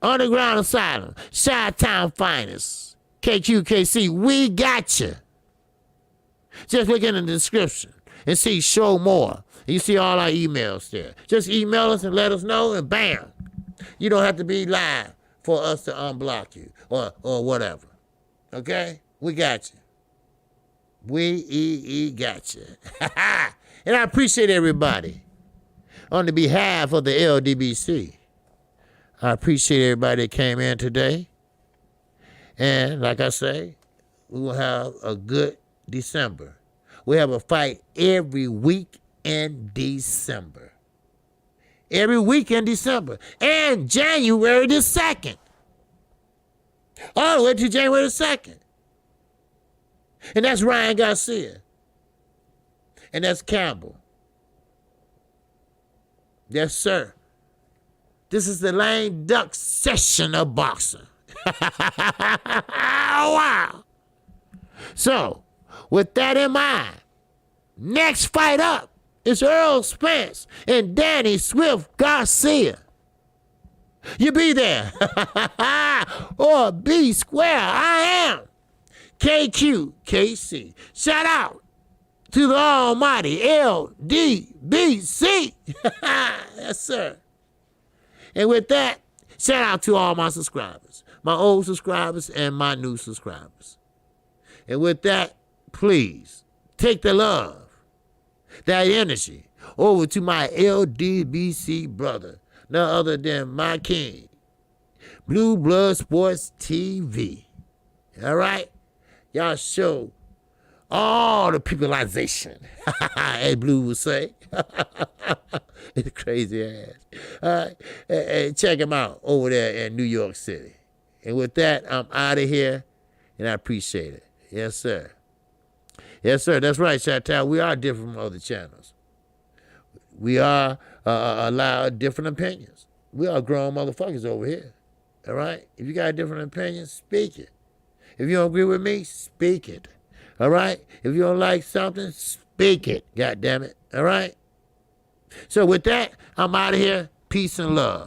Underground Asylum, Chi-Town Finest, KQKC, we got you. Just look in the description and see show more. You see all our emails there. Just email us and let us know, and bam. You don't have to be live for us to unblock you or whatever. Okay? We got you. We got you. And I appreciate everybody. on the behalf of the LDBC, I appreciate everybody that came in today. And like I say, we will have a good December. We have a fight every week in December. Every week in December. And January the 2nd. All the way to January the 2nd. And that's Ryan Garcia. And that's Campbell. Yes, sir. This is the lame duck session of boxing. Wow. So, with that in mind, next fight up is Earl Spence and Danny Swift Garcia. You be there. Or be square. I am KQKC. Shout out to the almighty LDBC. Yes, sir. And with that, shout out to all my subscribers, my old subscribers and my new subscribers. And with that, please take the love, that energy, over to my LDBC brother, none other than my king, Blue Blood Sports TV. All right? Y'all show all the peopleization, as Blue would say. It's crazy ass. All right? And check him out over there in New York City. And with that, I'm out of here, and I appreciate it. Yes, sir. Yes, sir. That's right, Chateau. We are different from other channels. We are allowed different opinions. We are grown motherfuckers over here. All right? If you got a different opinion, speak it. If you don't agree with me, speak it. All right? If you don't like something, speak it. God damn it. All right? So with that, I'm out of here. Peace and love.